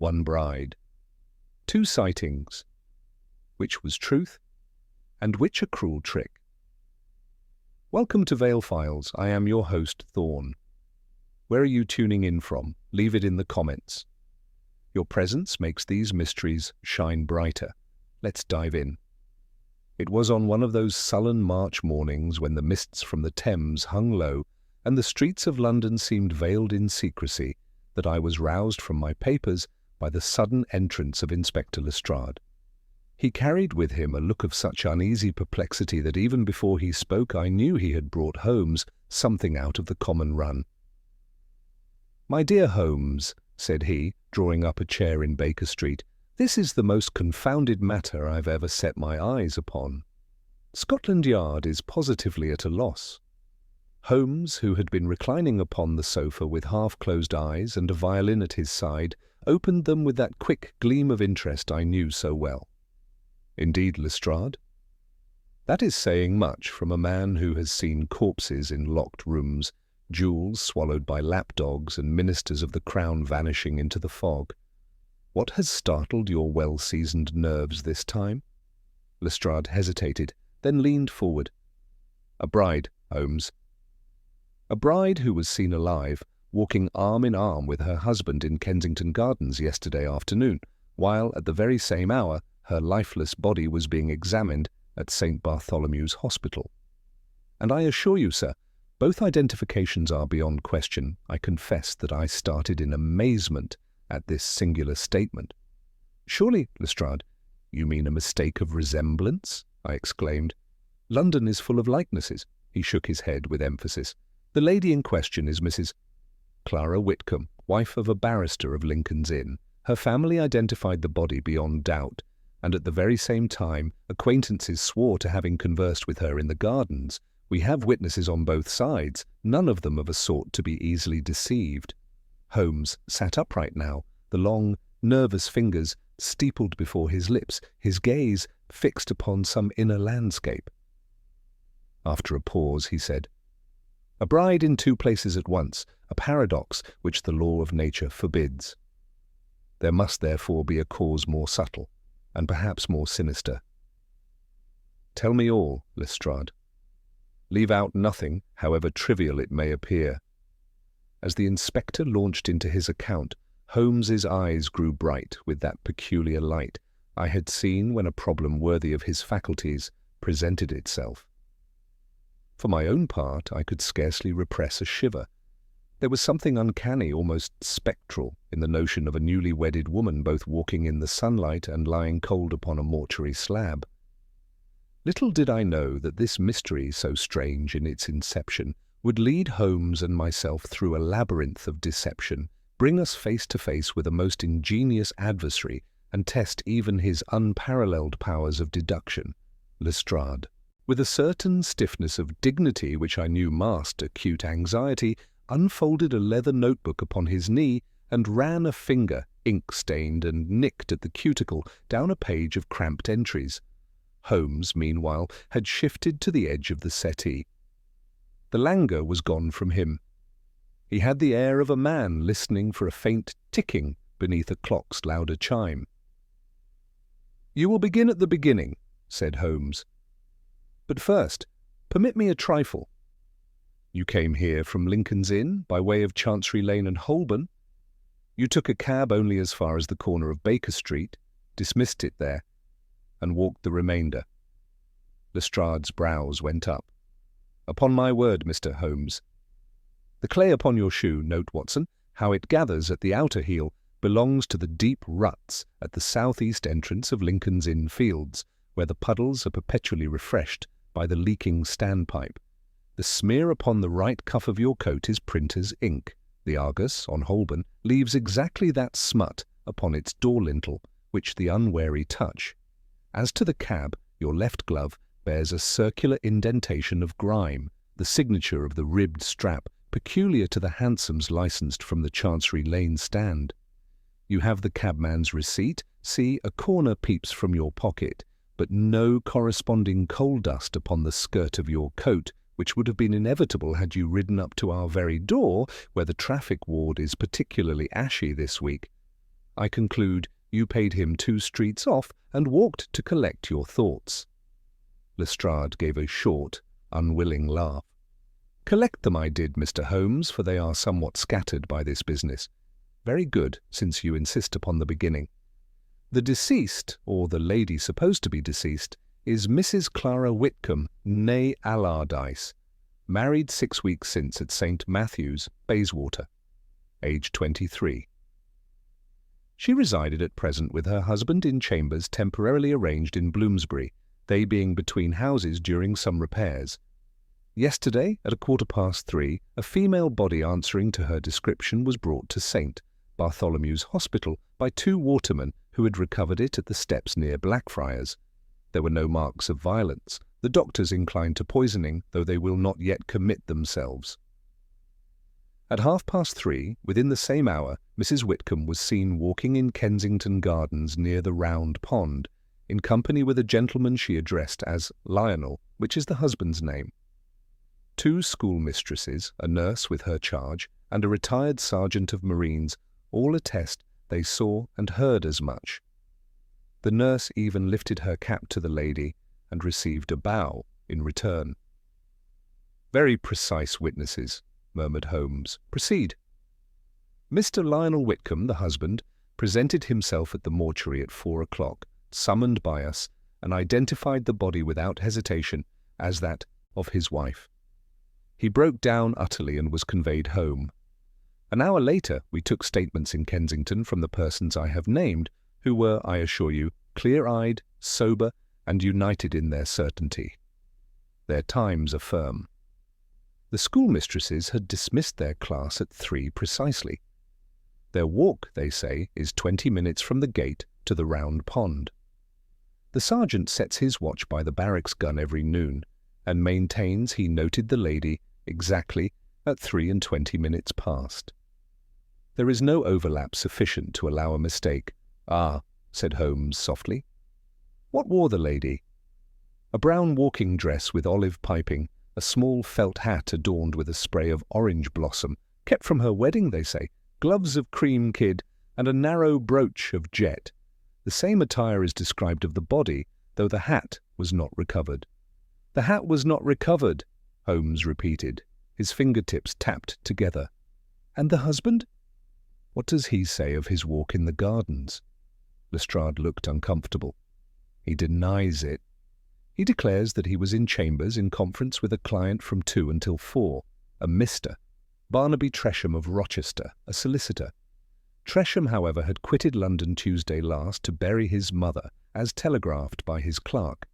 one bride. 2 sightings. Which was truth, and which a cruel trick? Welcome to Vale Files. I am your host, Thorn. Where are you tuning in from? Leave it in the comments. Your presence makes these mysteries shine brighter. Let's dive in. It was on one of those sullen March mornings when the mists from the Thames hung low and the streets of London seemed veiled in secrecy that I was roused from my papers by the sudden entrance of Inspector Lestrade. He carried with him a look of such uneasy perplexity that even before he spoke I knew he had brought Holmes something out of the common run. "My dear Holmes," said he, drawing up a chair in Baker Street, "this is the most confounded matter I've ever set my eyes upon. Scotland Yard is positively at a loss." Holmes, who had been reclining upon the sofa with half-closed eyes and a violin at his side, opened them with that quick gleam of interest I knew so well. "Indeed, Lestrade? That is saying much from a man who has seen corpses in locked rooms, jewels swallowed by lapdogs, and ministers of the Crown vanishing into the fog. What has startled your well-seasoned nerves this time?" Lestrade hesitated, then leaned forward. "A bride, Holmes. A bride who was seen alive, walking arm in arm with her husband in Kensington Gardens yesterday afternoon, while at the very same hour her lifeless body was being examined at St. Bartholomew's Hospital. And I assure you, sir, both identifications are beyond question. I confess that I started in amazement at this singular statement. "Surely, Lestrade, you mean a mistake of resemblance?" I exclaimed. "London is full of likenesses." He shook his head with emphasis. "The lady in question is Mrs. Clara Whitcomb, wife of a barrister of Lincoln's Inn. Her family identified the body beyond doubt, and at the very same time acquaintances swore to having conversed with her in the gardens. We have witnesses on both sides, none of them of a sort to be easily deceived." Holmes sat upright now, the long, nervous fingers steepled before his lips, his gaze fixed upon some inner landscape. After a pause, he said, "A bride in 2 places at once, a paradox which the law of nature forbids. There must therefore be a cause more subtle, and perhaps more sinister. Tell me all, Lestrade. Leave out nothing, however trivial it may appear." As the inspector launched into his account, Holmes's eyes grew bright with that peculiar light I had seen when a problem worthy of his faculties presented itself. For my own part, I could scarcely repress a shiver. There was something uncanny, almost spectral, in the notion of a newly wedded woman both walking in the sunlight and lying cold upon a mortuary slab. Little did I know that this mystery, so strange in its inception, would lead Holmes and myself through a labyrinth of deception, bring us face to face with a most ingenious adversary, and test even his unparalleled powers of deduction. Lestrade, with a certain stiffness of dignity which I knew masked acute anxiety, unfolded a leather notebook upon his knee and ran a finger, ink-stained and nicked at the cuticle, down a page of cramped entries. Holmes, meanwhile, had shifted to the edge of the settee. The languor was gone from him. He had the air of a man listening for a faint ticking beneath a clock's louder chime. "You will begin at the beginning," said Holmes. "But first, permit me a trifle. You came here from Lincoln's Inn by way of Chancery Lane and Holborn. You took a cab only as far as the corner of Baker Street, dismissed it there, and walked the remainder." Lestrade's brows went up. "Upon my word, Mr. Holmes. The clay upon your shoe, note, Watson, how it gathers at the outer heel, belongs to the deep ruts at the south-east entrance of Lincoln's Inn Fields, where the puddles are perpetually refreshed by the leaking standpipe. The smear upon the right cuff of your coat is printer's ink. The Argus, on Holborn, leaves exactly that smut upon its door-lintel, which the unwary touch. As to the cab, your left glove bears a circular indentation of grime, the signature of the ribbed strap, peculiar to the hansoms licensed from the Chancery Lane stand. You have the cabman's receipt. See, a corner peeps from your pocket, but no corresponding coal dust upon the skirt of your coat, which would have been inevitable had you ridden up to our very door, where the traffic ward is particularly ashy this week. I conclude you paid him 2 streets off and walked to collect your thoughts." Lestrade gave a short, unwilling laugh. "Collect them I did, Mr. Holmes, for they are somewhat scattered by this business. Very good, since you insist upon the beginning. The deceased, or the lady supposed to be deceased, is Mrs. Clara Whitcomb, née Allardyce, married 6 weeks since at St. Matthew's, Bayswater, age 23. She resided at present with her husband in chambers temporarily arranged in Bloomsbury, they being between houses during some repairs. Yesterday, at 3:15, a female body answering to her description was brought to St. Bartholomew's Hospital by 2 watermen who had recovered it at the steps near Blackfriars. There were no marks of violence. The doctors incline to poisoning, though they will not yet commit themselves. At 3:30, within the same hour, Mrs. Whitcomb was seen walking in Kensington Gardens near the Round Pond, in company with a gentleman she addressed as Lionel, which is the husband's name. 2 schoolmistresses, a nurse with her charge, and a retired sergeant of marines all attest they saw and heard as much. The nurse even lifted her cap to the lady and received a bow in return. "Very precise witnesses," murmured Holmes. "Proceed." "Mr. Lionel Whitcomb, the husband, presented himself at the mortuary at 4 o'clock, summoned by us, and identified the body without hesitation as that of his wife. He broke down utterly and was conveyed home. An hour later, we took statements in Kensington from the persons I have named, who were, I assure you, clear-eyed, sober, and united in their certainty. Their times are firm. The schoolmistresses had dismissed their class at 3 precisely. Their walk, they say, is 20 minutes from the gate to the Round Pond. The sergeant sets his watch by the barracks gun every noon, and maintains he noted the lady exactly at 3:20 past. There is no overlap sufficient to allow a mistake. "Ah," said Holmes softly. "What wore the lady?" "A brown walking dress with olive piping, a small felt hat adorned with a spray of orange blossom, kept from her wedding, they say, gloves of cream kid, and a narrow brooch of jet. The same attire is described of the body, though the hat was not recovered." "The hat was not recovered," Holmes repeated. His fingertips tapped together. "And the husband?" "What does he say of his walk in the gardens?" Lestrade looked uncomfortable. "He denies it. He declares that he was in chambers in conference with a client from 2 until 4, a Mr. Barnaby Tresham of Rochester, a solicitor. Tresham, however, had quitted London Tuesday last to bury his mother, as telegraphed by his clerk.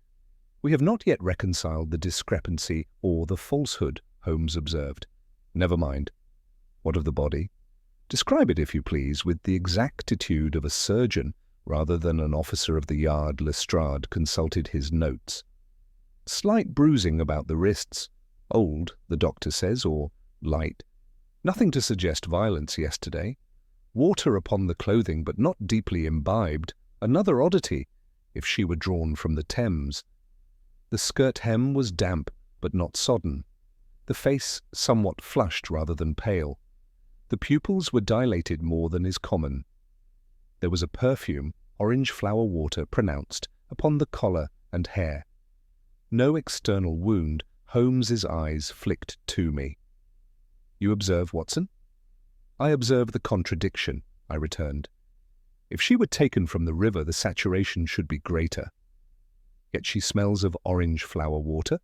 We have not yet reconciled the discrepancy or the falsehood," Holmes observed. "Never mind. What of the body? Describe it, if you please, with the exactitude of a surgeon rather than an officer of the yard." Lestrade consulted his notes. "Slight bruising about the wrists. Old, the doctor says, or light. Nothing to suggest violence yesterday. Water upon the clothing, but not deeply imbibed. Another oddity, if she were drawn from the Thames. The skirt hem was damp, but not sodden. The face somewhat flushed rather than pale. The pupils were dilated more than is common. There was a perfume, orange flower water pronounced, upon the collar and hair. No external wound. Holmes's eyes flicked to me. You observe, Watson? I observe the contradiction, I returned. If she were taken from the river, the saturation should be greater. Yet she smells of orange flower water,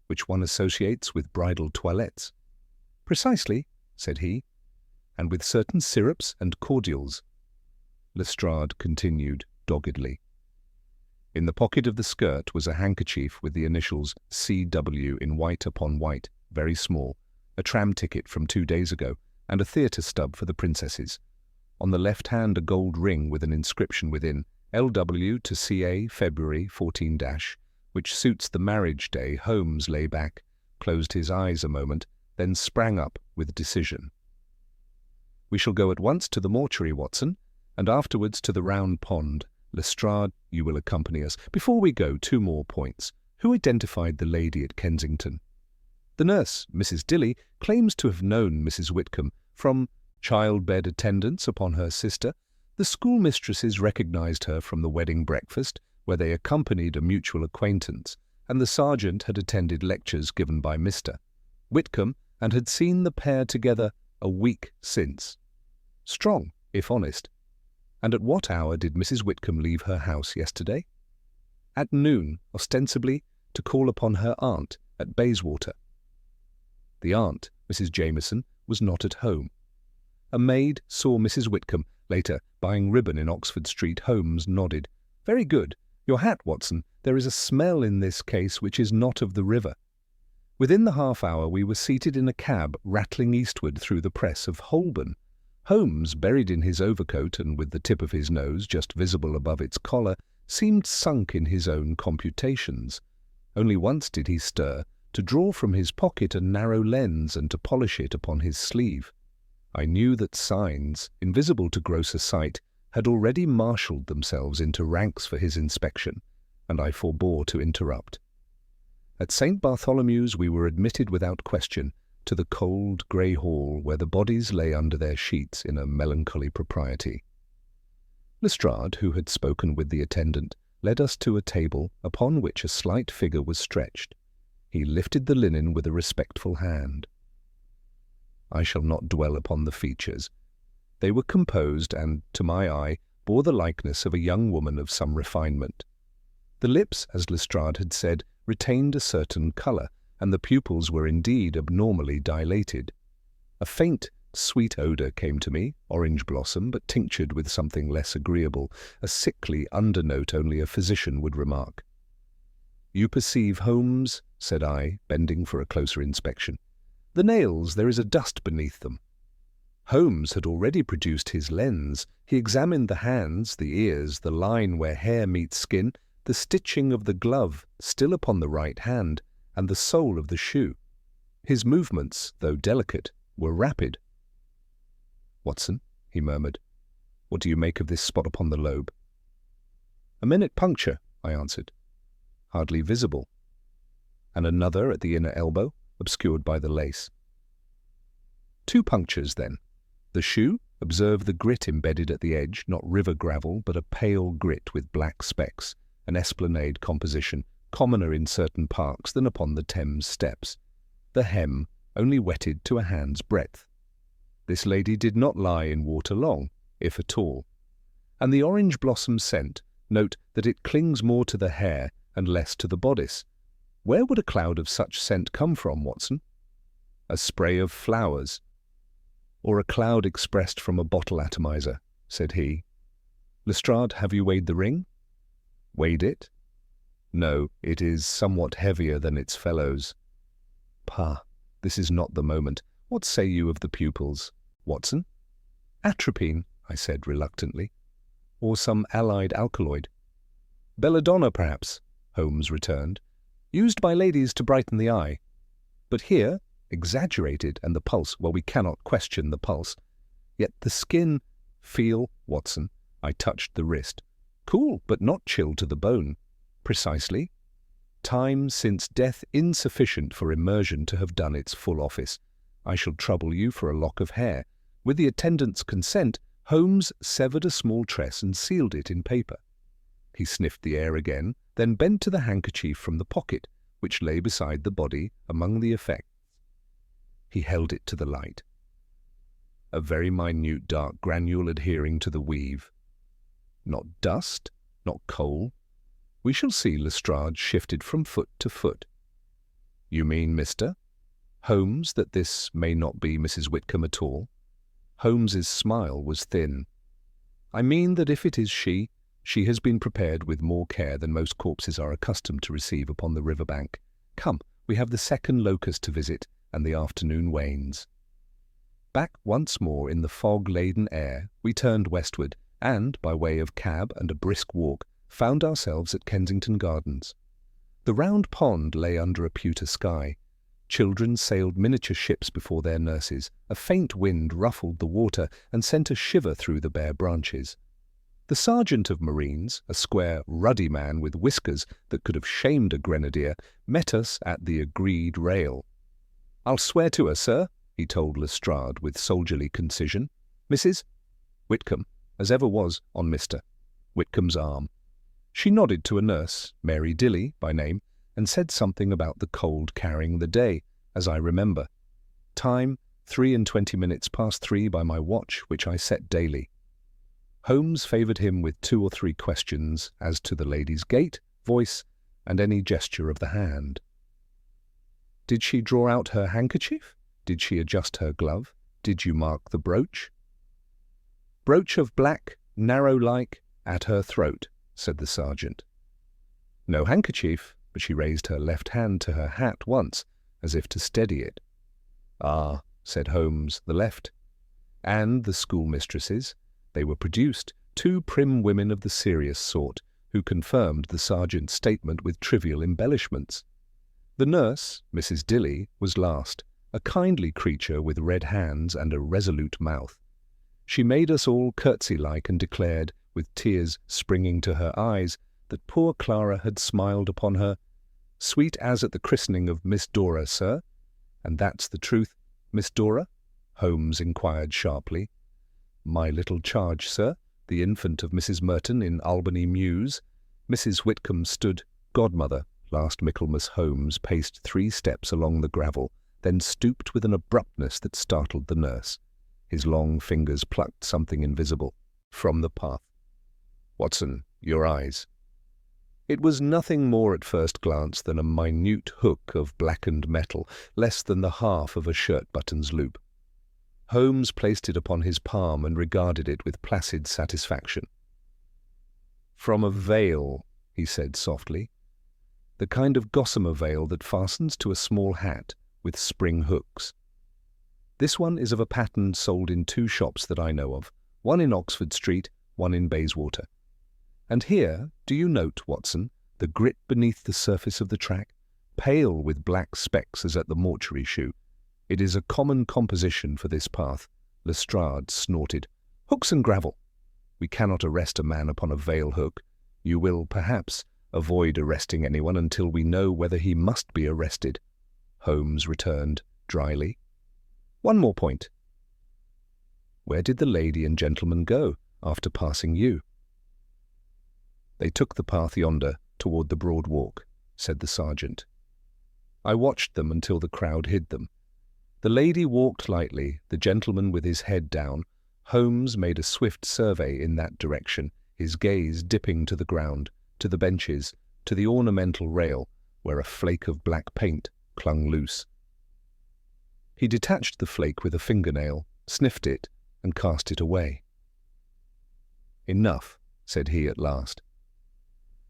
which one associates with bridal toilettes. Precisely, said he, and with certain syrups and cordials. Lestrade continued doggedly. In the pocket of the skirt was a handkerchief with the initials C.W. in white upon white, very small, a tram ticket from 2 days ago, and a theatre stub for the princesses. On the left hand a gold ring with an inscription within, L.W. to C.A. February 14-, which suits the marriage day. Holmes lay back, closed his eyes a moment, then sprang up with decision. We shall go at once to the mortuary, Watson, and afterwards to the Round Pond. Lestrade, you will accompany us. Before we go, 2 more points. Who identified the lady at Kensington? The nurse, Mrs. Dilly, claims to have known Mrs. Whitcomb from childbed attendance upon her sister, The schoolmistresses recognized her from the wedding breakfast, where they accompanied a mutual acquaintance, and the sergeant had attended lectures given by Mr. Whitcomb and had seen the pair together a week since. Strong, if honest. And at what hour did Mrs. Whitcomb leave her house yesterday? At noon, ostensibly, to call upon her aunt at Bayswater. The aunt, Mrs. Jameson, was not at home. A maid saw Mrs. Whitcomb, later, buying ribbon in Oxford Street. Holmes nodded. "Very good. Your hat, Watson. There is a smell in this case which is not of the river." Within the half-hour we were seated in a cab rattling eastward through the press of Holborn. Holmes, buried in his overcoat and with the tip of his nose just visible above its collar, seemed sunk in his own computations. Only once did he stir, to draw from his pocket a narrow lens and to polish it upon his sleeve. I knew that signs, invisible to grosser sight, had already marshalled themselves into ranks for his inspection, and I forbore to interrupt. At St. Bartholomew's we were admitted without question to the cold grey hall where the bodies lay under their sheets in a melancholy propriety. Lestrade, who had spoken with the attendant, led us to a table upon which a slight figure was stretched. He lifted the linen with a respectful hand. I shall not dwell upon the features. They were composed and, to my eye, bore the likeness of a young woman of some refinement. The lips, as Lestrade had said, retained a certain colour, and the pupils were indeed abnormally dilated. A faint, sweet odour came to me, orange blossom, but tinctured with something less agreeable, a sickly undernote only a physician would remark. "You perceive, Holmes," said I, bending for a closer inspection. "The nails, there is a dust beneath them." Holmes had already produced his lens. He examined the hands, the ears, the line where hair meets skin, the stitching of the glove still upon the right hand, and the sole of the shoe. His movements, though delicate, were rapid. "Watson," he murmured, "what do you make of this spot upon the lobe?" "A minute puncture," I answered. "Hardly visible." "And another at the inner elbow, obscured by the lace." "Two punctures, then. The shoe, observe the grit embedded at the edge, not river gravel, but a pale grit with black specks, an esplanade composition, commoner in certain parks than upon the Thames steps. The hem, only wetted to a hand's breadth. This lady did not lie in water long, if at all. And the orange blossom scent, note that it clings more to the hair and less to the bodice. Where would a cloud of such scent come from, Watson? A spray of flowers, or a cloud expressed from a bottle atomizer, said he. Lestrade, have you weighed the ring? Weighed it? No, it is somewhat heavier than its fellows. Pah, this is not the moment. What say you of the pupils, Watson? Atropine, I said reluctantly, or some allied alkaloid. Belladonna, perhaps, Holmes returned, used by ladies to brighten the eye. But here, exaggerated, and the pulse, well, we cannot question the pulse. Yet the skin, feel, Watson, I touched the wrist. Cool, but not chilled to the bone. Precisely. Time since death insufficient for immersion to have done its full office. I shall trouble you for a lock of hair. With the attendant's consent, Holmes severed a small tress and sealed it in paper. He sniffed the air again, then bent to the handkerchief from the pocket, which lay beside the body among the effects. He held it to the light. A very minute dark granule adhering to the weave. Not dust, not coal. We shall see. Lestrade shifted from foot to foot. You mean, Mr. Holmes, that this may not be Mrs. Whitcomb at all? Holmes's smile was thin. I mean that if it is she has been prepared with more care than most corpses are accustomed to receive upon the river bank. Come, we have the second locus to visit, and the afternoon wanes. Back once more in the fog-laden air, we turned westward, and, by way of cab and a brisk walk, found ourselves at Kensington Gardens. The round pond lay under a pewter sky. Children sailed miniature ships before their nurses. A faint wind ruffled the water and sent a shiver through the bare branches. The sergeant of marines, a square, ruddy man with whiskers that could have shamed a grenadier, met us at the agreed rail. "I'll swear to her, sir," he told Lestrade with soldierly concision. "Mrs. Whitcomb, as ever was on Mr. Whitcomb's arm. She nodded to a nurse, Mary Dilly by name, and said something about the cold carrying the day, as I remember. Time, 3:20 past 3 by my watch, which I set daily. Holmes favoured him with 2 or 3 questions as to the lady's gait, voice, and any gesture of the hand. Did she draw out her handkerchief? Did she adjust her glove? Did you mark the brooch? Brooch of black, narrow-like, at her throat, said the sergeant. No handkerchief, but she raised her left hand to her hat once, as if to steady it. Ah, said Holmes, the left. And the schoolmistresses. They were produced, 2 prim women of the serious sort, who confirmed the sergeant's statement with trivial embellishments. The nurse, Mrs. Dilly, was last, a kindly creature with red hands and a resolute mouth. She made us all curtsy-like and declared, with tears springing to her eyes, that poor Clara had smiled upon her, sweet as at the christening of Miss Dora, sir. And that's the truth, Miss Dora? Holmes inquired sharply. My little charge, sir, the infant of Mrs. Merton in Albany Mews. Mrs. Whitcomb stood godmother. Last Michaelmas Holmes paced 3 steps along the gravel, then stooped with an abruptness that startled the nurse. His long fingers plucked something invisible from the path. Watson, your eyes. It was nothing more at first glance than a minute hook of blackened metal, less than the half of a shirt button's loop. Holmes placed it upon his palm and regarded it with placid satisfaction. From a veil, he said softly, the kind of gossamer veil that fastens to a small hat with spring hooks. This one is of a pattern sold in 2 shops that I know of, one in Oxford Street, one in Bayswater. And here, do you note, Watson, the grit beneath the surface of the track, pale with black specks as at the mortuary shoe? It is a common composition for this path. Lestrade snorted. Hooks and gravel. We cannot arrest a man upon a veil hook. You will, perhaps, avoid arresting anyone until we know whether he must be arrested. Holmes returned dryly. One more point. Where did the lady and gentleman go after passing you? They took the path yonder, toward the broad walk, said the sergeant. I watched them until the crowd hid them. The lady walked lightly, the gentleman with his head down. Holmes made a swift survey in that direction, his gaze dipping to the ground, to the benches, to the ornamental rail, where a flake of black paint clung loose. He detached the flake with a fingernail, sniffed it, and cast it away. Enough, said he at last.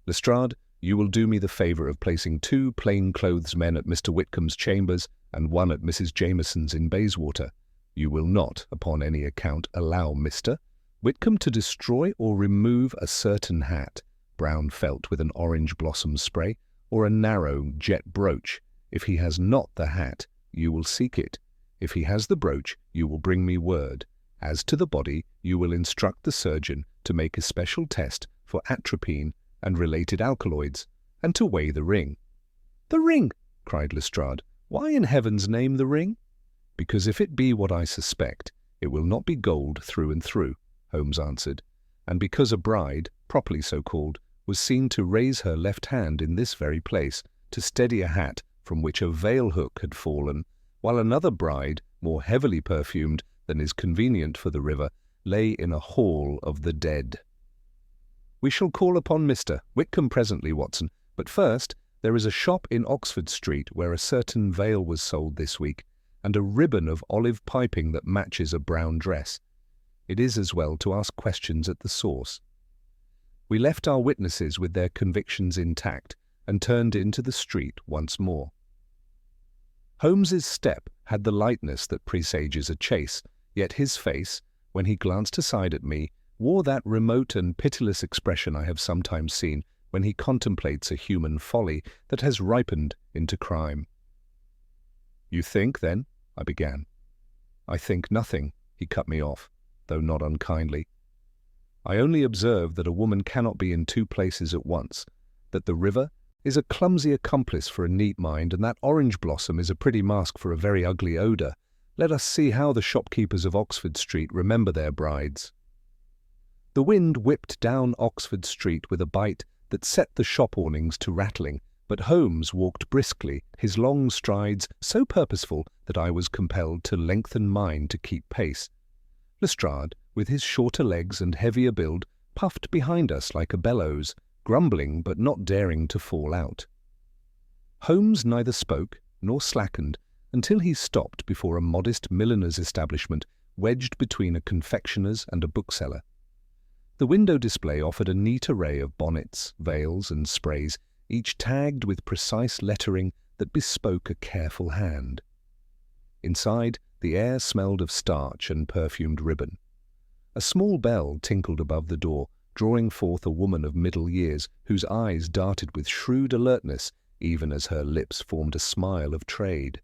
Lestrade, you will do me the favour of placing 2 plain-clothes men at Mr. Whitcomb's chambers and 1 at Mrs. Jameson's in Bayswater. You will not, upon any account, allow Mr. Whitcomb to destroy or remove a certain hat, brown felt with an orange blossom spray, or a narrow jet brooch. If he has not the hat, you will seek it. If he has the brooch, you will bring me word. As to the body, you will instruct the surgeon to make a special test for atropine and related alkaloids, and to weigh the ring. The ring! Cried Lestrade. Why in heaven's name the ring? Because if it be what I suspect, it will not be gold through and through, Holmes answered, and because a bride, properly so called, was seen to raise her left hand in this very place to steady a hat from which a veil hook had fallen, while another bride, more heavily perfumed than is convenient for the river, lay in a hall of the dead. We shall call upon Mr. Whitcomb presently, Watson, but first there is a shop in Oxford Street where a certain veil was sold this week, and a ribbon of olive piping that matches a brown dress. It is as well to ask questions at the source. We left our witnesses with their convictions intact and turned into the street once more. Holmes's step had the lightness that presages a chase, yet his face, when he glanced aside at me, wore that remote and pitiless expression I have sometimes seen when he contemplates a human folly that has ripened into crime. You think, then? I began. I think nothing, he cut me off, though not unkindly. I only observe that a woman cannot be in 2 places at once, that the river is a clumsy accomplice for a neat mind, and that orange blossom is a pretty mask for a very ugly odour. Let us see how the shopkeepers of Oxford Street remember their brides. The wind whipped down Oxford Street with a bite that set the shop awnings to rattling, but Holmes walked briskly, his long strides so purposeful that I was compelled to lengthen mine to keep pace. Lestrade, with his shorter legs and heavier build, puffed behind us like a bellows, grumbling but not daring to fall out. Holmes neither spoke nor slackened until he stopped before a modest milliner's establishment wedged between a confectioner's and a bookseller. The window display offered a neat array of bonnets, veils, and sprays, each tagged with precise lettering that bespoke a careful hand. Inside, the air smelled of starch and perfumed ribbon. A small bell tinkled above the door, drawing forth a woman of middle years whose eyes darted with shrewd alertness even as her lips formed a smile of trade.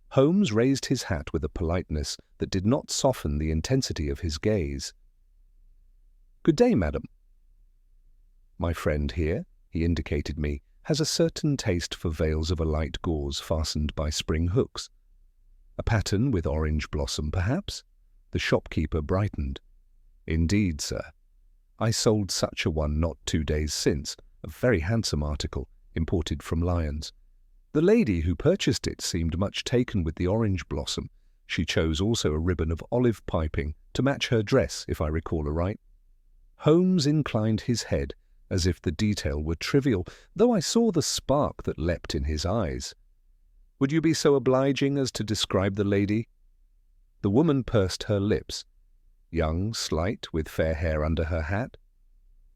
Holmes raised his hat with a politeness that did not soften the intensity of his gaze. "Good day, madam." "My friend here," he indicated me, "has a certain taste for veils of a light gauze fastened by spring hooks. A pattern with orange blossom, perhaps?" The shopkeeper brightened. "Indeed, sir. I sold such a one not 2 days since, a very handsome article, imported from Lyons. The lady who purchased it seemed much taken with the orange blossom. She chose also a ribbon of olive piping to match her dress, if I recall aright." Holmes inclined his head as if the detail were trivial, though I saw the spark that leapt in his eyes. "Would you be so obliging as to describe the lady?" The woman pursed her lips. Young, slight, with fair hair under her hat.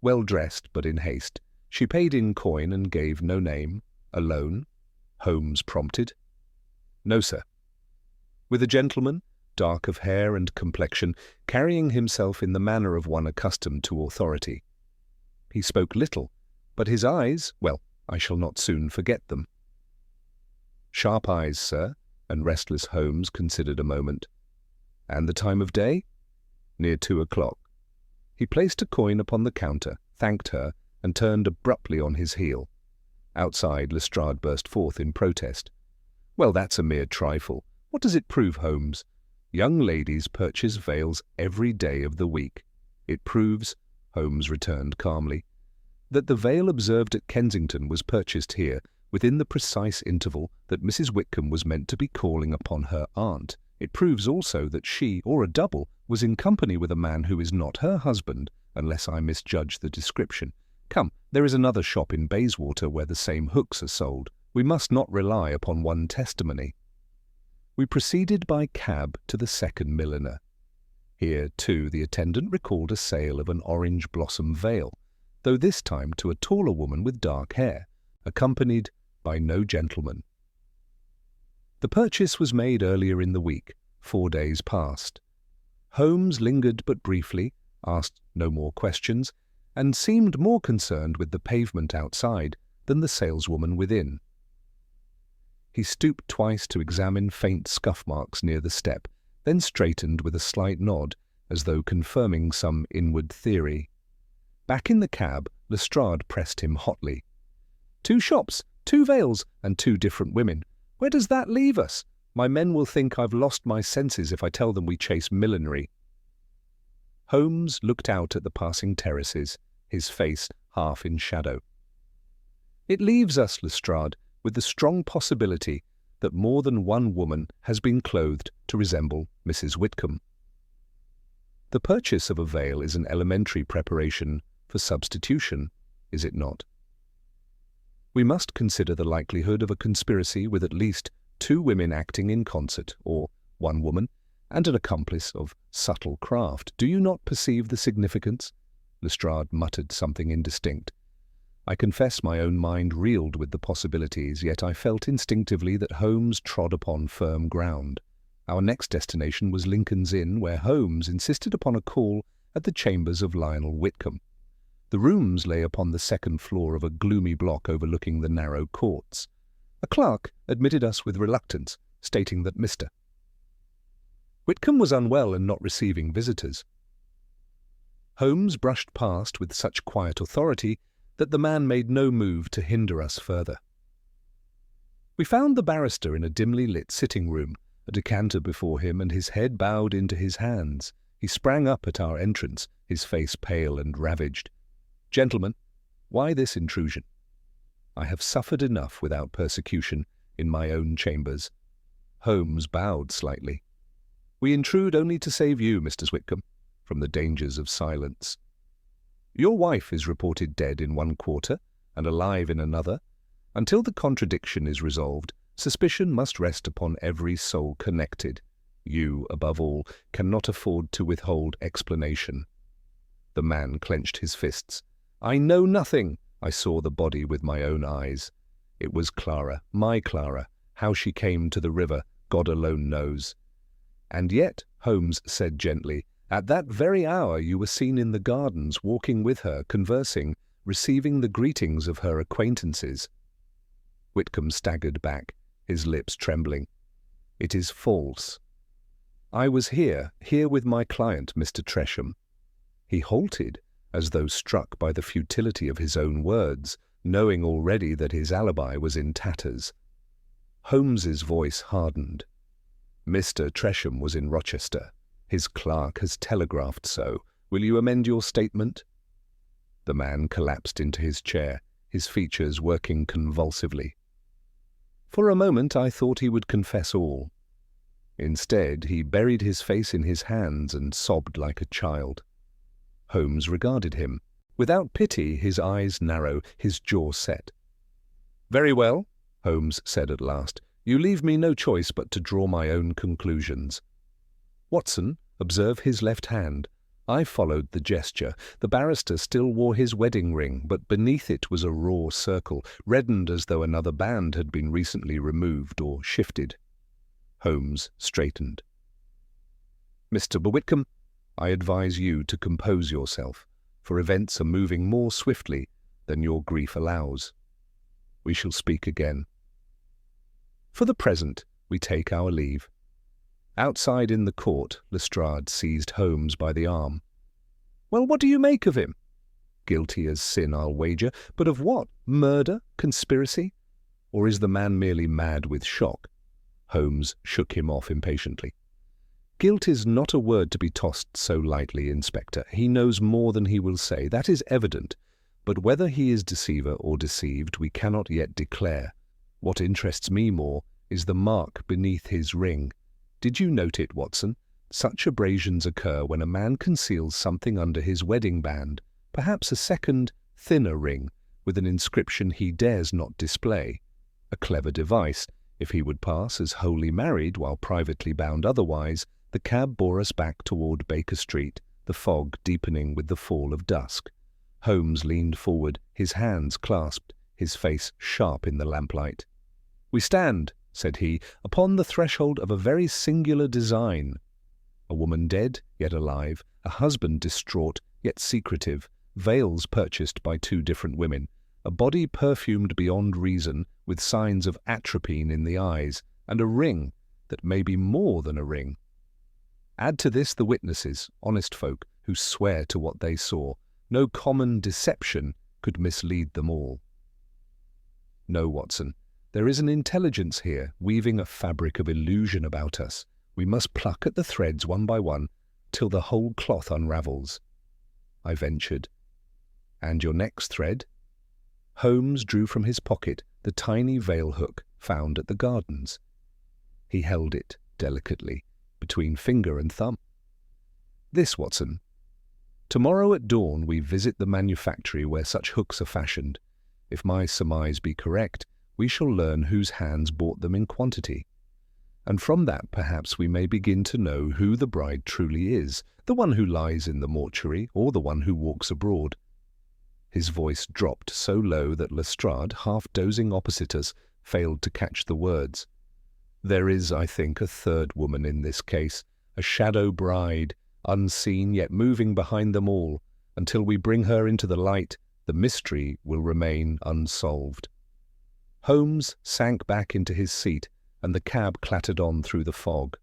Well dressed, but in haste. She paid in coin and gave no name. "Alone?" Holmes prompted. "No, sir." "With a gentleman, dark of hair and complexion, carrying himself in the manner of one accustomed to authority. He spoke little, but his eyes, well, I shall not soon forget them." "Sharp eyes, sir," and restless Holmes considered a moment. "And the time of day?" "Near 2 o'clock. He placed a coin upon the counter, thanked her, and turned abruptly on his heel. Outside, Lestrade burst forth in protest. "Well, that's a mere trifle. What does it prove, Holmes? Young ladies purchase veils every day of the week. It proves," Holmes returned calmly, "that the veil observed at Kensington was purchased here within the precise interval that Mrs. Whitcomb was meant to be calling upon her aunt. It proves also that she, or a double, was in company with a man who is not her husband, unless I misjudge the description. Come, there is another shop in Bayswater where the same hooks are sold. We must not rely upon one testimony." We proceeded by cab to the second milliner. Here, too, the attendant recalled a sale of an orange blossom veil, though this time to a taller woman with dark hair, accompanied by no gentleman. The purchase was made earlier in the week, 4 days past. Holmes lingered but briefly, asked no more questions, and seemed more concerned with the pavement outside than the saleswoman within. He stooped twice to examine faint scuff marks near the step, then straightened with a slight nod, as though confirming some inward theory. Back in the cab, Lestrade pressed him hotly. "2 shops, 2 veils, and 2 different women. Where does that leave us? My men will think I've lost my senses if I tell them we chase millinery." Holmes looked out at the passing terraces, his face half in shadow. "It leaves us, Lestrade, with the strong possibility that more than one woman has been clothed to resemble Mrs. Whitcomb. The purchase of a veil is an elementary preparation for substitution, is it not? We must consider the likelihood of a conspiracy with at least 2 women acting in concert, or 1 woman, and an accomplice of subtle craft. Do you not perceive the significance?" Lestrade muttered something indistinct. I confess my own mind reeled with the possibilities, yet I felt instinctively that Holmes trod upon firm ground. Our next destination was Lincoln's Inn, where Holmes insisted upon a call at the chambers of Lionel Whitcomb. The rooms lay upon the 2nd floor of a gloomy block overlooking the narrow courts. A clerk admitted us with reluctance, stating that Mr. Whitcomb was unwell and not receiving visitors. Holmes brushed past with such quiet authority that the man made no move to hinder us further. We found the barrister in a dimly lit sitting-room, a decanter before him and his head bowed into his hands. He sprang up at our entrance, his face pale and ravaged. "Gentlemen, why this intrusion? I have suffered enough without persecution in my own chambers." Holmes bowed slightly. "We intrude only to save you, Mr. Whitcomb, from the dangers of silence. Your wife is reported dead in one quarter and alive in another. Until the contradiction is resolved, suspicion must rest upon every soul connected. You, above all, cannot afford to withhold explanation." The man clenched his fists. "I know nothing. I saw the body with my own eyes. It was Clara, my Clara. How she came to the river, God alone knows." "And yet," Holmes said gently, "at that very hour you were seen in the gardens, walking with her, conversing, receiving the greetings of her acquaintances." Whitcomb staggered back, his lips trembling. "It is false. I was here with my client, Mr. Tresham." He halted, as though struck by the futility of his own words, knowing already that his alibi was in tatters. Holmes's voice hardened. "Mr. Tresham was in Rochester. His clerk has telegraphed so. Will you amend your statement?" The man collapsed into his chair, his features working convulsively. For a moment I thought he would confess all. Instead, he buried his face in his hands and sobbed like a child. Holmes regarded him. Without pity, his eyes narrow, his jaw set. "Very well," Holmes said at last. "You leave me no choice but to draw my own conclusions. Watson, observe his left hand." I followed the gesture. The barrister still wore his wedding ring, but beneath it was a raw circle, reddened as though another band had been recently removed or shifted. Holmes straightened. "Mr. Whitcomb, I advise you to compose yourself, for events are moving more swiftly than your grief allows. We shall speak again. For the present, we take our leave." Outside in the court, Lestrade seized Holmes by the arm. "Well, what do you make of him?" "Guilty as sin, I'll wager. But of what? Murder? Conspiracy? Or is the man merely mad with shock?" Holmes shook him off impatiently. "Guilt is not a word to be tossed so lightly, Inspector. He knows more than he will say. That is evident. But whether he is deceiver or deceived, we cannot yet declare. What interests me more is the mark beneath his ring. Did you note it, Watson? Such abrasions occur when a man conceals something under his wedding band, perhaps a second, thinner ring, with an inscription he dares not display. A clever device. If he would pass as wholly married while privately bound otherwise, the cab bore us back toward Baker Street, the fog deepening with the fall of dusk. Holmes leaned forward, his hands clasped, his face sharp in the lamplight. "We stand," said he, "upon the threshold of a very singular design. A woman dead, yet alive, a husband distraught, yet secretive, veils purchased by two different women, a body perfumed beyond reason, with signs of atropine in the eyes, and a ring that may be more than a ring. Add to this the witnesses, honest folk, who swear to what they saw. No common deception could mislead them all. No, Watson, there is an intelligence here, weaving a fabric of illusion about us. We must pluck at the threads one by one, till the whole cloth unravels." I ventured. "And your next thread?" Holmes drew from his pocket the tiny veil hook found at the gardens. He held it delicately, between finger and thumb. "This, Watson. Tomorrow at dawn we visit the manufactory where such hooks are fashioned. If my surmise be correct, we shall learn whose hands bought them in quantity. And from that perhaps we may begin to know who the bride truly is, the one who lies in the mortuary or the one who walks abroad." His voice dropped so low that Lestrade, half dozing opposite us, failed to catch the words. "There is, I think, a third woman in this case, a shadow bride, unseen yet moving behind them all. Until we bring her into the light, the mystery will remain unsolved." Holmes sank back into his seat, and the cab clattered on through the fog.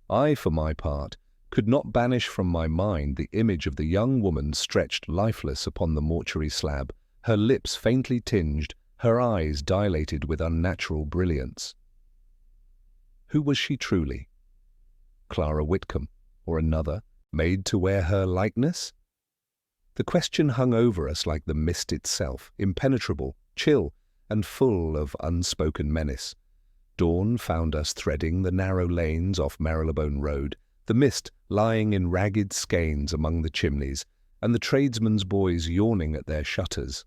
I, for my part, could not banish from my mind the image of the young woman stretched lifeless upon the mortuary slab, her lips faintly tinged, her eyes dilated with unnatural brilliance. Who was she truly? Clara Whitcomb, or another, Made to wear her likeness? The question hung over us like the mist itself, impenetrable, chill, and full of unspoken menace. Dawn found us threading the narrow lanes off Marylebone Road, the mist lying in ragged skeins among the chimneys, and the tradesmen's boys yawning at their shutters.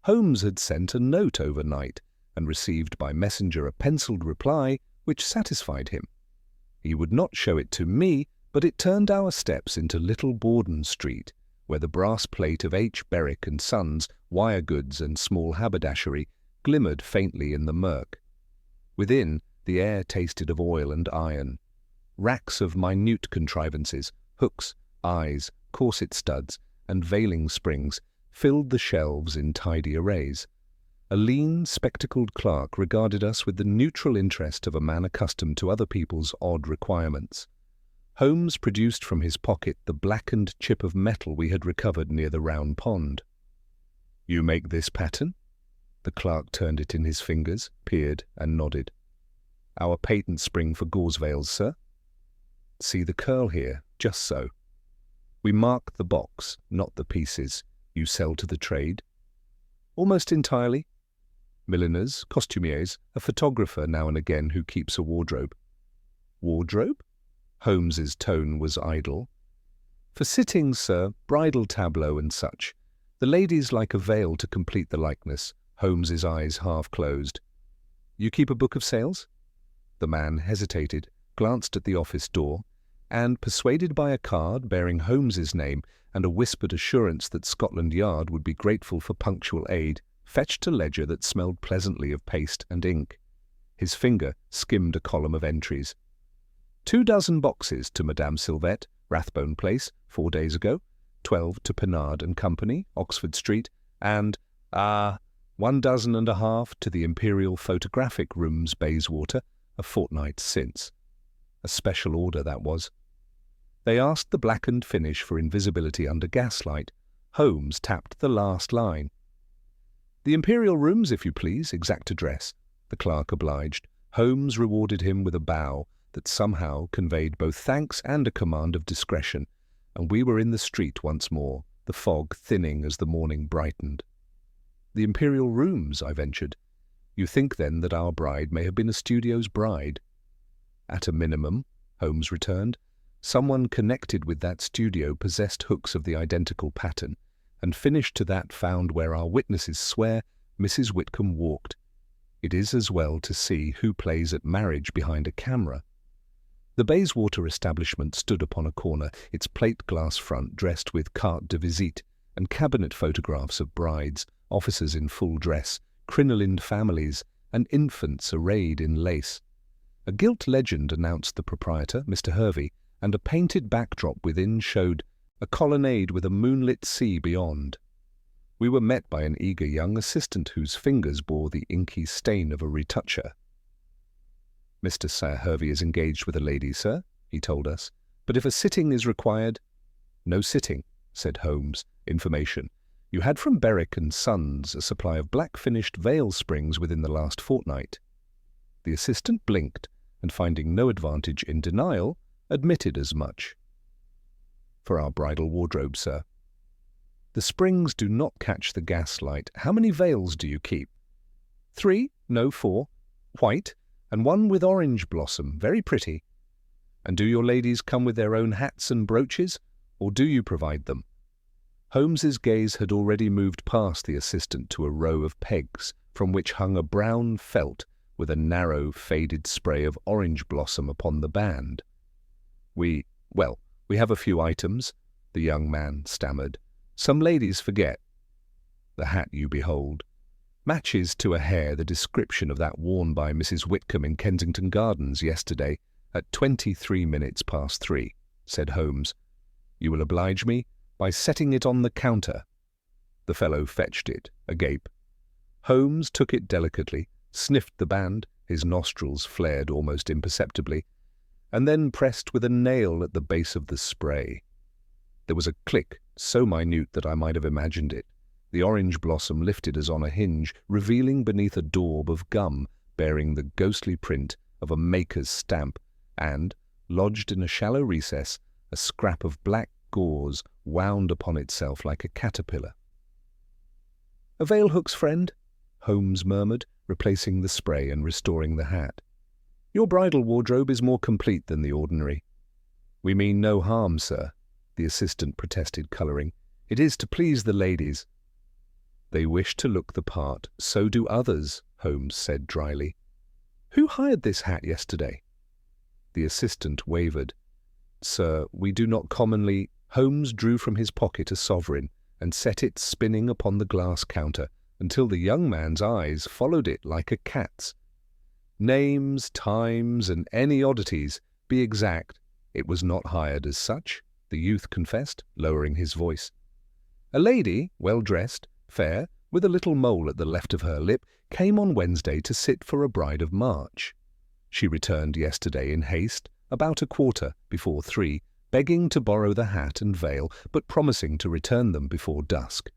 Holmes had sent a note overnight, and received by messenger a pencilled reply which satisfied him. He would not show it to me, but it turned our steps into Little Borden Street, where the brass plate of H. Berwick and Sons, wire goods and small haberdashery, glimmered faintly in the murk. Within, the air tasted of oil and iron. Racks of minute contrivances, hooks, eyes, corset studs, and veiling springs filled the shelves in tidy arrays. A lean, spectacled clerk regarded us with the neutral interest of a man accustomed to other people's odd requirements. Holmes produced from his pocket the blackened chip of metal we had recovered near the round pond. "You make this pattern?" The clerk turned it in his fingers, peered, and nodded. "Our patent spring for gauze veils, sir." "See the curl here, just so. We mark the box, not the pieces. You sell to the trade?" "Almost entirely. Milliners, costumiers, a photographer now and again who keeps a wardrobe." "Wardrobe?" Holmes's tone was idle. "For sittings, sir, bridal tableau and such. The ladies like a veil to complete the likeness." Holmes's eyes half closed. "You keep a book of sales?" The man hesitated, glanced at the office door, and, persuaded by a card bearing Holmes's name and a whispered assurance that Scotland Yard would be grateful for punctual aid, fetched a ledger that smelled pleasantly of paste and ink. His finger skimmed a column of entries. 2 dozen boxes to Madame Sylvette, Rathbone Place, 4 days ago, 12 to Pennard and Company, Oxford Street, and, 1 dozen and a half to the Imperial Photographic Rooms, Bayswater, a fortnight since. A special order, that was. They asked the blackened finish for invisibility under gaslight. Holmes tapped the last line. "The Imperial Rooms, if you please, exact address." The clerk obliged. Holmes rewarded him with a bow that somehow conveyed both thanks and a command of discretion, and we were in the street once more, the fog thinning as the morning brightened. "The Imperial Rooms," I ventured. "You think, then, that our bride may have been a studio's bride?" "At a minimum," Holmes returned. "Someone connected with that studio possessed hooks of the identical pattern, and finished to that found where our witnesses swear Mrs. Whitcomb walked. It is as well to see who plays at marriage behind a camera." The Bayswater establishment stood upon a corner, its plate-glass front dressed with carte de visite and cabinet photographs of brides, officers in full dress, crinolined families, and infants arrayed in lace. A gilt legend announced the proprietor, Mr. Hervey, and a painted backdrop within showed a colonnade with a moonlit sea beyond. We were met by an eager young assistant whose fingers bore the inky stain of a retoucher. "Mr. Sir Hervey is engaged with a lady, sir," he told us, "but if a sitting is required—" "No sitting," said Holmes. "Information. You had from Berwick and Sons a supply of black-finished veil springs within the last fortnight." The assistant blinked, and finding no advantage in denial, admitted as much. "For our bridal wardrobe, sir." "The springs do not catch the gaslight. How many veils do you keep?" 3, no 4, white, and 1 with orange blossom, very pretty." "And do your ladies come with their own hats and brooches, or do you provide them?" Holmes's gaze had already moved past the assistant to a row of pegs, from which hung a brown felt with a narrow, faded spray of orange blossom upon the band. We have a few items," the young man stammered. "Some ladies forget. The hat you behold matches to a hair the description of that worn by Mrs. Whitcomb in Kensington Gardens yesterday at 23 minutes past 3, said Holmes. "You will oblige me by setting it on the counter." The fellow fetched it, agape. Holmes took it delicately, sniffed the band, his nostrils flared almost imperceptibly, and then pressed with a nail at the base of the spray. There was a click so minute that I might have imagined it. The orange blossom lifted as on a hinge, revealing beneath a daub of gum bearing the ghostly print of a maker's stamp, and, lodged in a shallow recess, a scrap of black gauze wound upon itself like a caterpillar. "A veil hook's friend," Holmes murmured, replacing the spray and restoring the hat. "Your bridal wardrobe is more complete than the ordinary." "We mean no harm, sir," the assistant protested, colouring. "It is to please the ladies." "They wish to look the part, so do others," Holmes said dryly. "Who hired this hat yesterday?" The assistant wavered. "Sir, we do not commonly—" Holmes drew from his pocket a sovereign and set it spinning upon the glass counter until the young man's eyes followed it like a cat's. "Names, times, and any oddities, be exact. It was not hired as such," the youth confessed, lowering his voice. "A lady, well-dressed, fair, with a little mole at the left of her lip, came on Wednesday to sit for a bride of March. She returned yesterday in haste, about 3:15, begging to borrow the hat and veil, but promising to return them before dusk.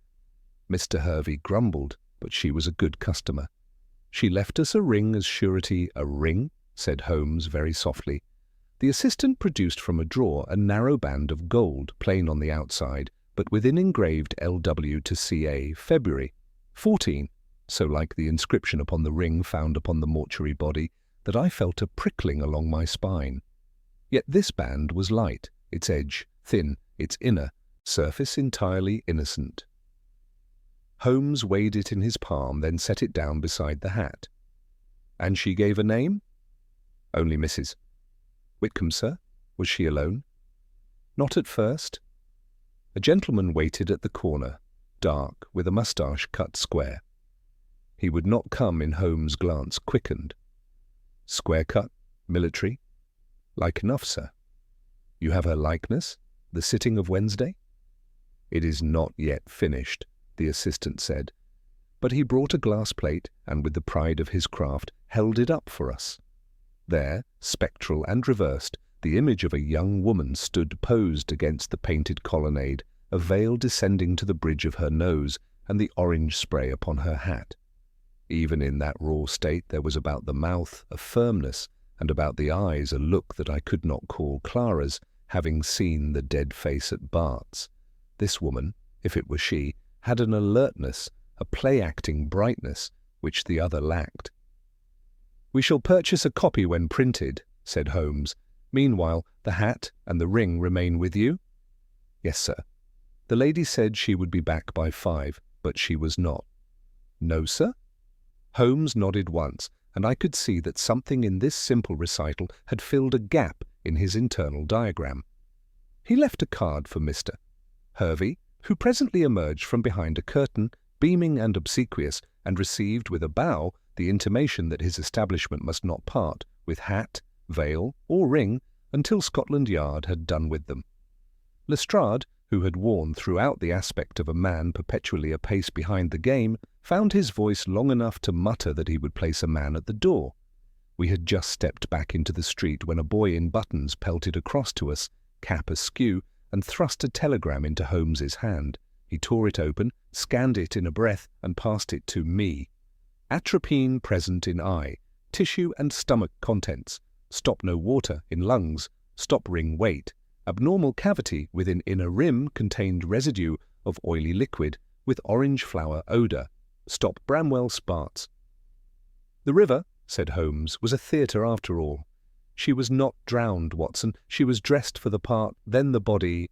Mr. Hervey grumbled, but she was a good customer. She left us a ring as surety." "A ring?" said Holmes very softly. The assistant produced from a drawer a narrow band of gold, plain on the outside, but within engraved L.W. to C.A. February 14, so like the inscription upon the ring found upon the mortuary body that I felt a prickling along my spine. Yet this band was light, its edge thin, its inner surface entirely innocent. Holmes weighed it in his palm, then set it down beside the hat. "And she gave a name?" "Only Mrs. Whitcomb, sir." "Was she alone?" "Not at first." A gentleman waited at the corner, dark, with a moustache cut square. He would not come in. Holmes' glance quickened. "Square-cut, military?" "Like enough, sir." "You have her likeness? The sitting of Wednesday?" "It is not yet finished," the assistant said. But he brought a glass plate, and with the pride of his craft, held it up for us. There, spectral and reversed, the image of a young woman stood posed against the painted colonnade, a veil descending to the bridge of her nose, and the orange spray upon her hat. Even in that raw state there was about the mouth a firmness, and about the eyes a look that I could not call Clara's, having seen the dead face at Bart's. This woman, if it were she, had an alertness, a play-acting brightness, which the other lacked. "We shall purchase a copy when printed," said Holmes. "Meanwhile, the hat and the ring remain with you?" "Yes, sir." "The lady said she would be back by 5, but she was not." "No, sir?" Holmes nodded once, and I could see that something in this simple recital had filled a gap in his internal diagram. He left a card for Mr. Hervey, who presently emerged from behind a curtain, beaming and obsequious, and received with a bow the intimation that his establishment must not part with hat, veil, or ring until Scotland Yard had done with them. Lestrade, who had worn throughout the aspect of a man perpetually a pace behind the game, found his voice long enough to mutter that he would place a man at the door. We had just stepped back into the street when a boy in buttons pelted across to us, cap askew, and thrust a telegram into Holmes's hand. He tore it open, scanned it in a breath, and passed it to me. "Atropine present in eye, tissue and stomach contents. Stop no water in lungs. Stop ring weight. Abnormal cavity within inner rim contained residue of oily liquid with orange flower odour. Stop Bramwell Sparts." "The river," said Holmes, "was a theatre after all. She was not drowned, Watson. She was dressed for the part. Then the body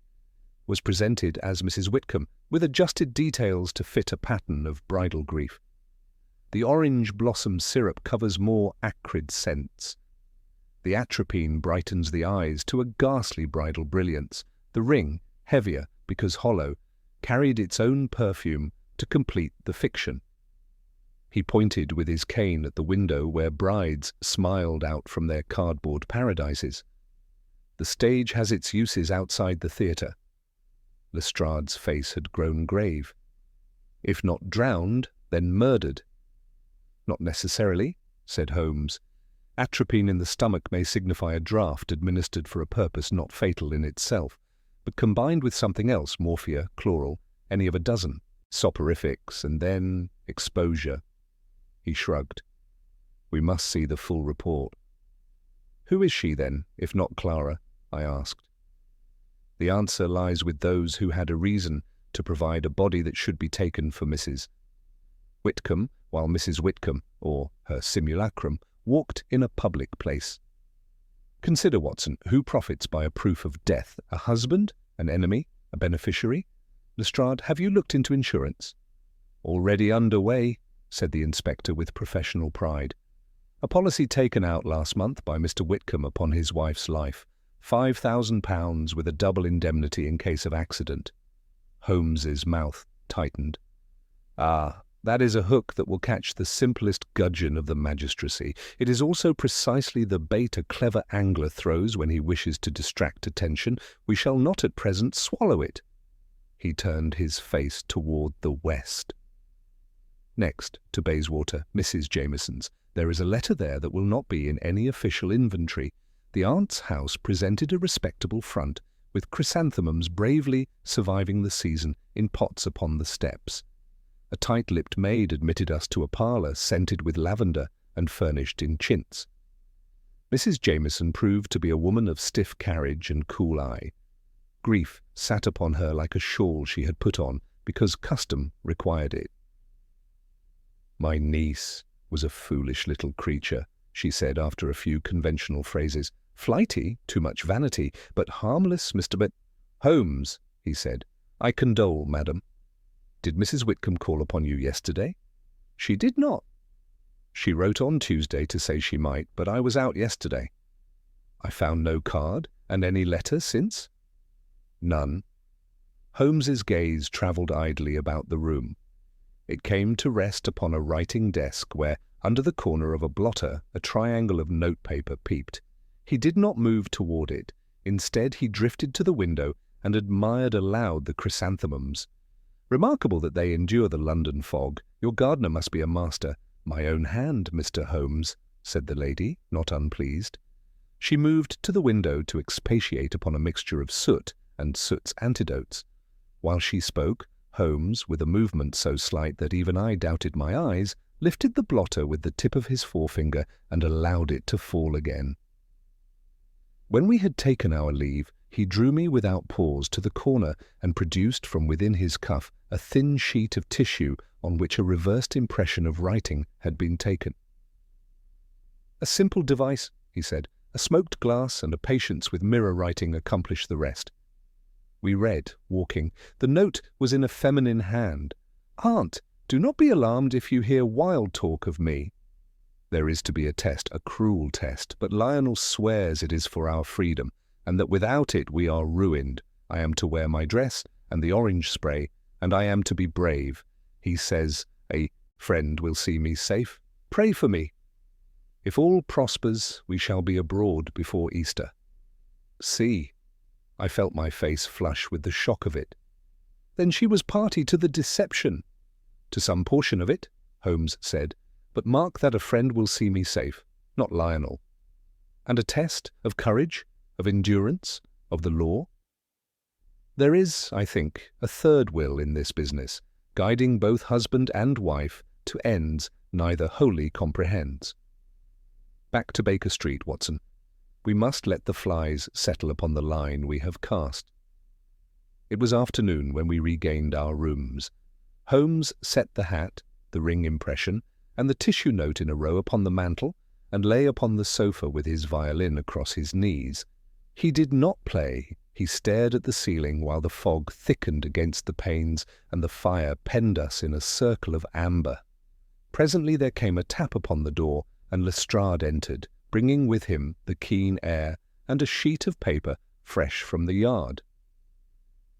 was presented as Mrs. Whitcomb, with adjusted details to fit a pattern of bridal grief. The orange blossom syrup covers more acrid scents. The atropine brightens the eyes to a ghastly bridal brilliance. The ring, heavier because hollow, carried its own perfume to complete the fiction." He pointed with his cane at the window where brides smiled out from their cardboard paradises. "The stage has its uses outside the theatre." Lestrade's face had grown grave. "If not drowned, then murdered." "Not necessarily," said Holmes. "Atropine in the stomach may signify a draught administered for a purpose not fatal in itself, but combined with something else, morphia, chloral, any of a dozen, soporifics, and then exposure." He shrugged. "We must see the full report." "Who is she, then, if not Clara?" I asked. The answer lies with those who had a reason to provide a body that should be taken for Mrs. Whitcomb, while Mrs. Whitcomb, or her simulacrum, walked in a public place. Consider, Watson, who profits by a proof of death? A husband? An enemy? A beneficiary? Lestrade, have you looked into insurance? Already underway, said the inspector with professional pride. A policy taken out last month by Mr. Whitcomb upon his wife's life, £5,000 with a double indemnity in case of accident. Holmes's mouth tightened. Ah, that is a hook that will catch the simplest gudgeon of the magistracy. It is also precisely the bait a clever angler throws when he wishes to distract attention. We shall not at present swallow it. He turned his face toward the west. Next, to Bayswater, Mrs. Jameson's. There is a letter there that will not be in any official inventory. The aunt's house presented a respectable front, with chrysanthemums bravely surviving the season in pots upon the steps. A tight-lipped maid admitted us to a parlour scented with lavender and furnished in chintz. Mrs. Jameson proved to be a woman of stiff carriage and cool eye. Grief sat upon her like a shawl she had put on because custom required it. My niece was a foolish little creature, she said after a few conventional phrases. Flighty, too much vanity, but harmless, Mr. Holmes, he said. I condole, madam. Did Mrs. Whitcomb call upon you yesterday? She did not. She wrote on Tuesday to say she might, but I was out yesterday. I found no card, and any letter since? None. Holmes's gaze travelled idly about the room. It came to rest upon a writing desk where, under the corner of a blotter, a triangle of notepaper peeped. He did not move toward it. Instead, he drifted to the window and admired aloud the chrysanthemums. Remarkable that they endure the London fog. Your gardener must be a master. My own hand, Mr. Holmes, said the lady, not unpleased. She moved to the window to expatiate upon a mixture of soot and soot's antidotes. While she spoke, Holmes, with a movement so slight that even I doubted my eyes, lifted the blotter with the tip of his forefinger and allowed it to fall again. When we had taken our leave, he drew me without pause to the corner and produced from within his cuff a thin sheet of tissue on which a reversed impression of writing had been taken. A simple device, he said. A smoked glass and a patience with mirror writing accomplish the rest. We read, walking. The note was in a feminine hand. Aunt, do not be alarmed if you hear wild talk of me. There is to be a test, a cruel test, but Lionel swears it is for our freedom, and that without it we are ruined. I am to wear my dress and the orange spray, and I am to be brave. He says a friend will see me safe. Pray for me. If all prospers, we shall be abroad before Easter. See. I felt my face flush with the shock of it. Then she was party to the deception. To some portion of it, Holmes said, but mark that a friend will see me safe, not Lionel. And a test of courage, of endurance, of the law? There is, I think, a third will in this business, guiding both husband and wife to ends neither wholly comprehends. Back to Baker Street, Watson. We must let the flies settle upon the line we have cast. It was afternoon when we regained our rooms. Holmes set the hat, the ring impression, and the tissue note in a row upon the mantel, and lay upon the sofa with his violin across his knees. He did not play. He stared at the ceiling while the fog thickened against the panes and the fire penned us in a circle of amber. Presently there came a tap upon the door, and Lestrade entered, bringing with him the keen air and a sheet of paper fresh from the yard.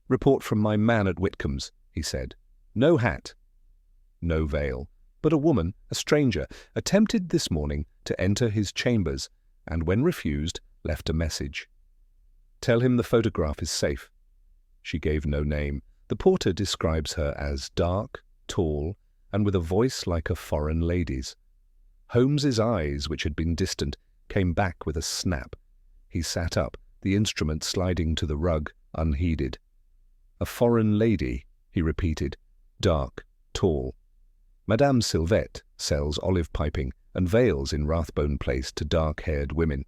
"Report from my man at Whitcomb's," he said. "No hat, no veil, but a woman, a stranger, attempted this morning to enter his chambers, and when refused, left a message. Tell him the photograph is safe." She gave no name. The porter describes her as dark, tall, and with a voice like a foreign lady's. Holmes's eyes, which had been distant, came back with a snap. He sat up, the instrument sliding to the rug, unheeded. "A foreign lady," he repeated. "Dark, tall. Madame Sylvette sells olive piping and veils in Rathbone Place to dark-haired women.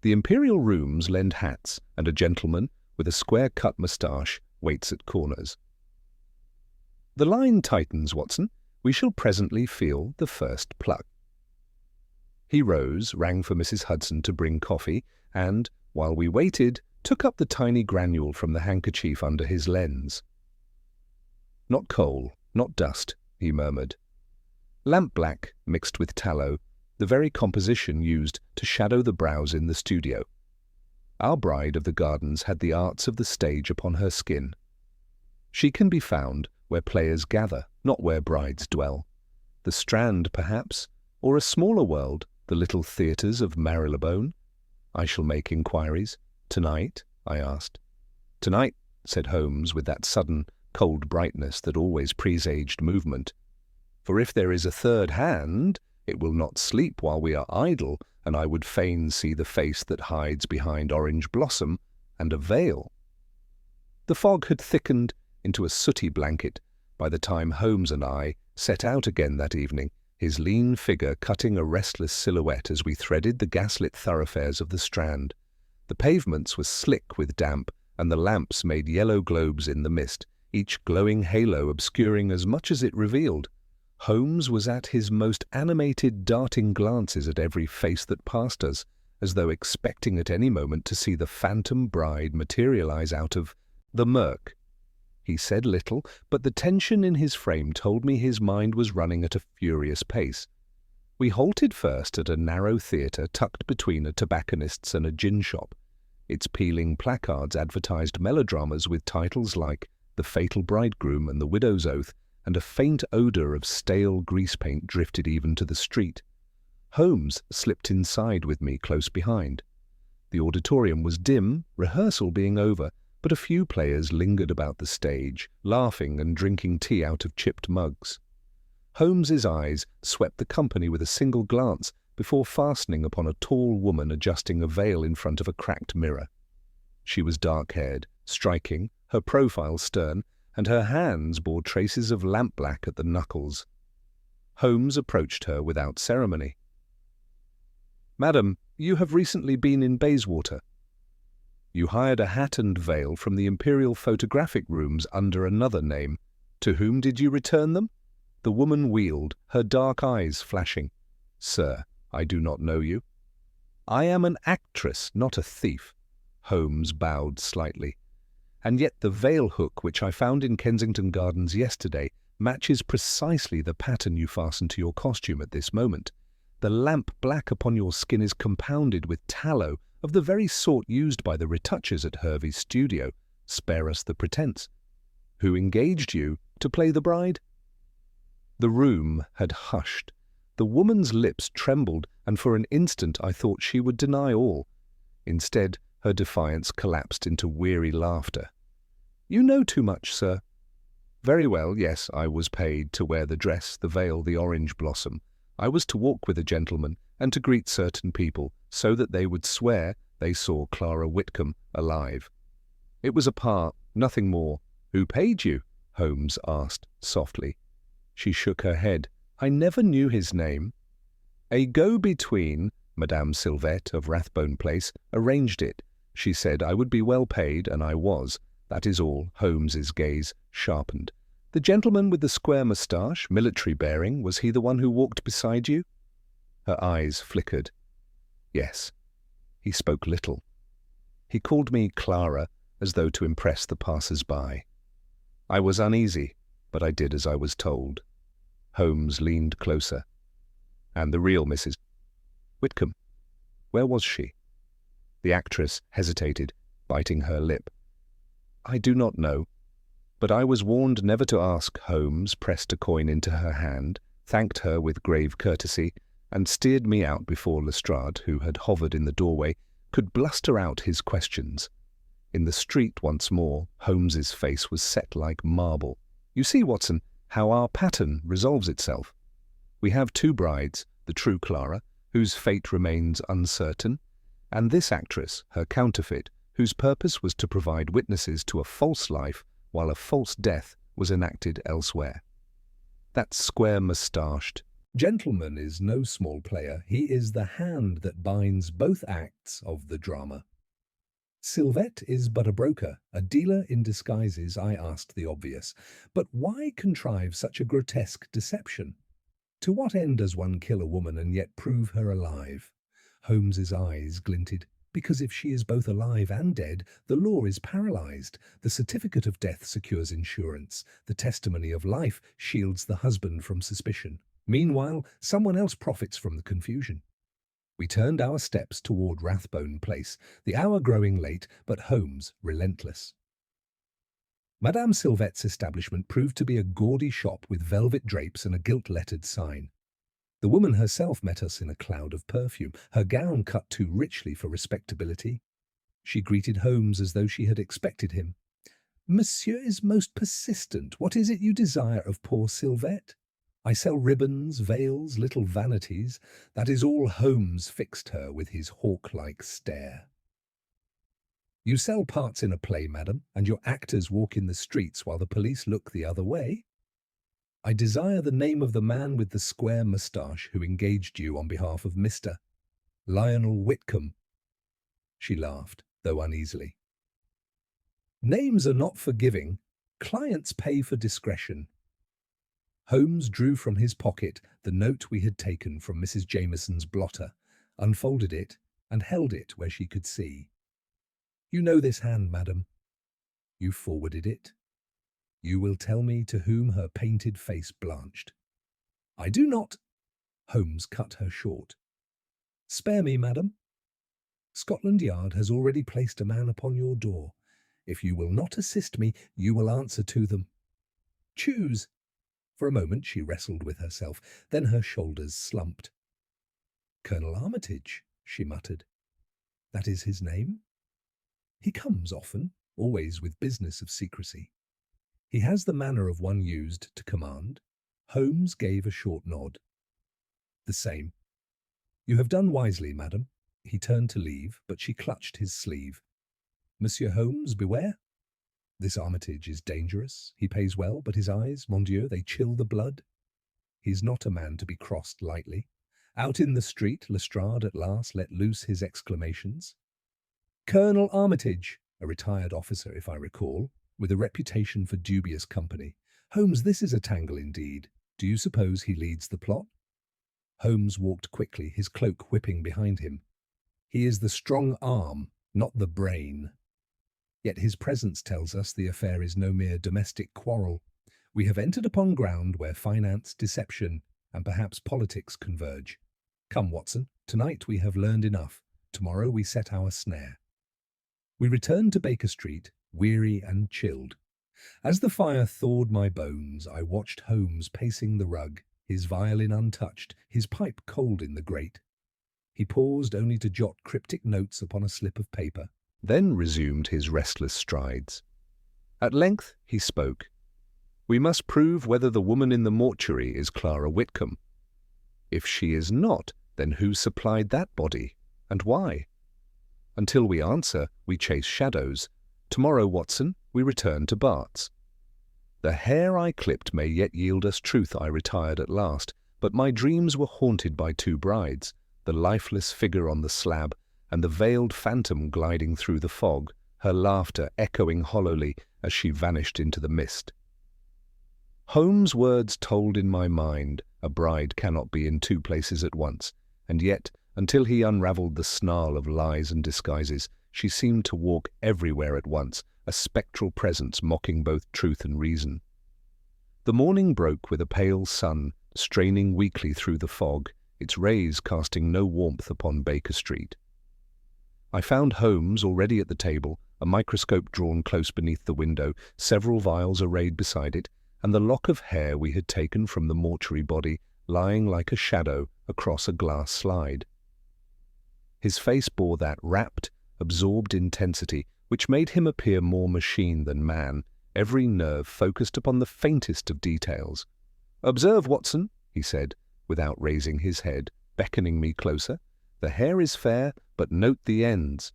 The imperial rooms lend hats, and a gentleman, with a square-cut moustache, waits at corners. "The line tightens, Watson. We shall presently feel the first pluck." He rose, rang for Mrs. Hudson to bring coffee, and, while we waited, took up the tiny granule from the handkerchief under his lens. "Not coal, not dust," he murmured. "Lamp-black mixed with tallow, the very composition used to shadow the brows in the studio. Our bride of the gardens had the arts of the stage upon her skin. She can be found where players gather, not where brides dwell. The Strand, perhaps, or a smaller world, the little theatres of Marylebone. I shall make inquiries. Tonight?" I asked. "Tonight," said Holmes, with that sudden, cold brightness that always presaged movement. "For if there is a third hand, it will not sleep while we are idle, and I would fain see the face that hides behind orange blossom and a veil." The fog had thickened into a sooty blanket by the time Holmes and I set out again that evening, his lean figure cutting a restless silhouette as we threaded the gaslit thoroughfares of the Strand. The pavements were slick with damp, and the lamps made yellow globes in the mist, each glowing halo obscuring as much as it revealed. Holmes was at his most animated, darting glances at every face that passed us, as though expecting at any moment to see the phantom bride materialize out of the murk. He said little, but the tension in his frame told me his mind was running at a furious pace. We halted first at a narrow theatre tucked between a tobacconist's and a gin shop. Its peeling placards advertised melodramas with titles like The Fatal Bridegroom and The Widow's Oath, and a faint odour of stale grease paint drifted even to the street. Holmes slipped inside with me close behind. The auditorium was dim, rehearsal being over, but a few players lingered about the stage, laughing and drinking tea out of chipped mugs. Holmes's eyes swept the company with a single glance before fastening upon a tall woman adjusting a veil in front of a cracked mirror. She was dark-haired, striking, her profile stern, and her hands bore traces of lampblack at the knuckles. Holmes approached her without ceremony. "Madam, you have recently been in Bayswater. You hired a hat and veil from the Imperial Photographic Rooms under another name. To whom did you return them?" The woman wheeled, her dark eyes flashing. "Sir, I do not know you." "I am an actress, not a thief." Holmes bowed slightly. "And yet the veil hook which I found in Kensington Gardens yesterday matches precisely the pattern you fasten to your costume at this moment. The lamp black upon your skin is compounded with tallow of the very sort used by the retouchers at Hervey's studio. Spare us the pretense. Who engaged you to play the bride?" The room had hushed. The woman's lips trembled, and for an instant I thought she would deny all. Instead, her defiance collapsed into weary laughter. "You know too much, sir." "Very well, yes, I was paid to wear the dress, the veil, the orange blossom. I was to walk with a gentleman and to greet certain people, so that they would swear they saw Clara Whitcomb alive. It was a part, nothing more." "Who paid you?" Holmes asked softly. She shook her head. "I never knew his name. A go-between, Madame Sylvette of Rathbone Place, arranged it. She said I would be well paid, and I was. That is all." Holmes's gaze sharpened. "The gentleman with the square moustache, military bearing, was he the one who walked beside you?" Her eyes flickered. "Yes." He spoke little. He called me Clara, as though to impress the passers-by. I was uneasy, but I did as I was told. Holmes leaned closer. "And the real Mrs. Whitcomb, where was she?" The actress hesitated, biting her lip. "I do not know. But I was warned never to ask." Holmes pressed a coin into her hand, thanked her with grave courtesy, and steered me out before Lestrade, who had hovered in the doorway, could bluster out his questions. In the street once more, Holmes's face was set like marble. "You see, Watson, how our pattern resolves itself. We have two brides, the true Clara, whose fate remains uncertain, and this actress, her counterfeit, whose purpose was to provide witnesses to a false life while a false death was enacted elsewhere. That square-moustached gentleman is no small player. He is the hand that binds both acts of the drama." Sylvette is but a broker, a dealer in disguises, I asked the obvious. But why contrive such a grotesque deception? To what end does one kill a woman and yet prove her alive? Holmes's eyes glinted. Because if she is both alive and dead, the law is paralyzed. The certificate of death secures insurance. The testimony of life shields the husband from suspicion. Meanwhile, someone else profits from the confusion. We turned our steps toward Rathbone Place, the hour growing late, but Holmes relentless. Madame Sylvette's establishment proved to be a gaudy shop with velvet drapes and a gilt-lettered sign. The woman herself met us in a cloud of perfume, her gown cut too richly for respectability. She greeted Holmes as though she had expected him. "Monsieur is most persistent. What is it you desire of poor Sylvette?" "I sell ribbons, veils, little vanities." That is all. Holmes fixed her with his hawk-like stare. "You sell parts in a play, madam, and your actors walk in the streets while the police look the other way?" "I desire the name of the man with the square moustache who engaged you on behalf of Mr. Lionel Whitcomb." She laughed, though uneasily. "Names are not forgiving. Clients pay for discretion." Holmes drew from his pocket the note we had taken from Mrs. Jameson's blotter, unfolded it, and held it where she could see. "You know this hand, madam. You forwarded it. You will tell me to whom." Her painted face blanched. "I do not—" Holmes cut her short. "Spare me, madam. Scotland Yard has already placed a man upon your door. If you will not assist me, you will answer to them. Choose." For a moment she wrestled with herself, then her shoulders slumped. "Colonel Armitage," she muttered. "That is his name? He comes often, always with business of secrecy. He has the manner of one used to command." Holmes gave a short nod. "The same. You have done wisely, madam." He turned to leave, but she clutched his sleeve. "Monsieur Holmes, beware. This Armitage is dangerous. He pays well, but his eyes, mon Dieu, they chill the blood. He's not a man to be crossed lightly." Out in the street, Lestrade at last let loose his exclamations. "Colonel Armitage, a retired officer, if I recall, with a reputation for dubious company. Holmes, this is a tangle indeed. Do you suppose he leads the plot?" Holmes walked quickly, his cloak whipping behind him. "He is the strong arm, not the brain. Yet his presence tells us the affair is no mere domestic quarrel. We have entered upon ground where finance, deception, and perhaps politics converge. Come, Watson, tonight we have learned enough. Tomorrow we set our snare." We returned to Baker Street, weary and chilled. As the fire thawed my bones, I watched Holmes pacing the rug, his violin untouched, his pipe cold in the grate. He paused only to jot cryptic notes upon a slip of paper, then resumed his restless strides. At length he spoke. "We must prove whether the woman in the mortuary is Clara Whitcomb. If she is not, then who supplied that body, and why? Until we answer, we chase shadows. Tomorrow, Watson, we return to Bart's. The hair I clipped may yet yield us truth." I retired at last, but my dreams were haunted by two brides, the lifeless figure on the slab, and the veiled phantom gliding through the fog, her laughter echoing hollowly as she vanished into the mist. Holmes' words told in my mind, a bride cannot be in two places at once, and yet, until he unravelled the snarl of lies and disguises, she seemed to walk everywhere at once, a spectral presence mocking both truth and reason. The morning broke with a pale sun, straining weakly through the fog, its rays casting no warmth upon Baker Street. I found Holmes already at the table, a microscope drawn close beneath the window, several vials arrayed beside it, and the lock of hair we had taken from the mortuary body lying like a shadow across a glass slide. His face bore that rapt, absorbed intensity which made him appear more machine than man, every nerve focused upon the faintest of details. "Observe, Watson," he said, without raising his head, beckoning me closer. "The hair is fair, but note the ends.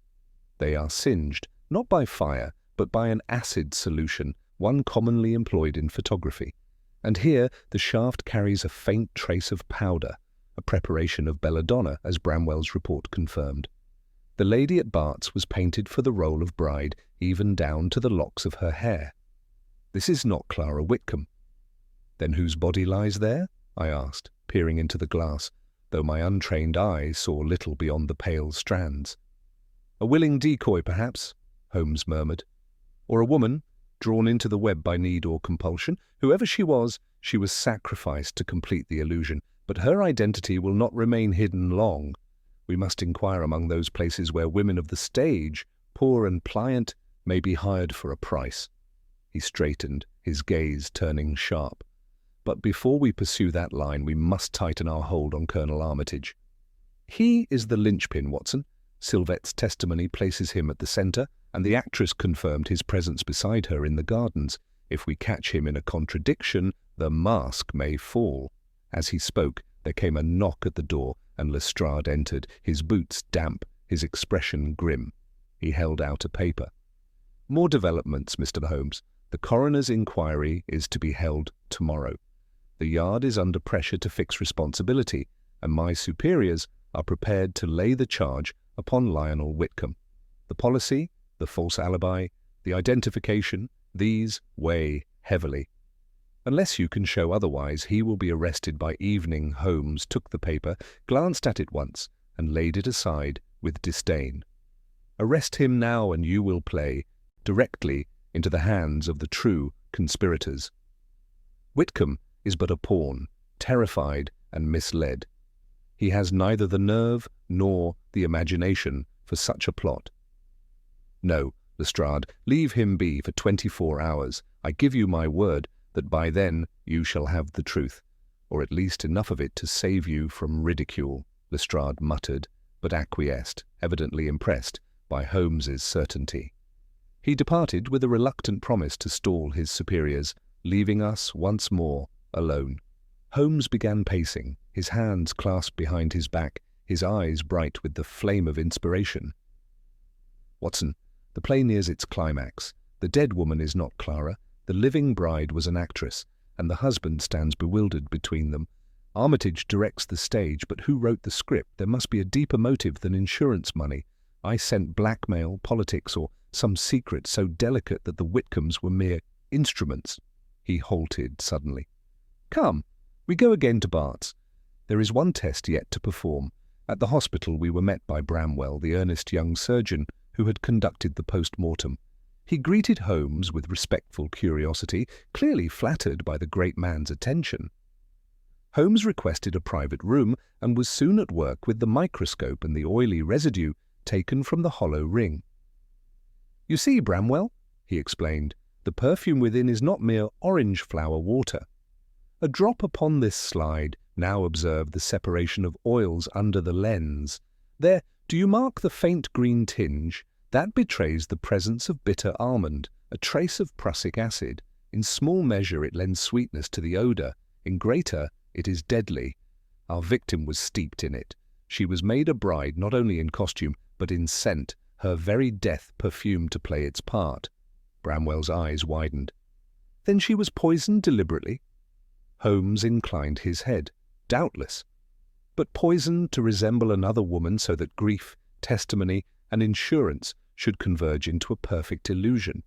They are singed, not by fire, but by an acid solution, one commonly employed in photography. And here the shaft carries a faint trace of powder, a preparation of belladonna, as Bramwell's report confirmed. The lady at Bart's was painted for the role of bride, even down to the locks of her hair. This is not Clara Whitcomb. Then whose body lies there? I asked, peering into the glass, though my untrained eye saw little beyond the pale strands. A willing decoy, perhaps, Holmes murmured. Or a woman, drawn into the web by need or compulsion. Whoever she was sacrificed to complete the illusion, but her identity will not remain hidden long. We must inquire among those places where women of the stage, poor and pliant, may be hired for a price. He straightened, his gaze turning sharp. But before we pursue that line, we must tighten our hold on Colonel Armitage. He is the linchpin, Watson. Sylvette's testimony places him at the centre, and the actress confirmed his presence beside her in the gardens. If we catch him in a contradiction, the mask may fall. As he spoke, there came a knock at the door, and Lestrade entered, his boots damp, his expression grim. He held out a paper. More developments, Mr. Holmes. The coroner's inquiry is to be held tomorrow. The Yard is under pressure to fix responsibility, and my superiors are prepared to lay the charge upon Lionel Whitcomb. The policy, the false alibi, the identification, these weigh heavily. Unless you can show otherwise, he will be arrested by evening. Holmes took the paper, glanced at it once, and laid it aside with disdain. Arrest him now, and you will play directly into the hands of the true conspirators. Whitcomb is but a pawn, terrified and misled. He has neither the nerve nor the imagination for such a plot. No, Lestrade, leave him be for 24 hours. I give you my word that by then you shall have the truth, or at least enough of it to save you from ridicule, Lestrade muttered, but acquiesced, evidently impressed by Holmes's certainty. He departed with a reluctant promise to stall his superiors, leaving us once more alone. Holmes began pacing, his hands clasped behind his back, his eyes bright with the flame of inspiration. Watson, the play nears its climax. The dead woman is not Clara. The living bride was an actress, and the husband stands bewildered between them. Armitage directs the stage, but who wrote the script? There must be a deeper motive than insurance money. I scent blackmail, politics, or some secret so delicate that the Whitcombs were mere instruments. He halted suddenly. Come, we go again to Bart's. There is one test yet to perform. At the hospital we were met by Bramwell, the earnest young surgeon who had conducted the post-mortem. He greeted Holmes with respectful curiosity, clearly flattered by the great man's attention. Holmes requested a private room and was soon at work with the microscope and the oily residue taken from the hollow ring. You see, Bramwell, he explained, the perfume within is not mere orange flower water. A drop upon this slide. Now observe the separation of oils under the lens. There, do you mark the faint green tinge? That betrays the presence of bitter almond, a trace of prussic acid. In small measure it lends sweetness to the odour. In greater, it is deadly. Our victim was steeped in it. She was made a bride not only in costume, but in scent, her very death perfumed to play its part. Bramwell's eyes widened. Then she was poisoned deliberately? Holmes inclined his head. Doubtless. But poisoned to resemble another woman so that grief, testimony, and insurance should converge into a perfect illusion.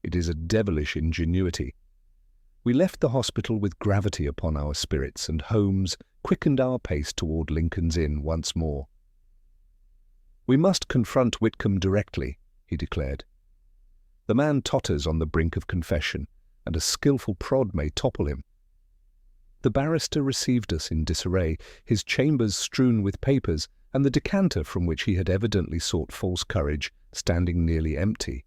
It is a devilish ingenuity. We left the hospital with gravity upon our spirits, and Holmes quickened our pace toward Lincoln's Inn once more. We must confront Whitcomb directly, he declared. The man totters on the brink of confession, and a skilful prod may topple him. The barrister received us in disarray, his chambers strewn with papers, and the decanter from which he had evidently sought false courage standing nearly empty.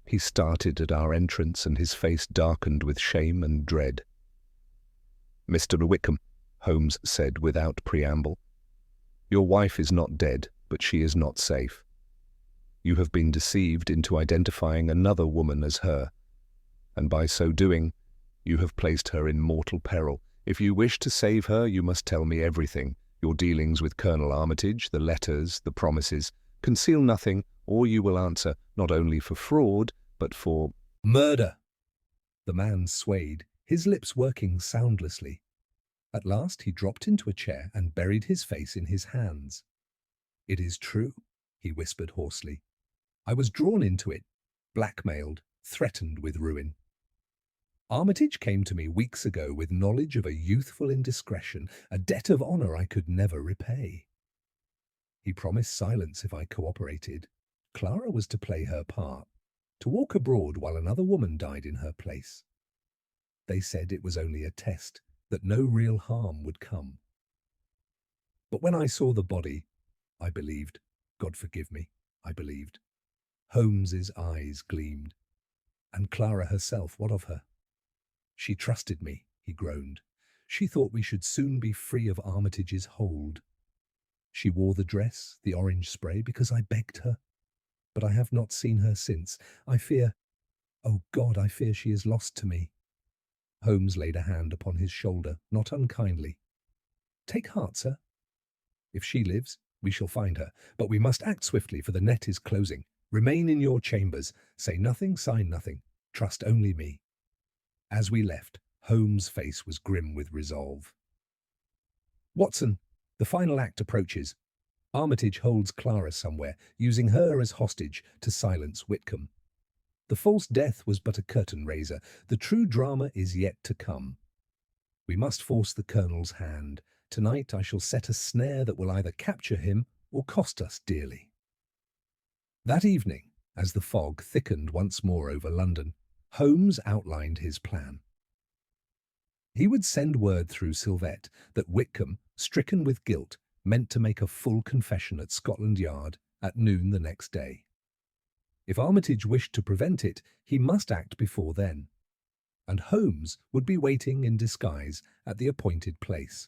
He started at our entrance, and his face darkened with shame and dread. Mr. Whitcomb, Holmes said without preamble, your wife is not dead, but she is not safe. You have been deceived into identifying another woman as her, and by so doing, you have placed her in mortal peril. If you wish to save her, you must tell me everything. Your dealings with Colonel Armitage, the letters, the promises. Conceal nothing, or you will answer not only for fraud, but for murder. The man swayed, his lips working soundlessly. At last he dropped into a chair and buried his face in his hands. It is true. he whispered hoarsely. I was drawn into it, blackmailed, threatened with ruin. Armitage came to me weeks ago with knowledge of a youthful indiscretion, a debt of honor I could never repay. He promised silence if I cooperated. Clara was to play her part, to walk abroad while another woman died in her place. They said it was only a test, that no real harm would come. But when I saw the body, I believed. God forgive me, I believed. Holmes's eyes gleamed. And Clara herself, what of her? She trusted me, he groaned. She thought we should soon be free of Armitage's hold. She wore the dress, the orange spray, because I begged her. But I have not seen her since. I fear, oh God, I fear she is lost to me. Holmes laid a hand upon his shoulder, not unkindly. Take heart, sir. If she lives, we shall find her, but we must act swiftly, for the net is closing. Remain in your chambers. Say nothing, sign nothing. Trust only me. As we left, Holmes' face was grim with resolve. Watson, the final act approaches. Armitage holds Clara somewhere, using her as hostage to silence Whitcomb. The false death was but a curtain raiser. The true drama is yet to come. We must force the Colonel's hand. Tonight I shall set a snare that will either capture him or cost us dearly. That evening, as the fog thickened once more over London, Holmes outlined his plan. He would send word through Sylvette that Whitcomb, stricken with guilt, meant to make a full confession at Scotland Yard at noon the next day. If Armitage wished to prevent it, he must act before then, and Holmes would be waiting in disguise at the appointed place.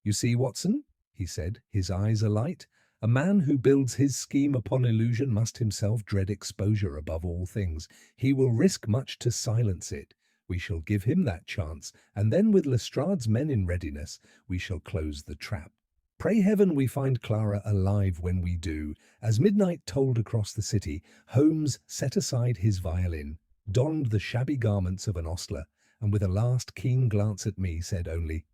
You see, Watson, he said, his eyes alight, a man who builds his scheme upon illusion must himself dread exposure above all things. He will risk much to silence it. We shall give him that chance, and then with Lestrade's men in readiness, we shall close the trap. Pray heaven we find Clara alive when we do. As midnight tolled across the city, Holmes set aside his violin, donned the shabby garments of an ostler, and with a last keen glance at me said only,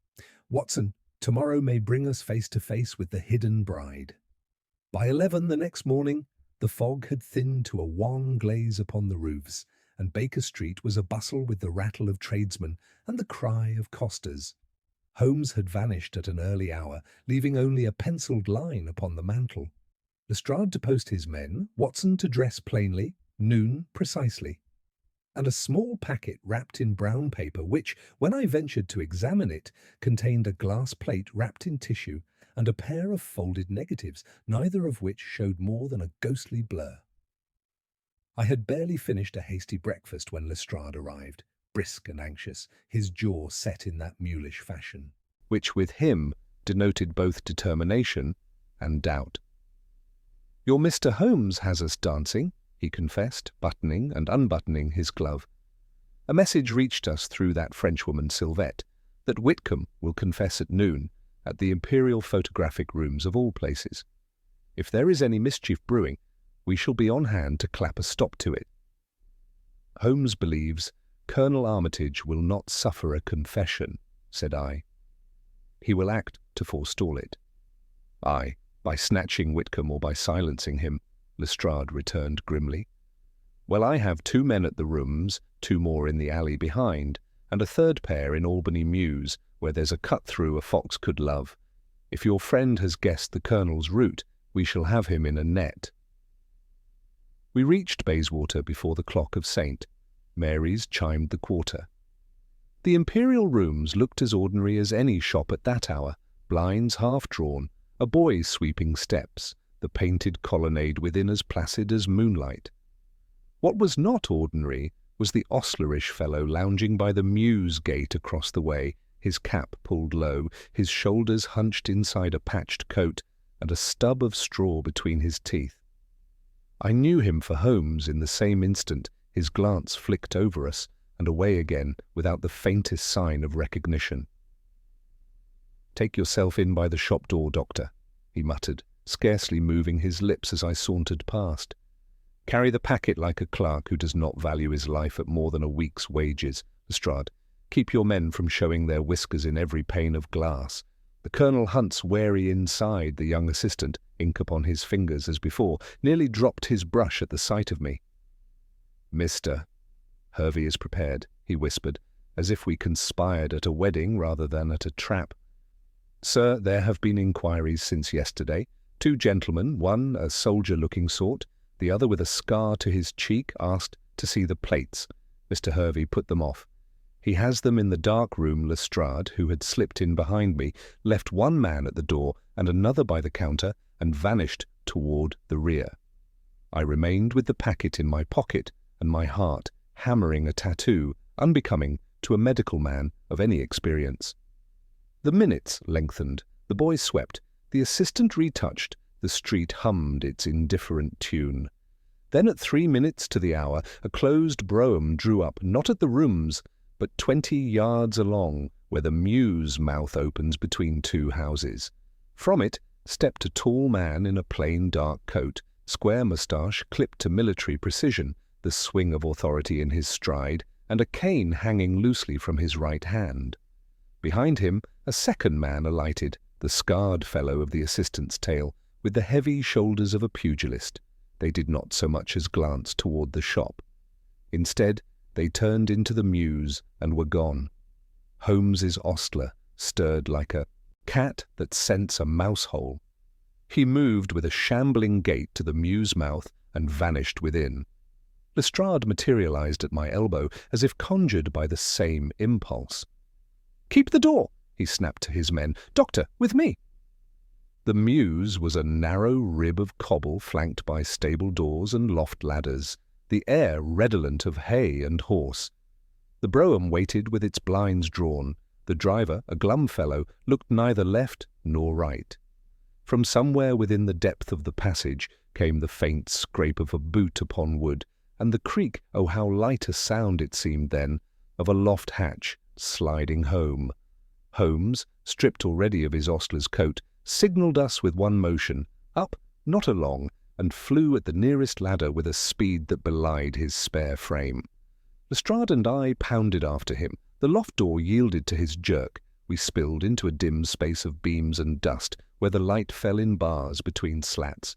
Watson, tomorrow may bring us face to face with the hidden bride. By 11 the next morning, the fog had thinned to a wan glaze upon the roofs, and Baker Street was abustle with the rattle of tradesmen and the cry of costers. Holmes had vanished at an early hour, leaving only a pencilled line upon the mantel. Lestrade to post his men, Watson to dress plainly, noon precisely, and a small packet wrapped in brown paper which, when I ventured to examine it, contained a glass plate wrapped in tissue and a pair of folded negatives, neither of which showed more than a ghostly blur. I had barely finished a hasty breakfast when Lestrade arrived, brisk and anxious, his jaw set in that mulish fashion, which with him denoted both determination and doubt. Your Mr. Holmes has us dancing, he confessed, buttoning and unbuttoning his glove. A message reached us through that Frenchwoman Sylvette that Whitcomb will confess at noon at the Imperial Photographic Rooms of all places. If there is any mischief brewing, we shall be on hand to clap a stop to it. Holmes believes Colonel Armitage will not suffer a confession, said I. He will act to forestall it. Aye, by snatching Whitcomb or by silencing him, Lestrade returned grimly. Well, I have 2 men at the rooms, 2 more in the alley behind, and a third pair in Albany Mews, where there's a cut-through a fox could love. If your friend has guessed the Colonel's route, we shall have him in a net. We reached Bayswater before the clock of St. Mary's chimed the quarter. The Imperial Rooms looked as ordinary as any shop at that hour, blinds half drawn, a boy sweeping steps, the painted colonnade within as placid as moonlight. What was not ordinary was the ostlerish fellow lounging by the Mews gate across the way, his cap pulled low, his shoulders hunched inside a patched coat, and a stub of straw between his teeth. I knew him for Holmes in the same instant. His glance flicked over us and away again without the faintest sign of recognition. Take yourself in by the shop door, Doctor, he muttered, scarcely moving his lips as I sauntered past. Carry the packet like a clerk who does not value his life at more than a week's wages. Lestrade, keep your men from showing their whiskers in every pane of glass. The Colonel hunts wary inside the young assistant, ink upon his fingers as before, nearly dropped his brush at the sight of me. "Mister, Hervey is prepared," he whispered, as if we conspired at a wedding rather than at a trap. "Sir, there have been inquiries since yesterday. 2 gentlemen, one a soldier-looking sort, the other with a scar to his cheek, asked to see the plates." Mr. Hervey put them off. "He has them in the dark room. Lestrade, who had slipped in behind me, left one man at the door and another by the counter and vanished toward the rear. I remained with the packet in my pocket and my heart hammering a tattoo unbecoming to a medical man of any experience. The minutes lengthened, the boys swept, the assistant retouched, the street hummed its indifferent tune. Then at 3 minutes to the hour, a closed brougham drew up, not at the rooms, but 20 yards along, where the mews mouth opens between 2 houses. From it stepped a tall man in a plain dark coat, square moustache clipped to military precision, the swing of authority in his stride, and a cane hanging loosely from his right hand. Behind him a second man alighted, the scarred fellow of the assistant's tale, with the heavy shoulders of a pugilist. They did not so much as glance toward the shop. Instead, they turned into the mews and were gone. Holmes's ostler stirred like a cat that scents a mouse-hole. He moved with a shambling gait to the mews mouth and vanished within. Lestrade materialized at my elbow as if conjured by the same impulse. "Keep the door," he snapped to his men. "Doctor, with me." The mews was a narrow rib of cobble flanked by stable doors and loft ladders, the air redolent of hay and horse. The brougham waited with its blinds drawn. The driver, a glum fellow, looked neither left nor right. From somewhere within the depth of the passage came the faint scrape of a boot upon wood, and the creak, oh how light a sound it seemed then, of a loft hatch sliding home. Holmes, stripped already of his ostler's coat, signalled us with one motion, up, not along, and flew at the nearest ladder with a speed that belied his spare frame. Lestrade and I pounded after him. The loft door yielded to his jerk. We spilled into a dim space of beams and dust, where the light fell in bars between slats.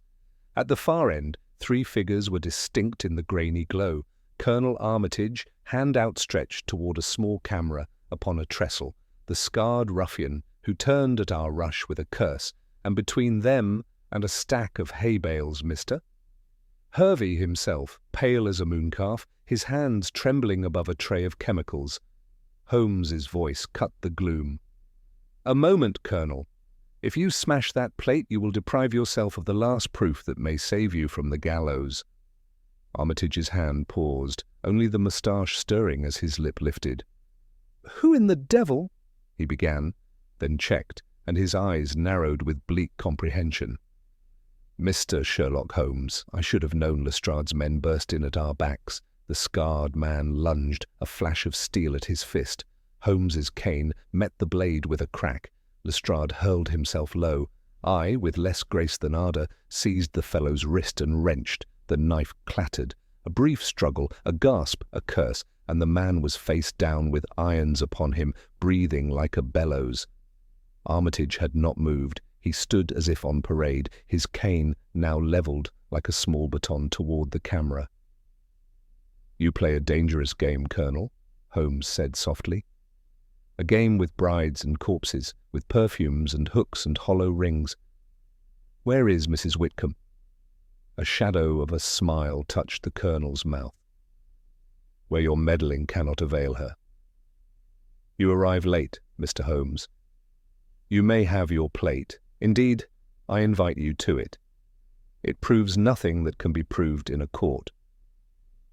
At the far end, 3 figures were distinct in the grainy glow. Colonel Armitage, hand outstretched toward a small camera upon a trestle, the scarred ruffian who turned at our rush with a curse, and between them and a stack of hay bales, mister. Hervey himself, pale as a mooncalf, his hands trembling above a tray of chemicals. Holmes's voice cut the gloom. "A moment, Colonel. If you smash that plate, you will deprive yourself of the last proof that may save you from the gallows." Armitage's hand paused, only the moustache stirring as his lip lifted. "Who in the devil—" he began, then checked, and his eyes narrowed with bleak comprehension. "Mr. Sherlock Holmes, I should have known." Lestrade's men burst in at our backs. The scarred man lunged, a flash of steel at his fist. Holmes's cane met the blade with a crack. Lestrade hurled himself low. I, with less grace than ardour, seized the fellow's wrist and wrenched. The knife clattered. A brief struggle, a gasp, a curse, and the man was face down with irons upon him, breathing like a bellows. Armitage had not moved. He stood as if on parade, his cane now levelled like a small baton toward the camera. "You play a dangerous game, Colonel," Holmes said softly. "A game with brides and corpses, with perfumes and hooks and hollow rings. Where is Mrs. Whitcomb?" A shadow of a smile touched the Colonel's mouth. "Where your meddling cannot avail her. You arrive late, Mr. Holmes. You may have your plate. Indeed, I invite you to it. It proves nothing that can be proved in a court.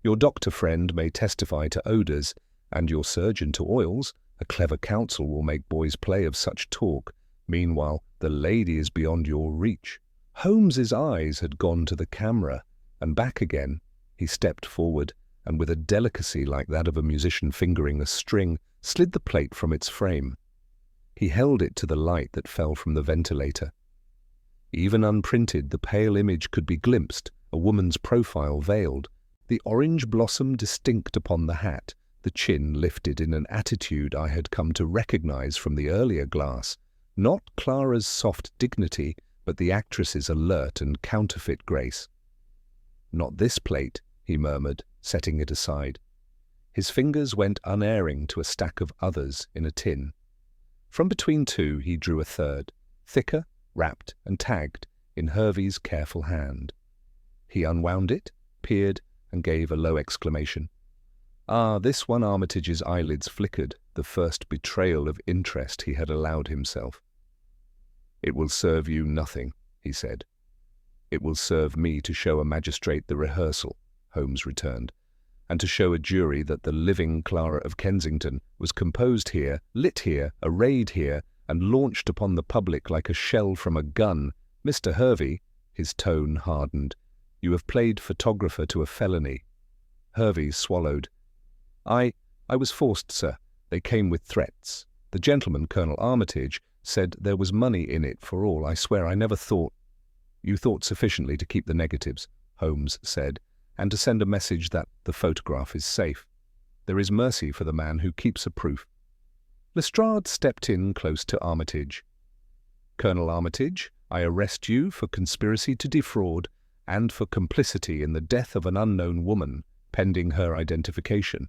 Your doctor friend may testify to odours, and your surgeon to oils. A clever counsel will make boys play of such talk. Meanwhile, the lady is beyond your reach." Holmes's eyes had gone to the camera, and back again. He stepped forward, and with a delicacy like that of a musician fingering a string, slid the plate from its frame. He held it to the light that fell from the ventilator. Even unprinted, the pale image could be glimpsed, a woman's profile veiled, the orange blossom distinct upon the hat, the chin lifted in an attitude I had come to recognize from the earlier glass, not Clara's soft dignity, but the actress's alert and counterfeit grace. "Not this plate," he murmured, setting it aside. His fingers went unerring to a stack of others in a tin. From between two he drew a third, thicker, wrapped and tagged, in Hervey's careful hand. He unwound it, peered, and gave a low exclamation. Ah, this one. Armitage's eyelids flickered, the first betrayal of interest he had allowed himself. "It will serve you nothing," he said. "It will serve me to show a magistrate the rehearsal," Holmes returned, "and to show a jury that the living Clara of Kensington was composed here, lit here, arrayed here, and launched upon the public like a shell from a gun. Mr. Hervey," his tone hardened, "you have played photographer to a felony." Hervey swallowed. I was forced, sir. They came with threats. The gentleman, Colonel Armitage, said there was money in it for all. I swear I never thought—" "You thought sufficiently to keep the negatives," Holmes said, "and to send a message that the photograph is safe. There is mercy for the man who keeps a proof." Lestrade stepped in close to Armitage. "Colonel Armitage, I arrest you for conspiracy to defraud and for complicity in the death of an unknown woman, pending her identification."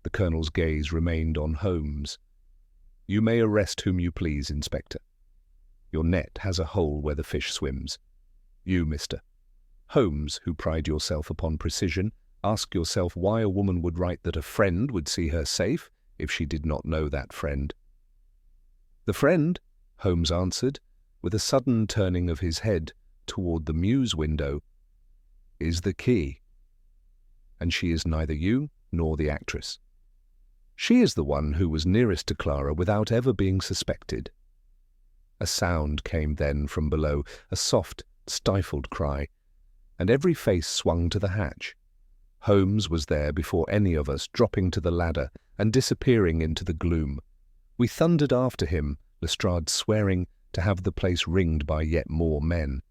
The Colonel's gaze remained on Holmes. "You may arrest whom you please, Inspector. Your net has a hole where the fish swims. You, Mr. Holmes, who pride yourself upon precision, ask yourself why a woman would write that a friend would see her safe if she did not know that friend." "The friend," Holmes answered, with a sudden turning of his head toward the Mews window, "is the key. And she is neither you nor the actress. She is the one who was nearest to Clara without ever being suspected." A sound came then from below, a soft, stifled cry, and every face swung to the hatch. Holmes was there before any of us, dropping to the ladder and disappearing into the gloom. We thundered after him, Lestrade swearing to have the place ringed by yet more men.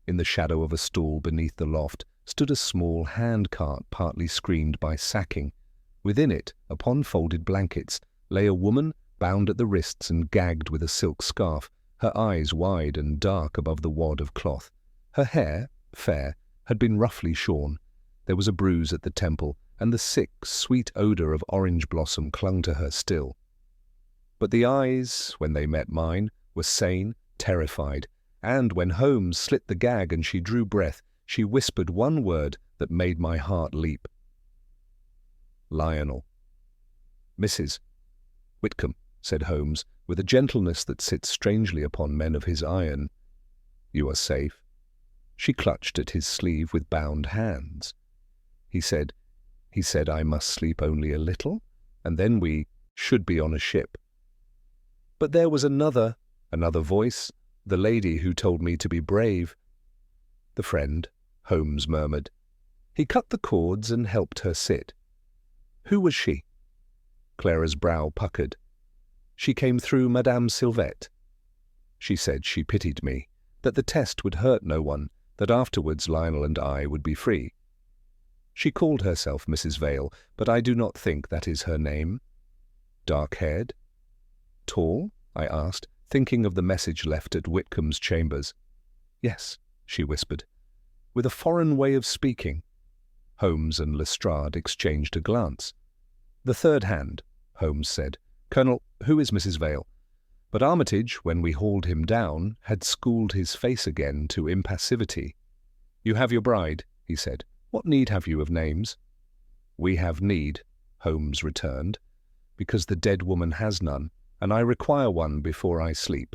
In the shadow of a stall beneath the loft stood a small hand-cart partly screened by sacking. Within it, upon folded blankets, lay a woman bound at the wrists and gagged with a silk scarf, her eyes wide and dark above the wad of cloth. Her hair, fair, had been roughly shorn. There was a bruise at the temple, and the sick, sweet odour of orange blossom clung to her still. But the eyes, when they met mine, were sane, terrified, and when Holmes slit the gag and she drew breath, she whispered one word that made my heart leap. "Lionel." "Mrs. Whitcomb," said Holmes, with a gentleness that sits strangely upon men of his iron. "You are safe." She clutched at his sleeve with bound hands. He said I must sleep only a little, and then we should be on a ship. But there was another voice, the lady who told me to be brave. "The friend," Holmes murmured. He cut the cords and helped her sit. "Who was she?" Clara's brow puckered. "She came through Madame Sylvette. She said she pitied me, that the test would hurt no one, that afterwards Lionel and I would be free. She called herself Mrs. Vale, but I do not think that is her name." "Dark-haired? Tall?" I asked, thinking of the message left at Whitcomb's chambers. "Yes," she whispered, "with a foreign way of speaking." Holmes and Lestrade exchanged a glance. "The third hand," Holmes said. "Colonel, who is Mrs. Vale?" But Armitage, when we hauled him down, had schooled his face again to impassivity. "You have your bride," he said. "What need have you of names?" "We have need," Holmes returned, "because the dead woman has none, and I require one before I sleep."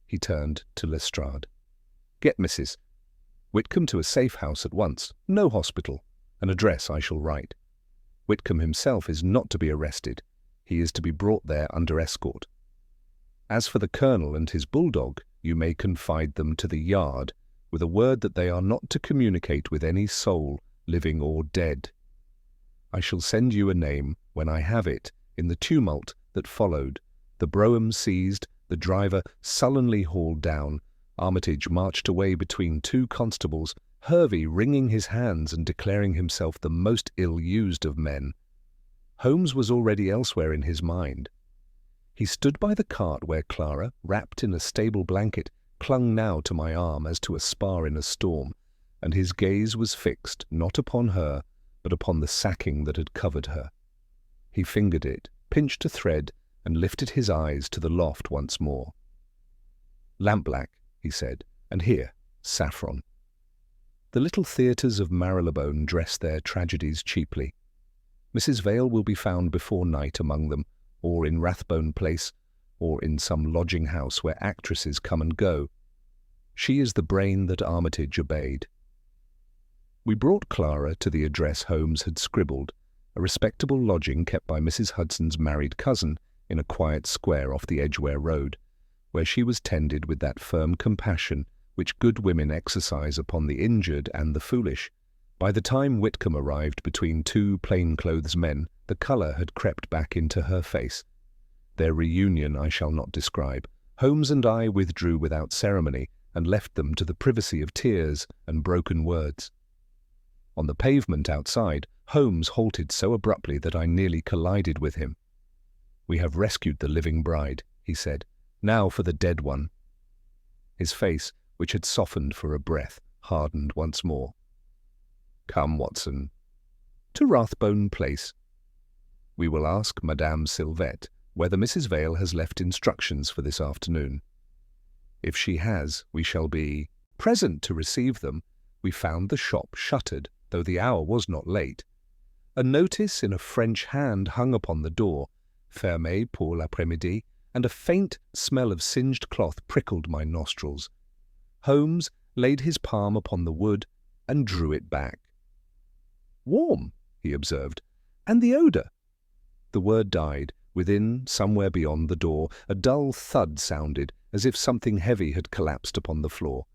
He turned to Lestrade. "Get Mrs. Whitcomb to a safe house at once. No hospital. An address I shall write. Whitcomb himself is not to be arrested. He is to be brought there under escort. As for the Colonel and his bulldog, you may confide them to the yard, with a word that they are not to communicate with any soul, living or dead. I shall send you a name when I have it." In the tumult that followed, the brougham seized, the driver sullenly hauled down. Armitage marched away between two constables, Hervey wringing his hands and declaring himself the most ill-used of men. Holmes was already elsewhere in his mind. He stood by the cart where Clara, wrapped in a stable blanket, clung now to my arm as to a spar in a storm, and his gaze was fixed not upon her, but upon the sacking that had covered her. He fingered it, pinched a thread, and lifted his eyes to the loft once more. "Lampblack," he said, "and here, saffron." The little theatres of Marylebone dress their tragedies cheaply. Mrs. Vale will be found before night among them, or in Rathbone Place, or in some lodging-house where actresses come and go. She is the brain that Armitage obeyed. We brought Clara to the address Holmes had scribbled, a respectable lodging kept by Mrs. Hudson's married cousin in a quiet square off the Edgware Road, where she was tended with that firm compassion which good women exercise upon the injured and the foolish. By the time Whitcomb arrived between two plainclothes men, the colour had crept back into her face. Their reunion I shall not describe. Holmes and I withdrew without ceremony and left them to the privacy of tears and broken words. On the pavement outside, Holmes halted so abruptly that I nearly collided with him. "We have rescued the living bride," he said. "Now for the dead one." His face, which had softened for a breath, hardened once more. "Come, Watson." "To Rathbone Place." "We will ask Madame Sylvette whether Mrs. Vale has left instructions for this afternoon. If she has, we shall be present to receive them." We found the shop shuttered, though the hour was not late. A notice in a French hand hung upon the door, "Fermé pour l'après-midi," and a faint smell of singed cloth prickled my nostrils. Holmes laid his palm upon the wood and drew it back. "Warm," he observed, "and the odour." The word died. Within, somewhere beyond the door, a dull thud sounded, as if something heavy had collapsed upon the floor.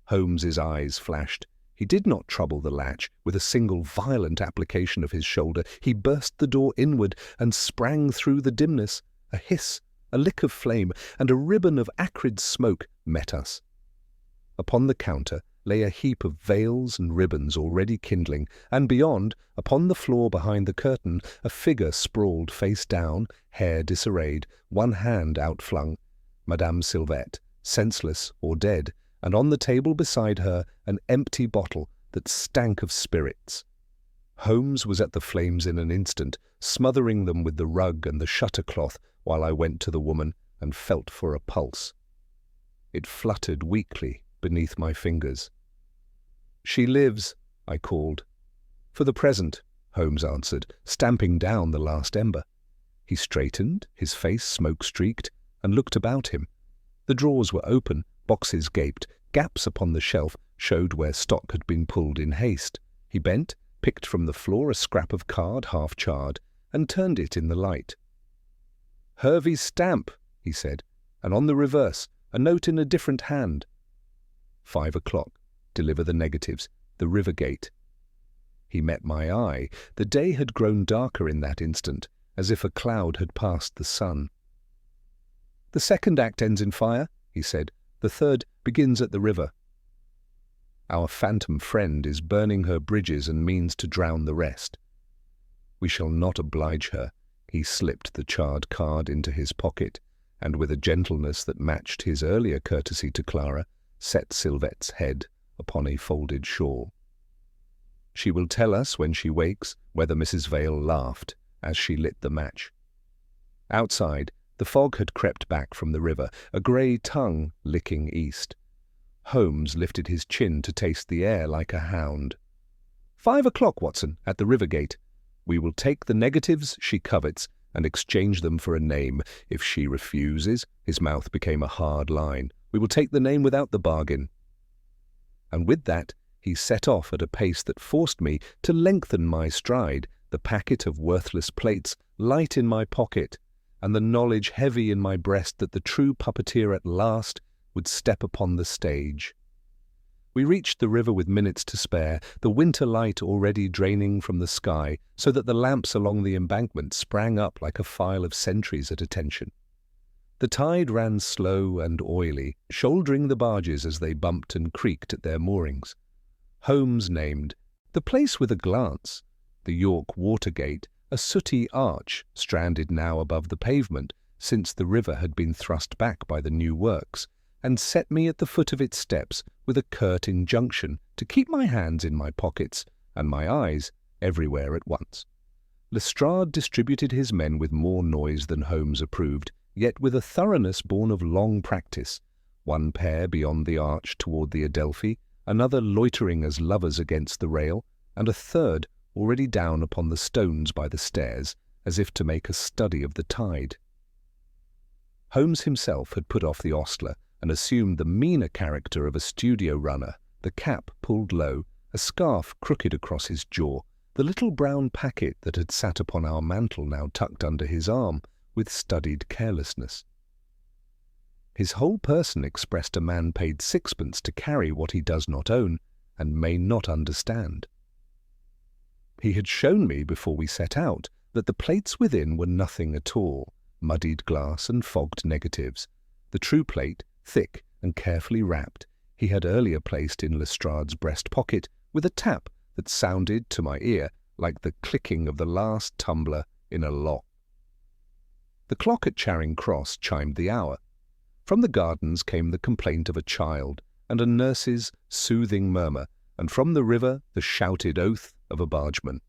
Holmes's eyes flashed. He did not trouble the latch. With a single violent application of his shoulder, he burst the door inward and sprang through the dimness. A hiss, a lick of flame, and a ribbon of acrid smoke met us. Upon the counter lay a heap of veils and ribbons already kindling, and beyond, upon the floor behind the curtain, a figure sprawled face down, hair disarrayed, one hand outflung. Madame Sylvette, senseless or dead, and on the table beside her an empty bottle that stank of spirits. Holmes was at the flames in an instant, smothering them with the rug and the shutter-cloth, while I went to the woman and felt for a pulse. It fluttered weakly beneath my fingers. "She lives," I called. "For the present," Holmes answered, stamping down the last ember. He straightened, his face smoke-streaked, and looked about him. The drawers were open, boxes gaped, gaps upon the shelf showed where stock had been pulled in haste. He bent, picked from the floor a scrap of card half charred, and turned it in the light. "Hervey's stamp," he said, "and on the reverse, a note in a different hand. 5 o'clock. Deliver the negatives. The river gate." He met my eye. The day had grown darker in that instant, as if a cloud had passed the sun. "The second act ends in fire," he said. "The third begins at the river. Our phantom friend is burning her bridges and means to drown the rest. We shall not oblige her." He slipped the charred card into his pocket, and with a gentleness that matched his earlier courtesy to Clara, set Sylvette's head upon a folded shawl. "She will tell us when she wakes whether Mrs. Vale laughed as she lit the match." Outside, the fog had crept back from the river, a grey tongue licking east. Holmes lifted his chin to taste the air like a hound. 5 o'clock, Watson, at the river gate. We will take the negatives she covets and exchange them for a name. If she refuses," his mouth became a hard line, "we will take the name without the bargain." And with that, he set off at a pace that forced me to lengthen my stride, the packet of worthless plates light in my pocket, and the knowledge heavy in my breast that the true puppeteer at last would step upon the stage. We reached the river with minutes to spare, the winter light already draining from the sky, so that the lamps along the embankment sprang up like a file of sentries at attention. The tide ran slow and oily, shouldering the barges as they bumped and creaked at their moorings. Holmes named the place with a glance, the York Watergate, a sooty arch stranded now above the pavement, since the river had been thrust back by the new works, and set me at the foot of its steps with a curt injunction to keep my hands in my pockets and my eyes everywhere at once. Lestrade distributed his men with more noise than Holmes approved, yet with a thoroughness born of long practice, one pair beyond the arch toward the Adelphi, another loitering as lovers against the rail, and a third already down upon the stones by the stairs, as if to make a study of the tide. Holmes himself had put off the ostler and assumed the meaner character of a studio runner, the cap pulled low, a scarf crooked across his jaw, the little brown packet that had sat upon our mantel now tucked under his arm with studied carelessness. His whole person expressed a man paid sixpence to carry what he does not own and may not understand. He had shown me before we set out that the plates within were nothing at all, muddied glass and fogged negatives. The true plate, thick and carefully wrapped, he had earlier placed in Lestrade's breast pocket with a tap that sounded to my ear like the clicking of the last tumbler in a lock. The clock at Charing Cross chimed the hour. From the gardens came the complaint of a child and a nurse's soothing murmur, and from the river the shouted oath of a bargeman.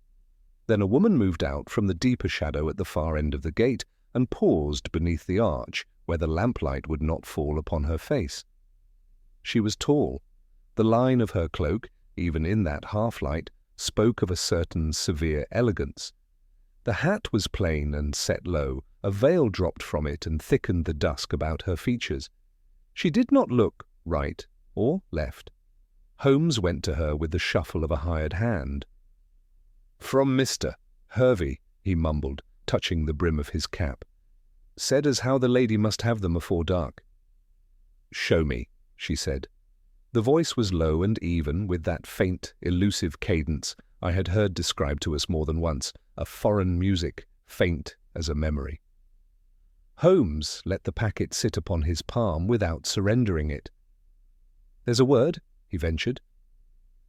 Then a woman moved out from the deeper shadow at the far end of the gate and paused beneath the arch where the lamplight would not fall upon her face. She was tall. The line of her cloak, even in that half-light, spoke of a certain severe elegance. The hat was plain and set low, a veil dropped from it and thickened the dusk about her features. She did not look right or left. Holmes went to her with the shuffle of a hired hand. "From Mr. Hervey," he mumbled, touching the brim of his cap. "Said as how the lady must have them afore dark." "Show me," she said. The voice was low and even, with that faint, elusive cadence I had heard described to us more than once, a foreign music, faint as a memory. Holmes let the packet sit upon his palm without surrendering it. "There's a word," he ventured.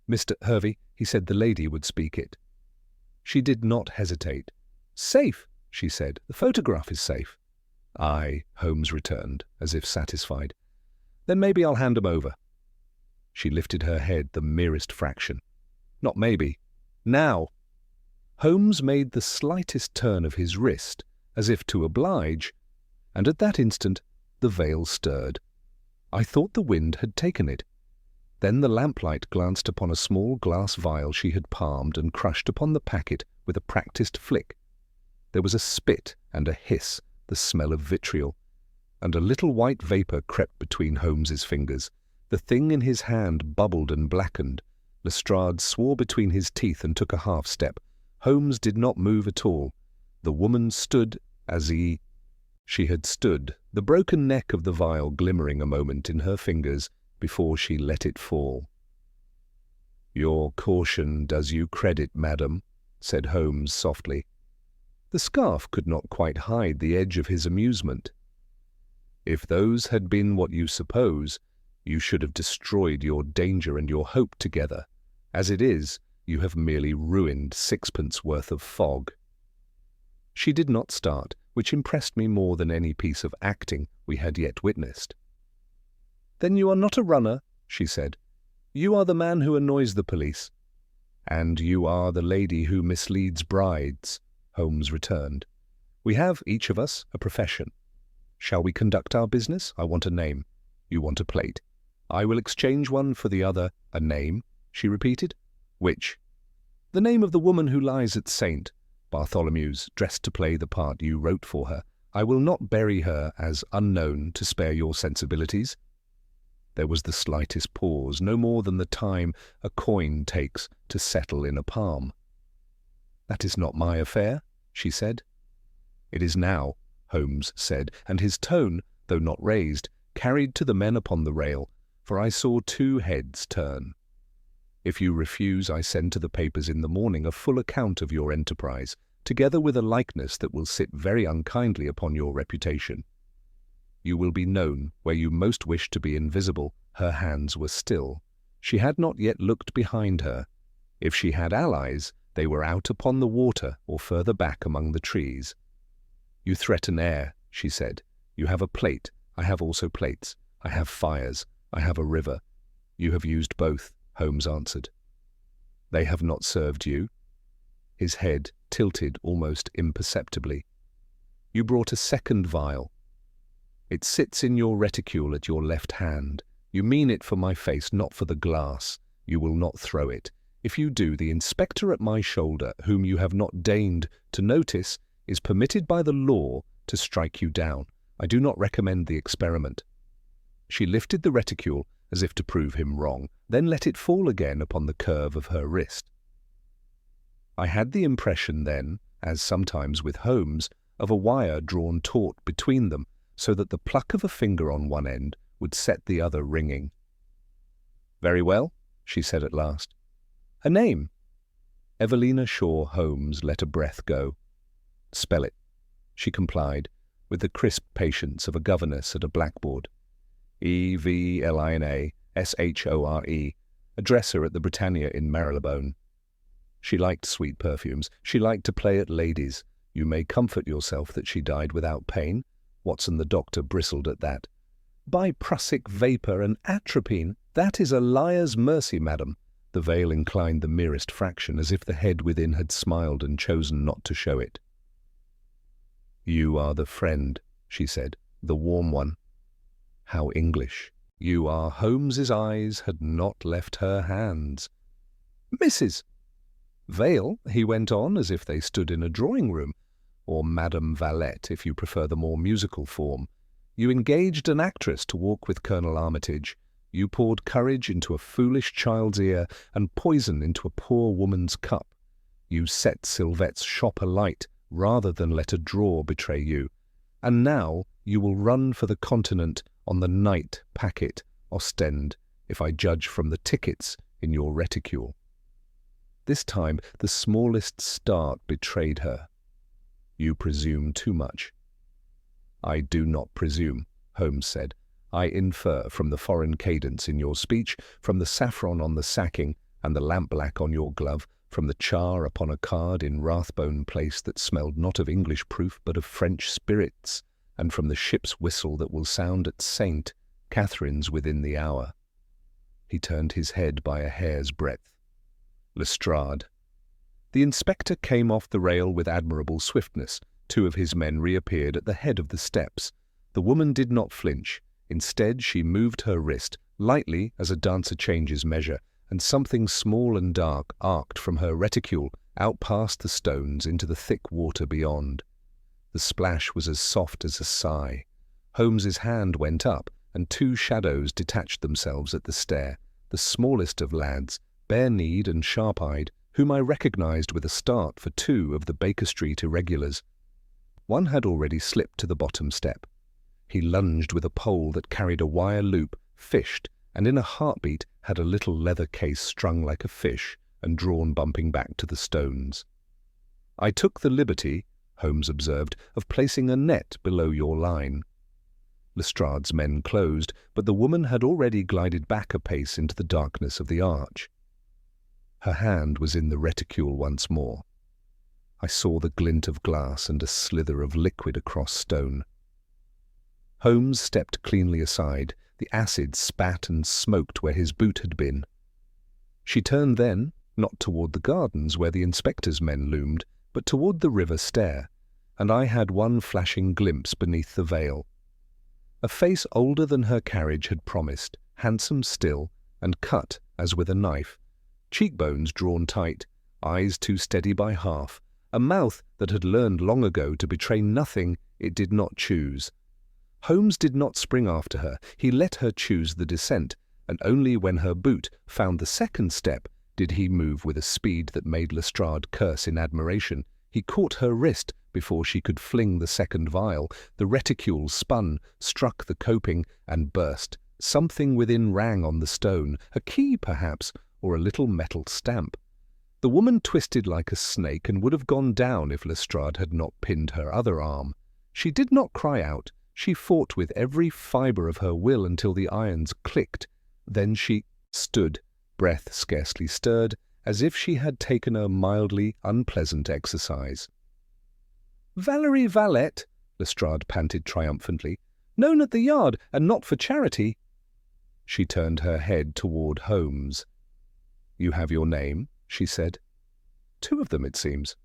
"Mr. Hervey, he said the lady would speak it." She did not hesitate. "Safe," she said. "The photograph is safe." "Aye," Holmes returned, as if satisfied. "Then maybe I'll hand 'em over." She lifted her head the merest fraction. "Not maybe. Now." Holmes made the slightest turn of his wrist, as if to oblige, and at that instant the veil stirred. I thought the wind had taken it. Then the lamplight glanced upon a small glass vial she had palmed and crushed upon the packet with a practised flick. There was a spit and a hiss, the smell of vitriol, and a little white vapour crept between Holmes's fingers. The thing in his hand bubbled and blackened. Lestrade swore between his teeth and took a half-step. Holmes did not move at all. The woman stood as she had stood, the broken neck of the vial glimmering a moment in her fingers before she let it fall. "Your caution does you credit, madam," said Holmes softly. The scarf could not quite hide the edge of his amusement. "If those had been what you suppose, you should have destroyed your danger and your hope together. As it is, you have merely ruined sixpence worth of fog." She did not start, which impressed me more than any piece of acting we had yet witnessed. "Then you are not a runner," she said. "You are the man who annoys the police." "And you are the lady who misleads brides," Holmes returned. "We have, each of us, a profession. Shall we conduct our business? I want a name. You want a plate. I will exchange one for the other." "A name?" she repeated. "Which?" "The name of the woman who lies at St. Bartholomew's, dressed to play the part you wrote for her. I will not bury her as unknown to spare your sensibilities." There was the slightest pause, no more than the time a coin takes to settle in a palm. "That is not my affair," she said. "It is now," Holmes said, and his tone, though not raised, carried to the men upon the rail, for I saw two heads turn. "If you refuse, I send to the papers in the morning a full account of your enterprise, together with a likeness that will sit very unkindly upon your reputation. You will be known where you most wish to be invisible." Her hands were still. She had not yet looked behind her. If she had allies, they were out upon the water or further back among the trees. "You threaten air," she said. "You have a plate. I have also plates. I have fires. I have a river. You have used both, Holmes answered. They have not served you. His head tilted almost imperceptibly. You brought a second vial. It sits in your reticule at your left hand. You mean it for my face, not for the glass. You will not throw it. If you do, the inspector at my shoulder, whom you have not deigned to notice, is permitted by the law to strike you down. I do not recommend the experiment. She lifted the reticule as if to prove him wrong, then let it fall again upon the curve of her wrist. I had the impression then, as sometimes with Holmes, of a wire drawn taut between them, so that the pluck of a finger on one end would set the other ringing. "Very well," she said at last. "A name?" Evelina Shaw Holmes let a breath go. "Spell it," she complied, with the crisp patience of a governess at a blackboard. "Evelina Shore, a dresser at the Britannia in Marylebone." She liked sweet perfumes. She liked to play at ladies. You may comfort yourself that she died without pain. Watson the doctor bristled at that. "By prussic vapour and atropine, that is a liar's mercy, madam." The veil inclined the merest fraction, as if the head within had smiled and chosen not to show it. "You are the friend," she said, "the warm one." How English. "You are." Holmes's eyes had not left her hands. "Mrs. Vale," he went on, as if they stood in a drawing-room, or Madame Valette, if you prefer the more musical form. "You engaged an actress to walk with Colonel Armitage. You poured courage into a foolish child's ear and poison into a poor woman's cup. You set Sylvette's shop alight rather than let a drawer betray you. And now you will run for the continent on the night packet Ostend, if I judge from the tickets in your reticule." This time the smallest start betrayed her. "You presume too much." "I do not presume," Holmes said. "I infer from the foreign cadence in your speech, from the saffron on the sacking and the lampblack on your glove, from the char upon a card in Rathbone Place that smelled not of English proof but of French spirits, and from the ship's whistle that will sound at St. Catherine's within the hour." He turned his head by a hair's breadth. "Lestrade." The inspector came off the rail with admirable swiftness. Two of his men reappeared at the head of the steps. The woman did not flinch. Instead, she moved her wrist, lightly as a dancer changes measure, and something small and dark arced from her reticule out past the stones into the thick water beyond. The splash was as soft as a sigh. Holmes's hand went up, and two shadows detached themselves at the stair, the smallest of lads, bare-kneed and sharp-eyed, whom I recognized with a start for two of the Baker Street irregulars. One had already slipped to the bottom step. He lunged with a pole that carried a wire loop, fished, and in a heartbeat had a little leather case strung like a fish and drawn bumping back to the stones. "I took the liberty," Holmes observed, "of placing a net below your line." Lestrade's men closed, but the woman had already glided back a pace into the darkness of the arch. Her hand was in the reticule once more. I saw the glint of glass and a slither of liquid across stone. Holmes stepped cleanly aside. The acid spat and smoked where his boot had been. She turned then, not toward the gardens where the inspector's men loomed, but toward the river stair, and I had one flashing glimpse beneath the veil. A face older than her carriage had promised, handsome still, and cut as with a knife, cheekbones drawn tight, eyes too steady by half, a mouth that had learned long ago to betray nothing it did not choose. Holmes did not spring after her. He let her choose the descent, and only when her boot found the second step did he move with a speed that made Lestrade curse in admiration. He caught her wrist before she could fling the second vial. The reticule spun, struck the coping, and burst. Something within rang on the stone, a key perhaps, or a little metal stamp. The woman twisted like a snake and would have gone down if Lestrade had not pinned her other arm. She did not cry out. She fought with every fibre of her will until the irons clicked. Then she stood, breath scarcely stirred, as if she had taken a mildly unpleasant exercise. "Valerie Valette," Lestrade panted triumphantly, Known at the yard, and not for charity." She turned her head toward Holmes. "You have your name," she said. "Two of them, it seems."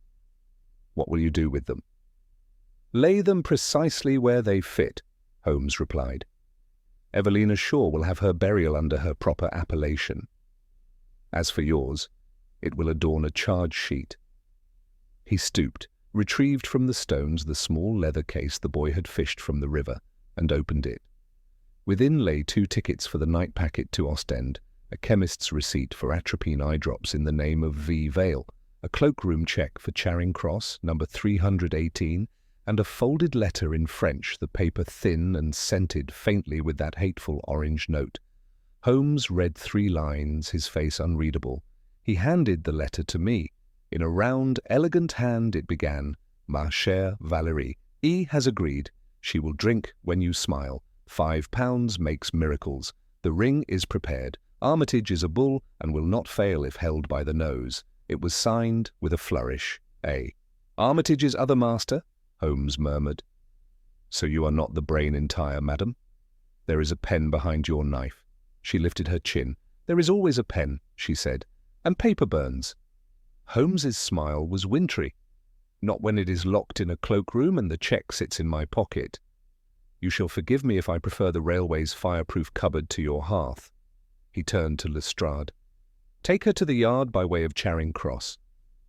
"What will you do with them?" "Lay them precisely where they fit," Holmes replied. "Evelina Shaw will have her burial under her proper appellation. As for yours, it will adorn a charge sheet." He stooped, retrieved from the stones the small leather case the boy had fished from the river, and opened it. Within lay 2 tickets for the night packet to Ostend, a chemist's receipt for atropine eye drops in the name of V. Vale, a cloakroom cheque for Charing Cross, number 318, and a folded letter in French, the paper thin and scented faintly with that hateful orange note. Holmes read 3 lines, his face unreadable. He handed the letter to me. In a round, elegant hand it began, "Ma chère Valérie, E. has agreed. She will drink when you smile. £5 makes miracles. The ring is prepared. Armitage is a bull and will not fail if held by the nose." It was signed with a flourish, A. "Armitage's other master," Holmes murmured. "So you are not the brain entire, madam? There is a pen behind your knife." She lifted her chin. "There is always a pen," she said, "and paper burns." Holmes's smile was wintry. "Not when it is locked in a cloakroom and the cheque sits in my pocket. You shall forgive me if I prefer the railway's fireproof cupboard to your hearth." He turned to Lestrade. "Take her to the yard by way of Charing Cross.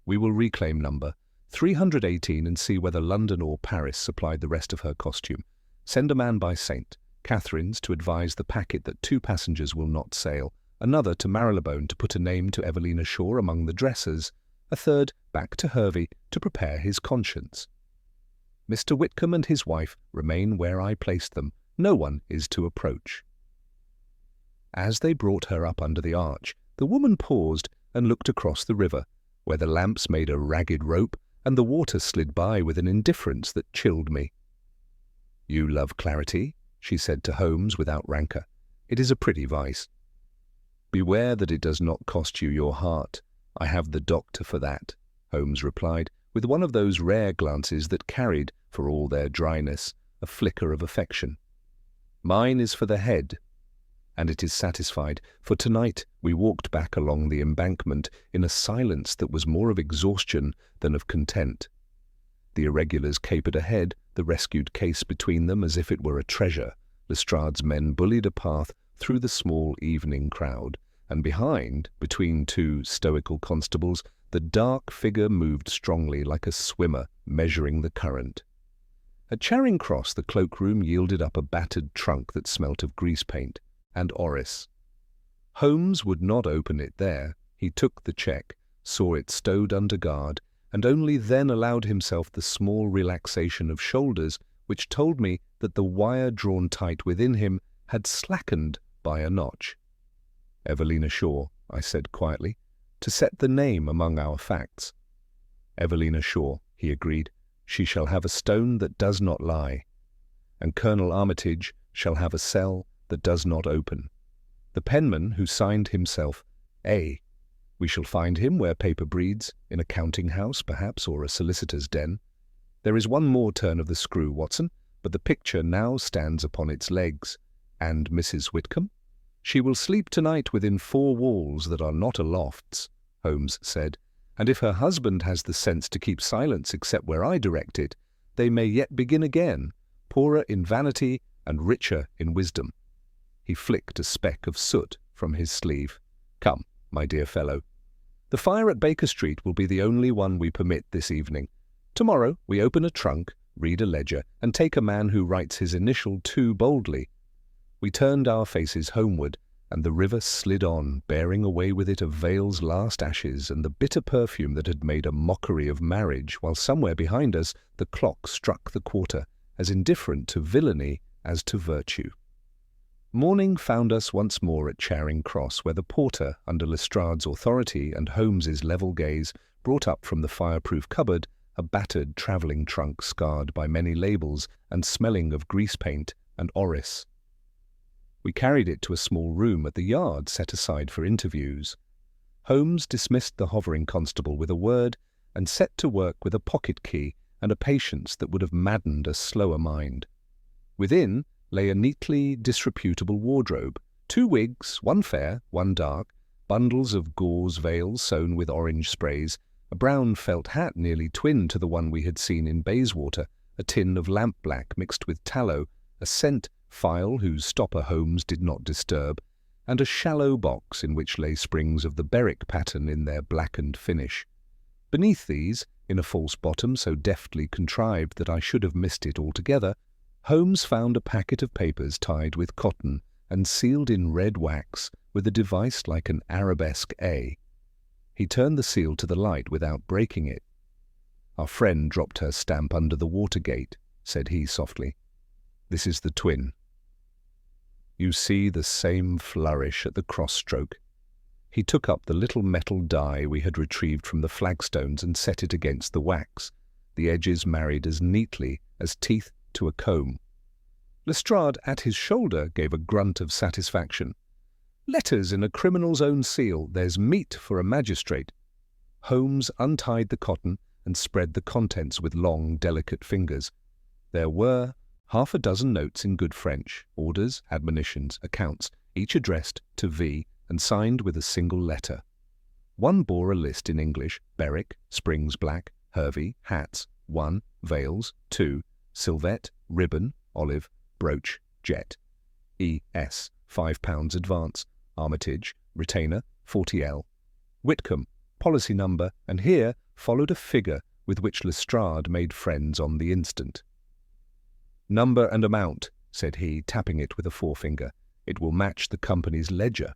We will reclaim number 318 and see whether London or Paris supplied the rest of her costume. Send a man by St. Catherine's to advise the packet that 2 passengers will not sail, another to Marylebone to put a name to Evelina Shaw among the dressers, a third back to Hervey to prepare his conscience. Mr. Whitcomb and his wife remain where I placed them. No one is to approach." As they brought her up under the arch, the woman paused and looked across the river, where the lamps made a ragged rope and the water slid by with an indifference that chilled me. "You love clarity," she said to Holmes without rancour. "It is a pretty vice. Beware that it does not cost you your heart. I have the doctor for that," Holmes replied, with one of those rare glances that carried, for all their dryness, a flicker of affection. "Mine is for the head." And it is satisfied, for tonight we walked back along the embankment in a silence that was more of exhaustion than of content. The irregulars capered ahead, the rescued case between them as if it were a treasure. Lestrade's men bullied a path through the small evening crowd, and behind, between 2 stoical constables, the dark figure moved strongly like a swimmer measuring the current. At Charing Cross the cloakroom yielded up a battered trunk that smelt of grease paint and orris. Holmes would not open it there. He took the cheque, saw it stowed under guard, and only then allowed himself the small relaxation of shoulders which told me that the wire drawn tight within him had slackened by a notch. "Evelina Shaw," I said quietly, "to set the name among our facts." "Evelina Shaw," he agreed. "She shall have a stone that does not lie, and Colonel Armitage shall have a cell that does not open. The penman who signed himself A. We shall find him where paper breeds, in a counting-house, perhaps, or a solicitor's den. There is one more turn of the screw, Watson, but the picture now stands upon its legs. And Mrs. Whitcomb? She will sleep tonight within 4 walls that are not alofts," Holmes said, "and if her husband has the sense to keep silence except where I direct it, they may yet begin again, poorer in vanity and richer in wisdom." He flicked a speck of soot from his sleeve. "Come, my dear fellow. The fire at Baker Street will be the only one we permit this evening. Tomorrow we open a trunk, read a ledger, and take a man who writes his initial too boldly." We turned our faces homeward, and the river slid on, bearing away with it of Vale's last ashes and the bitter perfume that had made a mockery of marriage, while somewhere behind us the clock struck the quarter, as indifferent to villainy as to virtue. Morning found us once more at Charing Cross, where the porter, under Lestrade's authority and Holmes's level gaze, brought up from the fireproof cupboard a battered travelling trunk scarred by many labels and smelling of grease paint and orris. We carried it to a small room at the yard set aside for interviews. Holmes dismissed the hovering constable with a word and set to work with a pocket key and a patience that would have maddened a slower mind. Within, lay a neatly disreputable wardrobe, 2 wigs, 1 fair, 1 dark, bundles of gauze veils sewn with orange sprays, a brown felt hat nearly twin to the one we had seen in Bayswater, a tin of lampblack mixed with tallow, a scent phial whose stopper Holmes did not disturb, and a shallow box in which lay springs of the Berwick pattern in their blackened finish. Beneath these, in a false bottom so deftly contrived that I should have missed it altogether, Holmes found a packet of papers tied with cotton and sealed in red wax with a device like an arabesque A. He turned the seal to the light without breaking it. "Our friend dropped her stamp under the water-gate," said he softly. "This is the twin. You see the same flourish at the cross-stroke." He took up the little metal die we had retrieved from the flagstones and set it against the wax, the edges married as neatly as teeth to a comb. Lestrade, at his shoulder, gave a grunt of satisfaction. "Letters in a criminal's own seal. There's meat for a magistrate." Holmes untied the cotton and spread the contents with long, delicate fingers. There were 6 notes in good French, orders, admonitions, accounts, each addressed to V and signed with a single letter. One bore a list in English: Berwick, Springs Black, Hervey, hats, 1, veils, 2, Silvet, ribbon, olive, brooch, jet, E.S., £5 advance, Armitage, retainer, 40L, Whitcomb, policy number, and here followed a figure with which Lestrade made friends on the instant. "Number and amount," said he, tapping it with a forefinger. "It will match the company's ledger."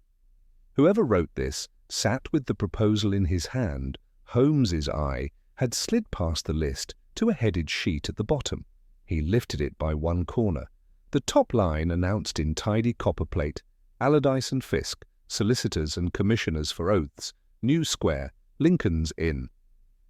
Whoever wrote this sat with the proposal in his hand. Holmes's eye had slid past the list to a headed sheet at the bottom. He lifted it by one corner. The top line announced in tidy copperplate, "Allardyce and Fisk, Solicitors and Commissioners for Oaths, New Square, Lincoln's Inn."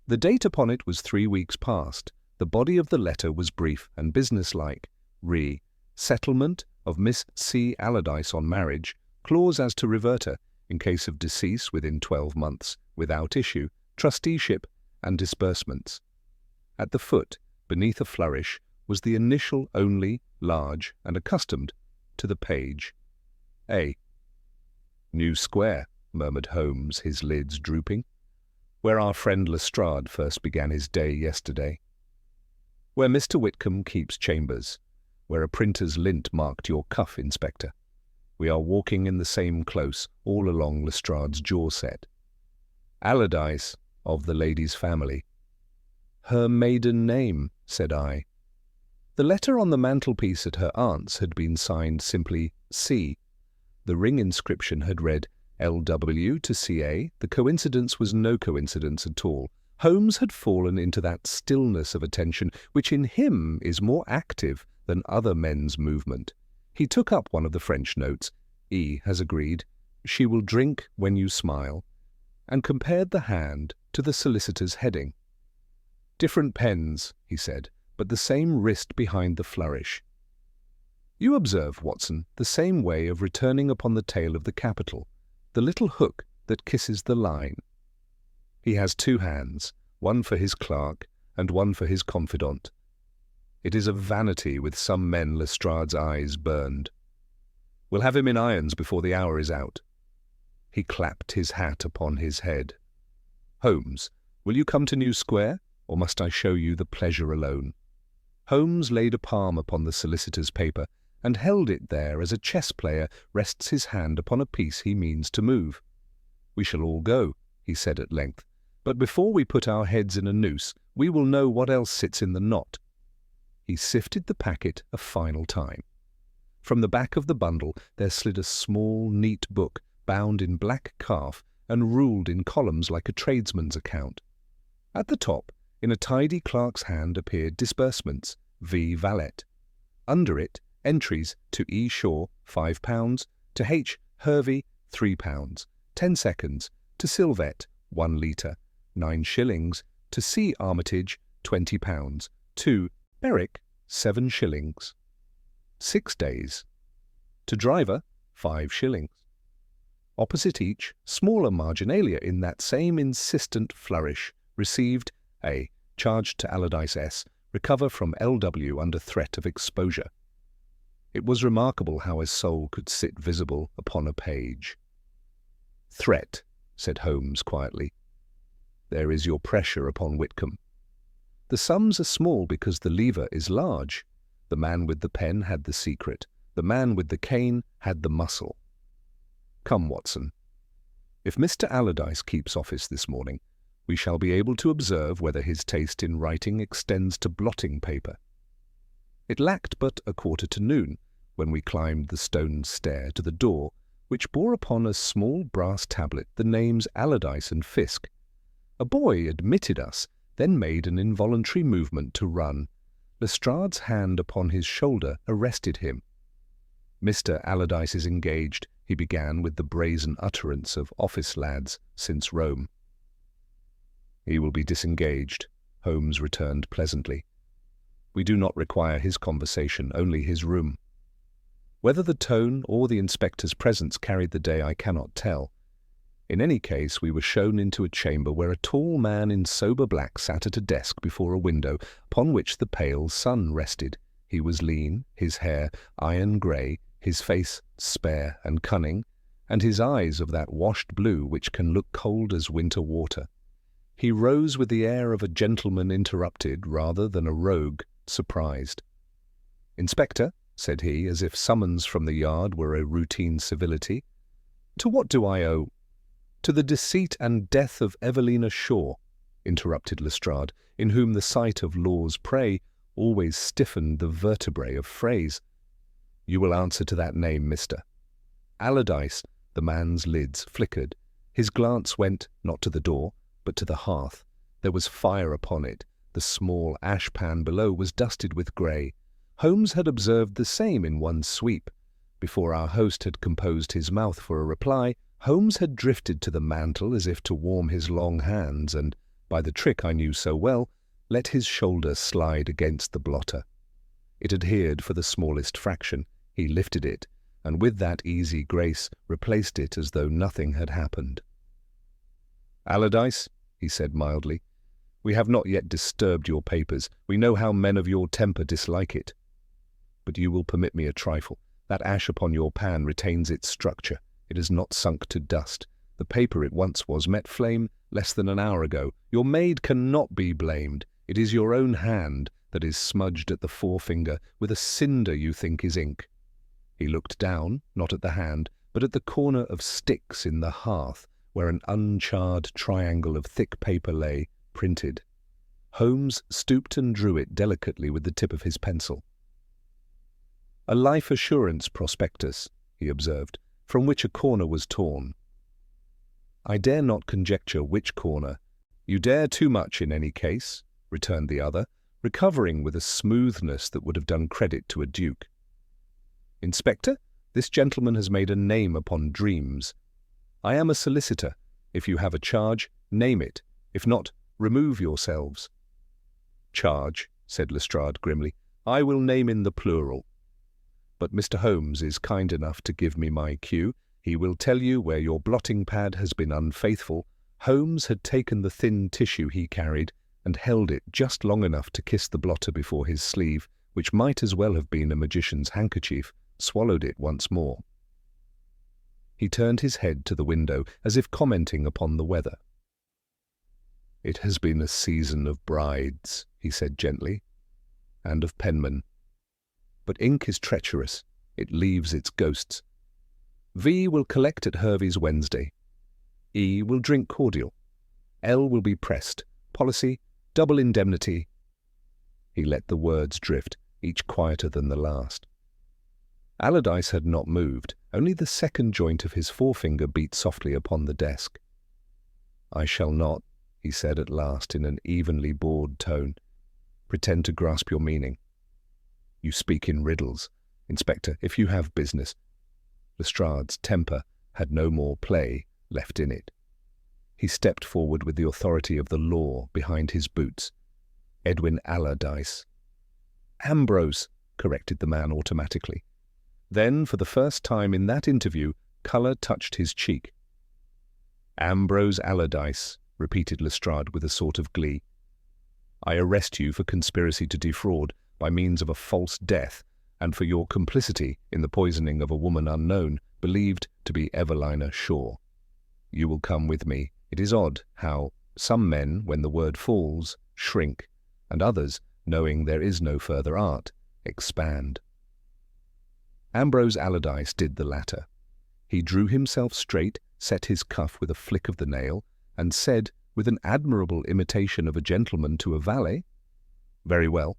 The date upon it was 3 weeks past. The body of the letter was brief and businesslike. Re. Settlement of Miss C. Allardyce on marriage, clause as to reverter, in case of decease within 12 months, without issue, trusteeship, and disbursements. At the foot, beneath a flourish, was the initial only, large, and accustomed to the page. A. "New Square," murmured Holmes, his lids drooping. "Where our friend Lestrade first began his day yesterday. Where Mr. Whitcomb keeps chambers. Where a printer's lint marked your cuff, Inspector. We are walking in the same close, all along Lestrade's jaw set. Allardyce, of the lady's family." "Her maiden name," said I. The letter on the mantelpiece at her aunt's had been signed simply C. The ring inscription had read L.W. to C.A. The coincidence was no coincidence at all. Holmes had fallen into that stillness of attention which in him is more active than other men's movement. He took up one of the French notes. "E. has agreed. She will drink when you smile," and compared the hand to the solicitor's heading. "Different pens," he said, "but the same wrist behind the flourish. You observe, Watson, the same way of returning upon the tail of the capital, the little hook that kisses the line. He has 2 hands, one for his clerk and one for his confidant. It is a vanity with some men Lestrade's eyes burned. We'll have him in irons before the hour is out." He clapped his hat upon his head. "Holmes, will you come to New Square, or must I show you the pleasure alone?" Holmes laid a palm upon the solicitor's paper and held it there as a chess player rests his hand upon a piece he means to move. "We shall all go," he said at length, "but before we put our heads in a noose, we will know what else sits in the knot." He sifted the packet a final time. From the back of the bundle there slid a small, neat book, bound in black calf and ruled in columns like a tradesman's account. At the top, in a tidy clerk's hand, appeared disbursements, V. Valet. Under it, entries to E. Shaw, £5, to H. Hervey, £3, 10 seconds, to Silvet, 1 litre, 9 shillings, to C. Armitage, £20, to Berwick, 7 shillings. 6 days. To driver, 5 shillings. Opposite each, smaller marginalia in that same insistent flourish. Received A. Charged to Allardyce S. Recover from L.W. under threat of exposure. It was remarkable how a soul could sit visible upon a page. "Threat," said Holmes quietly. "There is your pressure upon Whitcomb. The sums are small because the lever is large. The man with the pen had the secret. The man with the cane had the muscle. Come, Watson. If Mr. Allardyce keeps office this morning, we shall be able to observe whether his taste in writing extends to blotting paper." It lacked but 1:15 when we climbed the stone stair to the door, which bore upon a small brass tablet the names Allardyce and Fiske. A boy admitted us, then made an involuntary movement to run. Lestrade's hand upon his shoulder arrested him. "Mr. Allardyce is engaged," he began with the brazen utterance of office lads since Rome. "He will be disengaged," Holmes returned pleasantly. "We do not require his conversation, only his room." Whether the tone or the inspector's presence carried the day I cannot tell. In any case, we were shown into a chamber where a tall man in sober black sat at a desk before a window upon which the pale sun rested. He was lean, his hair iron grey, his face spare and cunning, and his eyes of that washed blue which can look cold as winter water. He rose with the air of a gentleman interrupted rather than a rogue surprised. "Inspector," said he, as if summons from the yard were a routine civility, "to what do I owe—" "To the deceit and death of Evelina Shaw," interrupted Lestrade, in whom the sight of law's prey always stiffened the vertebrae of phrase. "You will answer to that name, mister." Allardyce, the man's lids flickered. His glance went, not to the door, but to the hearth. There was fire upon it. The small ash-pan below was dusted with grey. Holmes had observed the same in one sweep. Before our host had composed his mouth for a reply, Holmes had drifted to the mantel as if to warm his long hands and, by the trick I knew so well, let his shoulder slide against the blotter. It adhered for the smallest fraction. He lifted it, and with that easy grace replaced it as though nothing had happened. "Allardyce," he said mildly, "we have not yet disturbed your papers. We know how men of your temper dislike it. But you will permit me a trifle. That ash upon your pan retains its structure. It has not sunk to dust. The paper it once was met flame less than an hour ago. Your maid cannot be blamed. It is your own hand that is smudged at the forefinger with a cinder you think is ink." He looked down, not at the hand, but at the corner of sticks in the hearth, where an uncharred triangle of thick paper lay, printed. Holmes stooped and drew it delicately with the tip of his pencil. "A life assurance prospectus," he observed, "from which a corner was torn." "I dare not conjecture which corner." "You dare too much in any case," returned the other, recovering with a smoothness that would have done credit to a duke. "Inspector, this gentleman has made a name upon dreams. I am a solicitor. If you have a charge, name it. If not, remove yourselves." "Charge," said Lestrade grimly. "I will name in the plural. But Mr. Holmes is kind enough to give me my cue. He will tell you where your blotting pad has been unfaithful." Holmes had taken the thin tissue he carried and held it just long enough to kiss the blotter before his sleeve, which might as well have been a magician's handkerchief, swallowed it once more. He turned his head to the window, as if commenting upon the weather. "It has been a season of brides," he said gently, "and of penmen. But ink is treacherous. It leaves its ghosts. V will collect at Hervey's Wednesday. E will drink cordial. L will be pressed. Policy, double indemnity." He let the words drift, each quieter than the last. Allardyce had not moved. Only the second joint of his forefinger beat softly upon the desk. "I shall not," he said at last in an evenly bored tone, "pretend to grasp your meaning. You speak in riddles. Inspector, if you have business—" Lestrade's temper had no more play left in it. He stepped forward with the authority of the law behind his boots. "Edwin Allardyce." "Ambrose," corrected the man automatically. Then, for the first time in that interview, colour touched his cheek. "Ambrose Allardyce," repeated Lestrade with a sort of glee. "I arrest you for conspiracy to defraud by means of a false death and for your complicity in the poisoning of a woman unknown, believed to be Evelina Shaw. You will come with me. It is odd how some men, when the word falls, shrink, and others, knowing there is no further art, expand. Ambrose Allardyce did the latter. He drew himself straight, set his cuff with a flick of the nail, and said, with an admirable imitation of a gentleman to a valet, "Very well."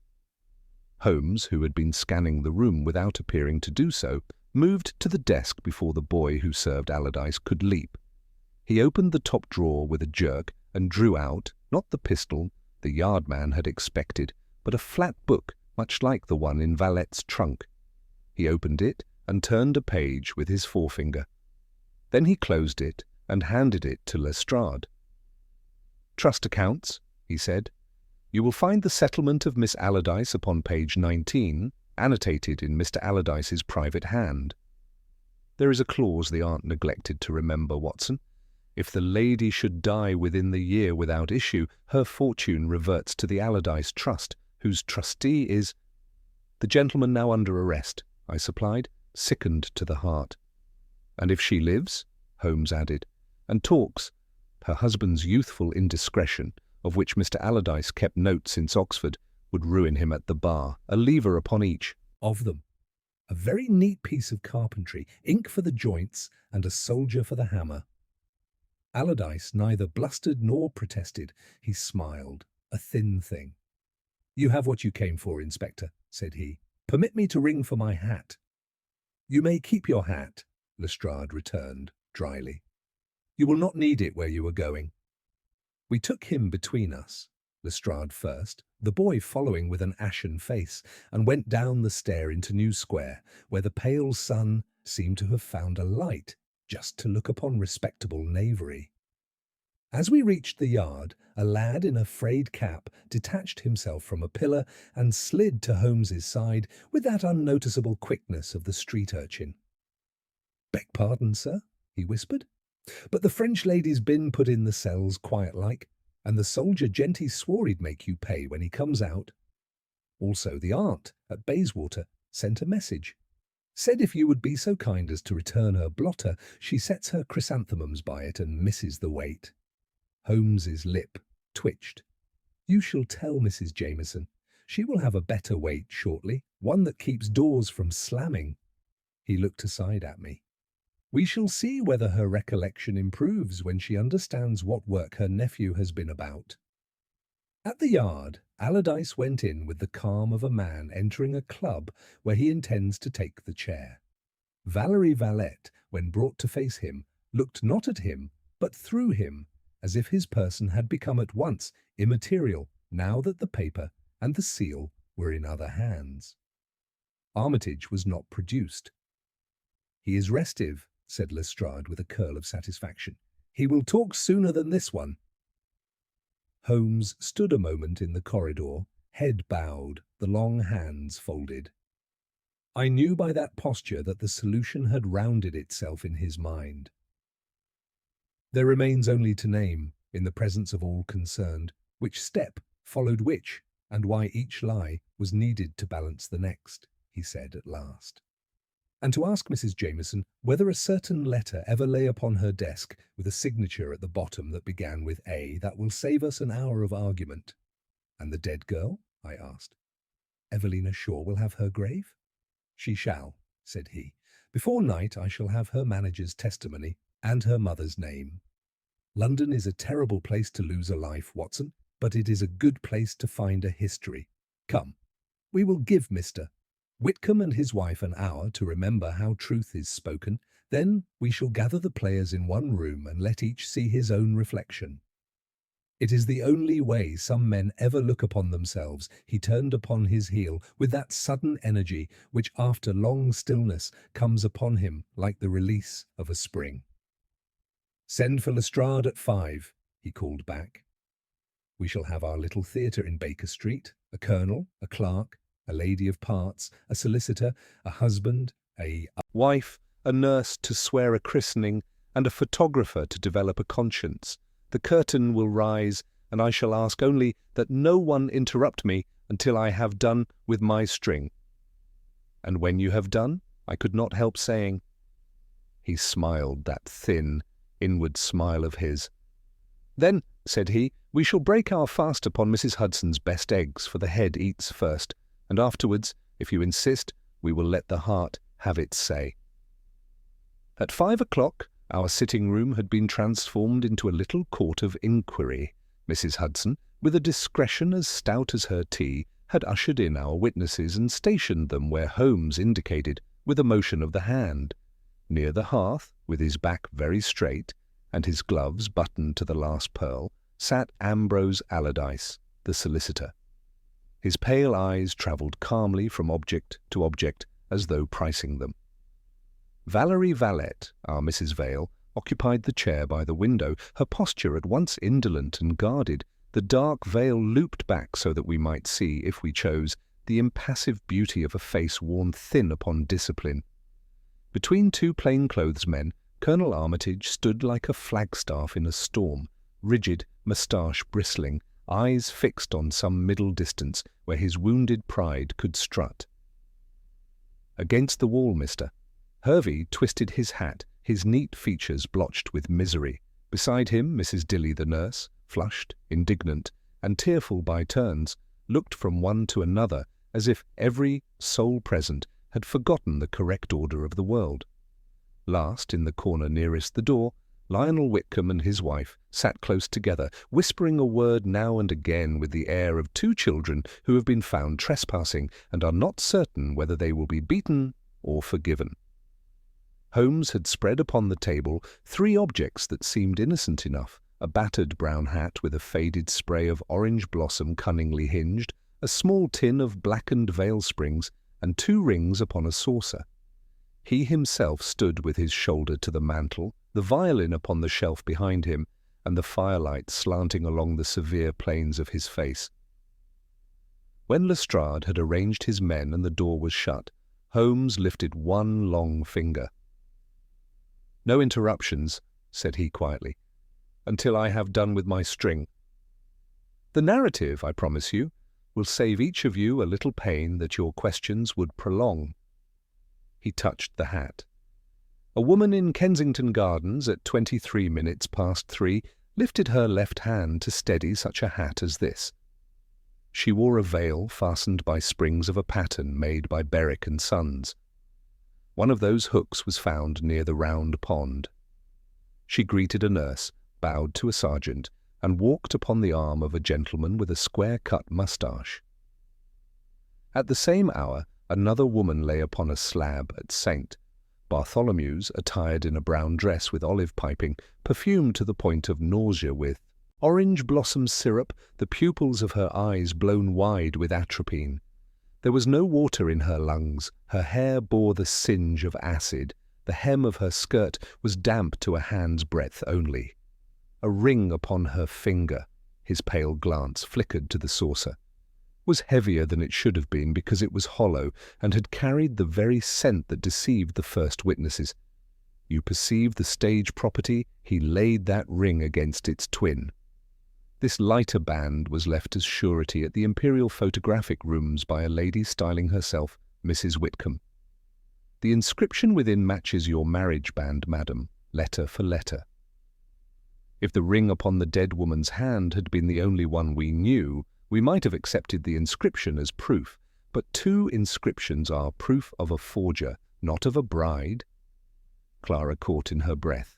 Holmes, who had been scanning the room without appearing to do so, moved to the desk before the boy who served Allardyce could leap. He opened the top drawer with a jerk and drew out, not the pistol the yardman had expected, but a flat book much like the one in Valet's trunk. He opened it and turned a page with his forefinger. Then he closed it and handed it to Lestrade. "Trust accounts," he said. "You will find the settlement of Miss Allardyce upon page 19, annotated in Mr. Allardyce's private hand. There is a clause the aunt neglected to remember, Watson. If the lady should die within the year without issue, her fortune reverts to the Allardyce Trust, whose trustee is—" "The gentleman now under arrest," I supplied, sickened to the heart. "And if she lives," Holmes added, "and talks, her husband's youthful indiscretion, of which Mr. Allardyce kept note since Oxford, would ruin him at the bar, a lever upon each of them. A very neat piece of carpentry, ink for the joints and a soldier for the hammer." Allardyce neither blustered nor protested. He smiled, a thin thing. "You have what you came for, Inspector," said he. "Permit me to ring for my hat." "You may keep your hat," Lestrade returned, dryly. "You will not need it where you are going." We took him between us, Lestrade first, the boy following with an ashen face, and went down the stair into New Square, where the pale sun seemed to have found a light, just to look upon respectable knavery. As we reached the yard, a lad in a frayed cap detached himself from a pillar and slid to Holmes's side with that unnoticeable quickness of the street urchin. "Beg pardon, sir," he whispered, "but the French lady's been put in the cells quiet-like, and the soldier genty swore he'd make you pay when he comes out. Also the aunt at Bayswater sent a message. Said if you would be so kind as to return her blotter, she sets her chrysanthemums by it and misses the weight." Holmes's lip twitched. "You shall tell Mrs. Jameson. She will have a better weight shortly, one that keeps doors from slamming." He looked aside at me. "We shall see whether her recollection improves when she understands what work her nephew has been about." At the yard, Allardyce went in with the calm of a man entering a club where he intends to take the chair. Valerie Valette, when brought to face him, looked not at him, but through him, as if his person had become at once immaterial now that the paper and the seal were in other hands. Armitage was not produced. "He is restive," said Lestrade with a curl of satisfaction. "He will talk sooner than this one." Holmes stood a moment in the corridor, head bowed, the long hands folded. I knew by that posture that the solution had rounded itself in his mind. There remains only to name, in the presence of all concerned, which step followed which, and why each lie was needed to balance the next, he said at last. "And to ask Mrs. Jameson whether a certain letter ever lay upon her desk with a signature at the bottom that began with A, that will save us an hour of argument." "And the dead girl?" I asked. "Evelina Shaw will have her grave?" "She shall," said he. "Before night I shall have her manager's testimony and her mother's name. London is a terrible place to lose a life, Watson, but it is a good place to find a history. Come, we will give Mr. Whitcomb and his wife an hour to remember how truth is spoken. Then we shall gather the players in one room and let each see his own reflection." It is the only way some men ever look upon themselves. He turned upon his heel with that sudden energy which after long stillness comes upon him like the release of a spring. "Send for Lestrade at 5, he called back. "We shall have our little theatre in Baker Street, a colonel, a clerk, a lady of parts, a solicitor, a husband, a wife, a nurse to swear a christening, and a photographer to develop a conscience. The curtain will rise, and I shall ask only that no one interrupt me until I have done with my string." And when you have done, I could not help saying—" He smiled, that thin, inward smile of his. "Then," said he, "we shall break our fast upon Mrs. Hudson's best eggs, for the head eats first, and afterwards, if you insist, we will let the heart have its say." At 5 o'clock, our sitting-room had been transformed into a little court of inquiry. Mrs. Hudson, with a discretion as stout as her tea, had ushered in our witnesses and stationed them where Holmes indicated, with a motion of the hand. Near the hearth, with his back very straight, and his gloves buttoned to the last pearl, sat Ambrose Allardyce, the solicitor. His pale eyes travelled calmly from object to object, as though pricing them. Valerie Valette, our Mrs. Vale, occupied the chair by the window, her posture at once indolent and guarded, the dark veil looped back so that we might see, if we chose, the impassive beauty of a face worn thin upon discipline. Between two plainclothes men, Colonel Armitage stood like a flagstaff in a storm, rigid, moustache bristling, eyes fixed on some middle distance where his wounded pride could strut. "Against the wall, mister." Hervey twisted his hat, his neat features blotched with misery. Beside him, Mrs. Dilly the nurse, flushed, indignant, and tearful by turns, looked from one to another as if every soul present had forgotten the correct order of the world. Last, in the corner nearest the door, Lionel Whitcomb and his wife sat close together, whispering a word now and again with the air of two children who have been found trespassing and are not certain whether they will be beaten or forgiven. Holmes had spread upon the table 3 objects that seemed innocent enough: a battered brown hat with a faded spray of orange blossom cunningly hinged, a small tin of blackened veil springs, and 2 rings upon a saucer. He himself stood with his shoulder to the mantel, the violin upon the shelf behind him, and the firelight slanting along the severe planes of his face. When Lestrade had arranged his men and the door was shut, Holmes lifted one long finger. "No interruptions," said he quietly, "until I have done with my string. The narrative, I promise you, will save each of you a little pain that your questions would prolong." He touched the hat. A woman in Kensington Gardens at 23 minutes past 3 lifted her left hand to steady such a hat as this. She wore a veil fastened by springs of a pattern made by Berwick and Sons. One of those hooks was found near the round pond. She greeted a nurse, bowed to a sergeant, and walked upon the arm of a gentleman with a square-cut moustache. At the same hour, another woman lay upon a slab at St. Bartholomew's, attired in a brown dress with olive piping, perfumed to the point of nausea with orange blossom syrup, the pupils of her eyes blown wide with atropine. There was no water in her lungs, her hair bore the singe of acid, the hem of her skirt was damp to a hand's breadth only. A ring upon her finger, his pale glance flickered to the saucer, was heavier than it should have been because it was hollow and had carried the very scent that deceived the first witnesses. You perceive the stage property, he laid that ring against its twin. This lighter band was left as surety at the Imperial Photographic Rooms by a lady styling herself Mrs. Whitcomb. The inscription within matches your marriage band, madam, letter for letter. If the ring upon the dead woman's hand had been the only one we knew, we might have accepted the inscription as proof, but 2 inscriptions are proof of a forger, not of a bride. Clara caught in her breath.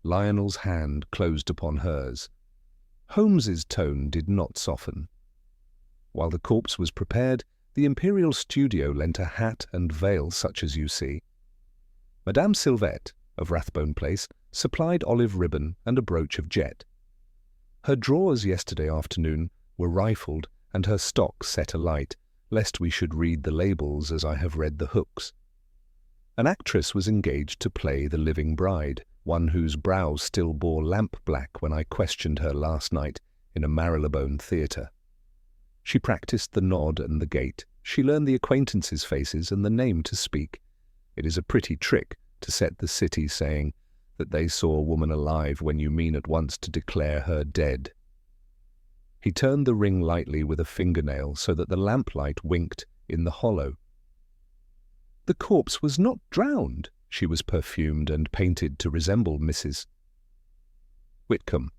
Lionel's hand closed upon hers. Holmes's tone did not soften. While the corpse was prepared, the Imperial Studio lent a hat and veil such as you see. Madame Sylvette, of Rathbone Place, supplied olive ribbon and a brooch of jet. Her drawers yesterday afternoon were rifled and her stock set alight, lest we should read the labels as I have read the hooks. An actress was engaged to play the living bride, one whose brow still bore lamp-black when I questioned her last night in a Marylebone theatre. She practised the nod and the gait. She learned the acquaintances' faces and the name to speak. It is a pretty trick to set the city saying that they saw a woman alive when you mean at once to declare her dead. He turned the ring lightly with a fingernail so that the lamplight winked in the hollow. The corpse was not drowned. She was perfumed and painted to resemble Mrs. Whitcomb.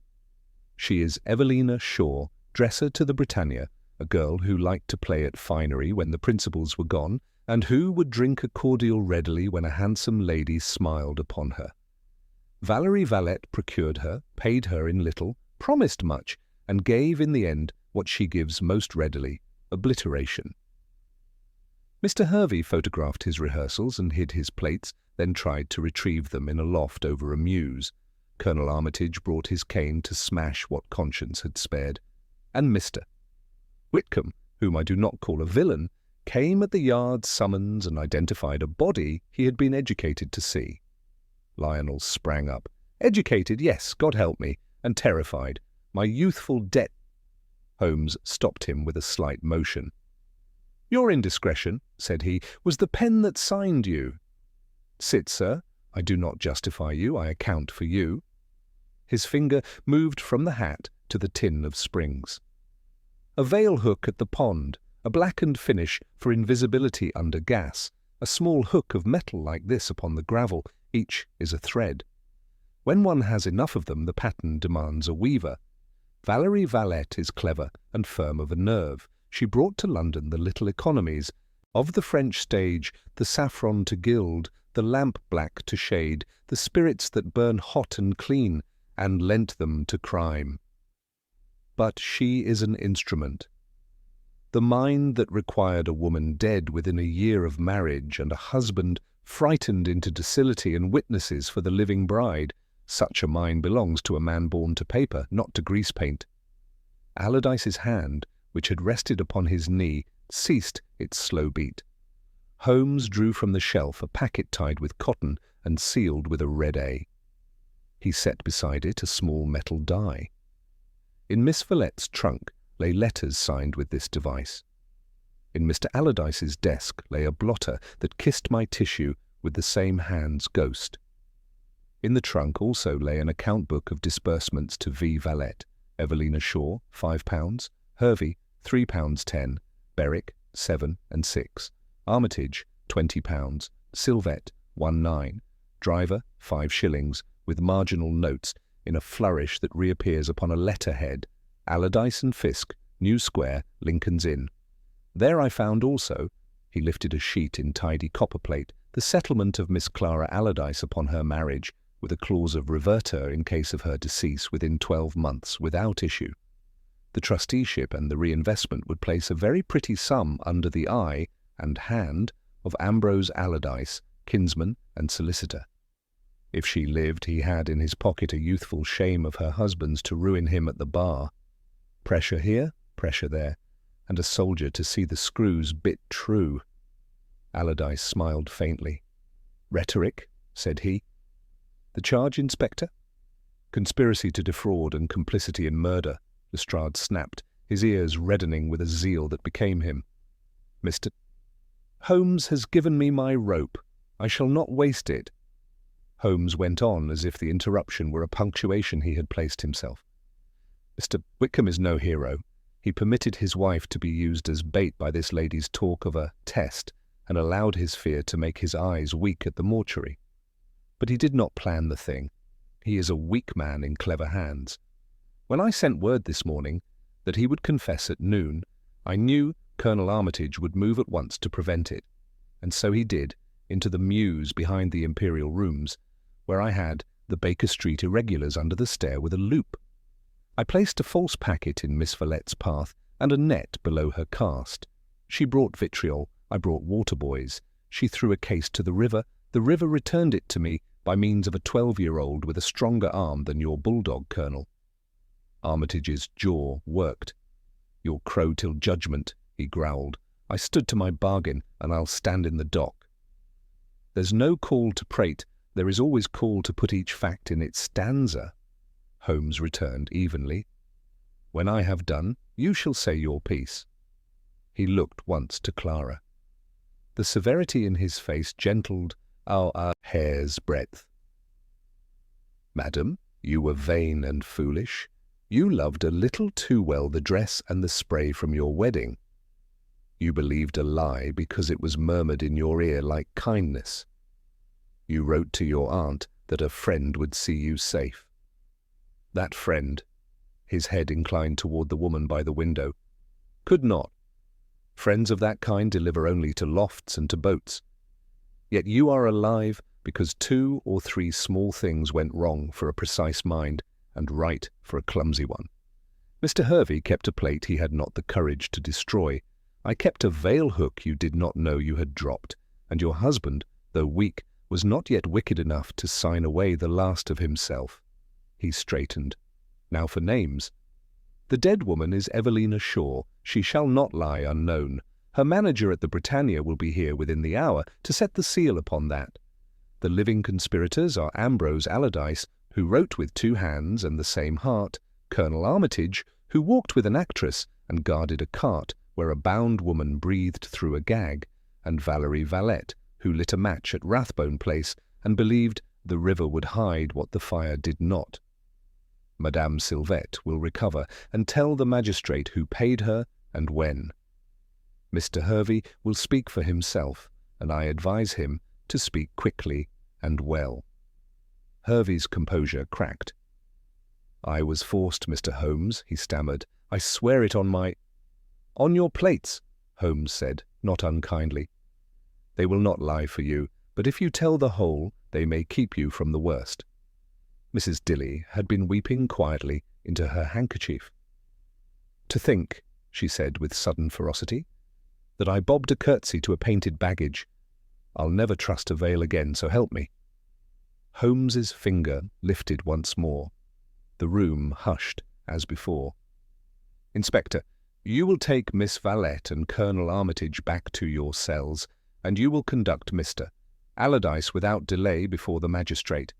She is Evelina Shaw, dresser to the Britannia, a girl who liked to play at finery when the principals were gone, and who would drink a cordial readily when a handsome lady smiled upon her. Valerie Valette procured her, paid her in little, promised much, and gave in the end what she gives most readily, obliteration. Mr. Hervey photographed his rehearsals and hid his plates, then tried to retrieve them in a loft over a mews. Colonel Armitage brought his cane to smash what conscience had spared, and Mr. Whitcomb, whom I do not call a villain, came at the yard's summons and identified a body he had been educated to see. Lionel sprang up. Educated, yes, God help me, and terrified. My youthful debt. Holmes stopped him with a slight motion. Your indiscretion, said he, was the pen that signed you. Sit, sir. I do not justify you, I account for you. His finger moved from the hat to the tin of springs. A veil hook at the pond, a blackened finish for invisibility under gas, a small hook of metal like this upon the gravel, each is a thread. When one has enough of them, the pattern demands a weaver. Valerie Valette is clever and firm of a nerve. She brought to London the little economies of the French stage, the saffron to gild, the lamp black to shade, the spirits that burn hot and clean, and lent them to crime. But she is an instrument. The mind that required a woman dead within a year of marriage and a husband frightened into docility and witnesses for the living bride, such a mind belongs to a man born to paper, not to grease paint. Allardyce's hand, which had rested upon his knee, ceased its slow beat. Holmes drew from the shelf a packet tied with cotton and sealed with a red A. He set beside it a small metal die. In Miss Valette's trunk lay letters signed with this device. In Mr. Allardyce's desk lay a blotter that kissed my tissue with the same hand's ghost. In the trunk also lay an account book of disbursements to V. Valette, Evelina Shaw, £5, Hervey, £3.10, Berwick, 7 and 6, Armitage, £20, Sylvette, 1.9, Driver, 5 shillings, with marginal notes in a flourish that reappears upon a letterhead, Allardyce and Fisk, New Square, Lincoln's Inn. There I found also, he lifted a sheet in tidy copperplate, the settlement of Miss Clara Allardyce upon her marriage, with a clause of reverter in case of her decease within 12 months without issue. The trusteeship and the reinvestment would place a very pretty sum under the eye and hand of Ambrose Allardyce, kinsman and solicitor. If she lived, he had in his pocket a youthful shame of her husband's to ruin him at the bar. Pressure here, pressure there, and a soldier to see the screws bit true. Allardyce smiled faintly. Rhetoric, said he. The charge, Inspector? Conspiracy to defraud and complicity in murder, Lestrade snapped, his ears reddening with a zeal that became him. Mr. Holmes has given me my rope. I shall not waste it. Holmes went on as if the interruption were a punctuation he had placed himself. Mr. Whitcomb is no hero. He permitted his wife to be used as bait by this lady's talk of a test, and allowed his fear to make his eyes weak at the mortuary. But he did not plan the thing. He is a weak man in clever hands. When I sent word this morning that he would confess at noon, I knew Colonel Armitage would move at once to prevent it, and so he did, into the mews behind the Imperial Rooms, where I had the Baker Street irregulars under the stair with a loop. I placed a false packet in Miss Valette's path and a net below her cast. She brought vitriol, I brought water buoys. She threw a case to the river returned it to me by means of a 12-year-old with a stronger arm than your bulldog, Colonel. Armitage's jaw worked. You'll crow till judgment, he growled. I stood to my bargain, and I'll stand in the dock. There's no call to prate, there is always call to put each fact in its stanza, Holmes returned evenly. When I have done, you shall say your piece. He looked once to Clara. The severity in his face gentled our hair's breadth. Madam, you were vain and foolish. You loved a little too well the dress and the spray from your wedding. You believed a lie because it was murmured in your ear like kindness. You wrote to your aunt that a friend would see you safe. That friend, his head inclined toward the woman by the window, could not. Friends of that kind deliver only to lofts and to boats. Yet you are alive because 2 or 3 small things went wrong for a precise mind and right for a clumsy one. Mr. Hervey kept a plate he had not the courage to destroy. I kept a veil hook you did not know you had dropped, and your husband, though weak, was not yet wicked enough to sign away the last of himself. He straightened. Now for names. The dead woman is Evelina Shaw. She shall not lie unknown. Her manager at the Britannia will be here within the hour to set the seal upon that. The living conspirators are Ambrose Allardyce, who wrote with 2 hands and the same heart, Colonel Armitage, who walked with an actress and guarded a cart where a bound woman breathed through a gag, and Valerie Valette, who lit a match at Rathbone Place and believed the river would hide what the fire did not. Madame Sylvette will recover and tell the magistrate who paid her and when. Mr. Hervey will speak for himself, and I advise him to speak quickly and well. Hervey's composure cracked. I was forced, Mr. Holmes, he stammered. I swear it on my— On your plates, Holmes said, not unkindly. They will not lie for you, but if you tell the whole, they may keep you from the worst. Mrs. Dilly had been weeping quietly into her handkerchief. To think, she said with sudden ferocity, that I bobbed a curtsy to a painted baggage. I'll never trust a veil again, so help me. Holmes's finger lifted once more. The room hushed as before. Inspector, you will take Miss Valette and Colonel Armitage back to your cells, and you will conduct Mr. Allardyce without delay before the magistrate.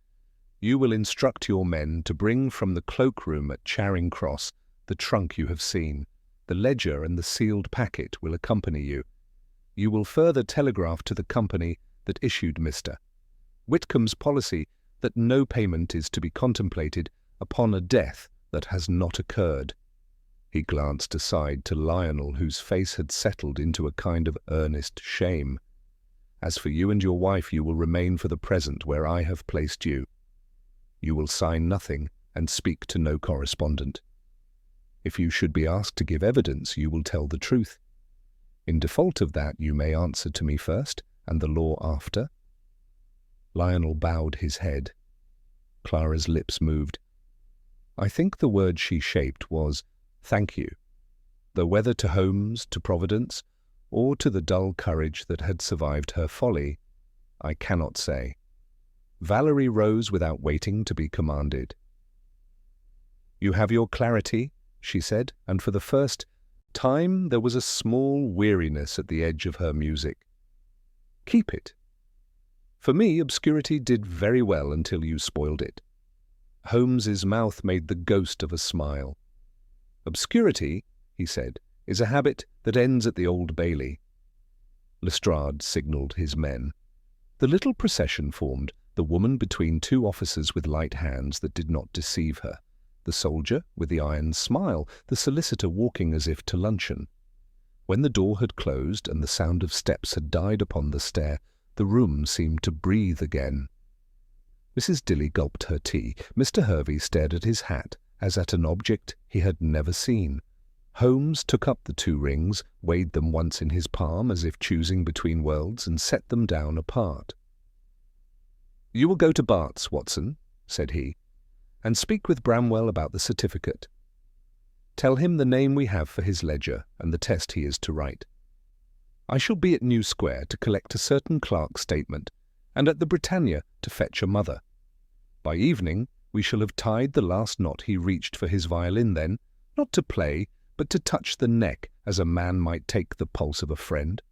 You will instruct your men to bring from the cloakroom at Charing Cross the trunk you have seen. The ledger and the sealed packet will accompany you. You will further telegraph to the company that issued Mr. Whitcomb's policy that no payment is to be contemplated upon a death that has not occurred. He glanced aside to Lionel, whose face had settled into a kind of earnest shame. As for you and your wife, you will remain for the present where I have placed you. You will sign nothing and speak to no correspondent. If you should be asked to give evidence, you will tell the truth. In default of that, you may answer to me first, and the law after. Lionel bowed his head. Clara's lips moved. I think the word she shaped was, thank you, though whether to Holmes, to Providence, or to the dull courage that had survived her folly, I cannot say. Valerie rose without waiting to be commanded. You have your clarity, she said, and for the first time there was a small weariness at the edge of her music. Keep it. For me, obscurity did very well until you spoiled it. Holmes's mouth made the ghost of a smile. Obscurity, he said, is a habit that ends at the Old Bailey. Lestrade signalled his men. The little procession formed, the woman between 2 officers with light hands that did not deceive her, the soldier with the iron smile, the solicitor walking as if to luncheon. When the door had closed and the sound of steps had died upon the stair, the room seemed to breathe again. Mrs. Dilly gulped her tea. Mr. Hervey stared at his hat as at an object he had never seen. Holmes took up the 2 rings, weighed them once in his palm as if choosing between worlds, and set them down apart. You will go to Bart's, Watson, said he, and speak with Bramwell about the certificate. Tell him the name we have for his ledger and the test he is to write. I shall be at New Square to collect a certain clerk's statement, and at the Britannia to fetch a mother. By evening we shall have tied the last knot he reached for his violin then, not to play, but to touch the neck as a man might take the pulse of a friend.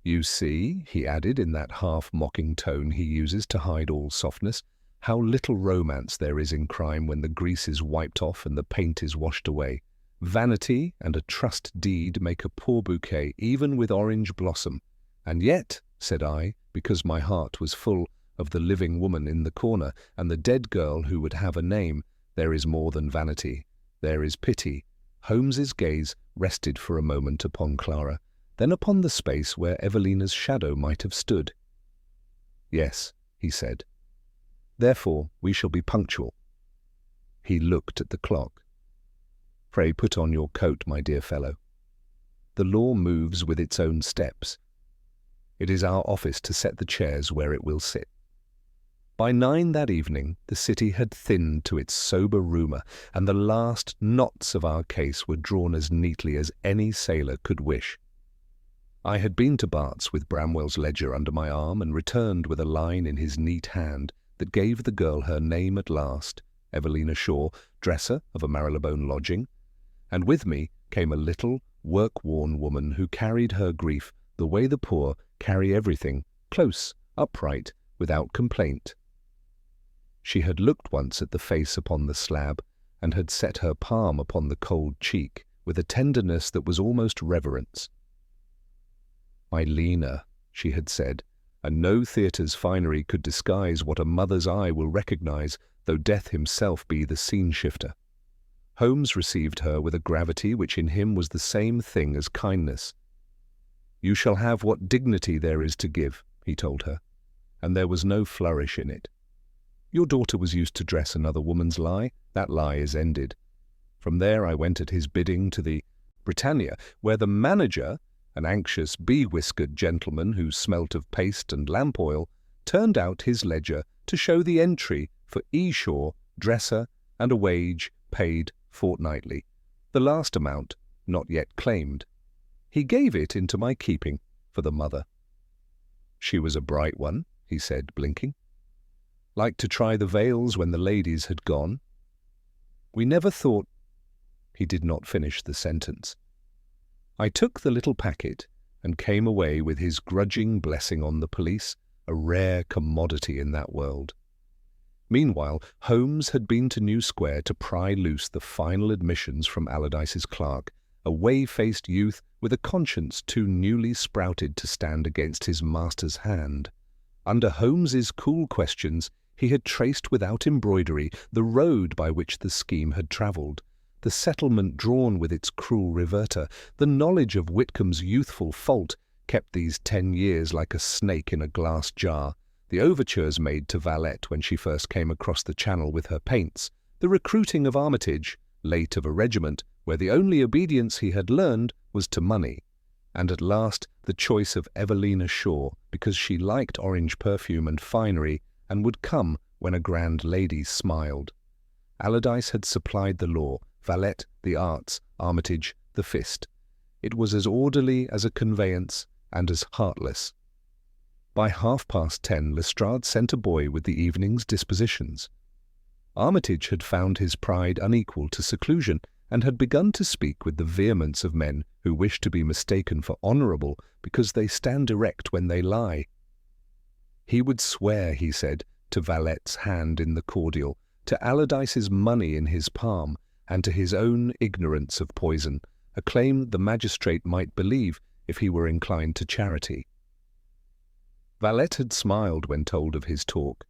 You see, he added in that half-mocking tone he uses to hide all softness, how little romance there is in crime when the grease is wiped off and the paint is washed away. Vanity and a trust deed make a poor bouquet even with orange blossom. And yet, said I, because my heart was full of the living woman in the corner and the dead girl who would have a name, there is more than vanity. There is pity. Holmes's gaze rested for a moment upon Clara. then upon the space where Evelina's shadow might have stood. "Yes," he said. "Therefore we shall be punctual." He looked at the clock. "Pray put on your coat, my dear fellow. The law moves with its own steps. It is our office to set the chairs where it will sit." By 9 that evening the city had thinned to its sober rumour, and the last knots of our case were drawn as neatly as any sailor could wish. I had been to Bart's with Bramwell's ledger under my arm and returned with a line in his neat hand that gave the girl her name at last, Evelina Shaw, dresser of a Marylebone lodging, and with me came a little, work-worn woman who carried her grief the way the poor carry everything, close, upright, without complaint. She had looked once at the face upon the slab, and had set her palm upon the cold cheek with a tenderness that was almost reverence. "My Lena," she had said, and no theatre's finery could disguise what a mother's eye will recognize, though death himself be the scene-shifter. Holmes received her with a gravity which in him was the same thing as kindness. "You shall have what dignity there is to give," he told her, and there was no flourish in it. "Your daughter was used to dress another woman's lie. That lie is ended." From there I went at his bidding to the Britannia, where the manager, an anxious, bee-whiskered gentleman who smelt of paste and lamp oil, turned out his ledger to show the entry for E. Shaw, dresser, and a wage paid fortnightly, the last amount not yet claimed. He gave it into my keeping for the mother. "She was a bright one," he said, blinking. "Like to try the veils when the ladies had gone. We never thought—" He did not finish the sentence. I took the little packet and came away with his grudging blessing on the police, a rare commodity in that world. Meanwhile, Holmes had been to New Square to pry loose the final admissions from Allardyce's clerk, a whey-faced youth with a conscience too newly sprouted to stand against his master's hand. Under Holmes's cool questions, he had traced without embroidery the road by which the scheme had travelled, the settlement drawn with its cruel reverter. The knowledge of Whitcomb's youthful fault kept these 10 years like a snake in a glass jar, the overtures made to Valette when she first came across the Channel with her paints, the recruiting of Armitage, late of a regiment, where the only obedience he had learned was to money, and at last the choice of Evelina Shaw, because she liked orange perfume and finery, and would come when a grand lady smiled. Allardyce had supplied the law, Valette the arts, Armitage the fist. It was as orderly as a conveyance and as heartless. By 10:30 Lestrade sent a boy with the evening's dispositions. Armitage had found his pride unequal to seclusion, and had begun to speak with the vehemence of men who wish to be mistaken for honourable because they stand erect when they lie. He would swear, he said, to Valette's hand in the cordial, to Allardyce's money in his palm, and to his own ignorance of poison, a claim the magistrate might believe if he were inclined to charity. Valette had smiled when told of his talk.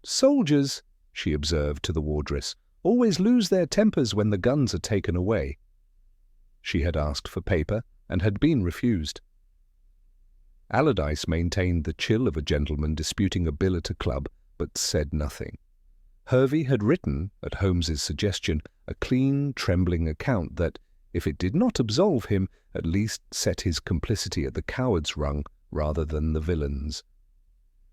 "Soldiers," she observed to the wardress, "always lose their tempers when the guns are taken away." She had asked for paper and had been refused. Allardyce maintained the chill of a gentleman disputing a bill at a club, but said nothing. Hervey had written, at Holmes's suggestion, a clean, trembling account that, if it did not absolve him, at least set his complicity at the coward's rung rather than the villain's.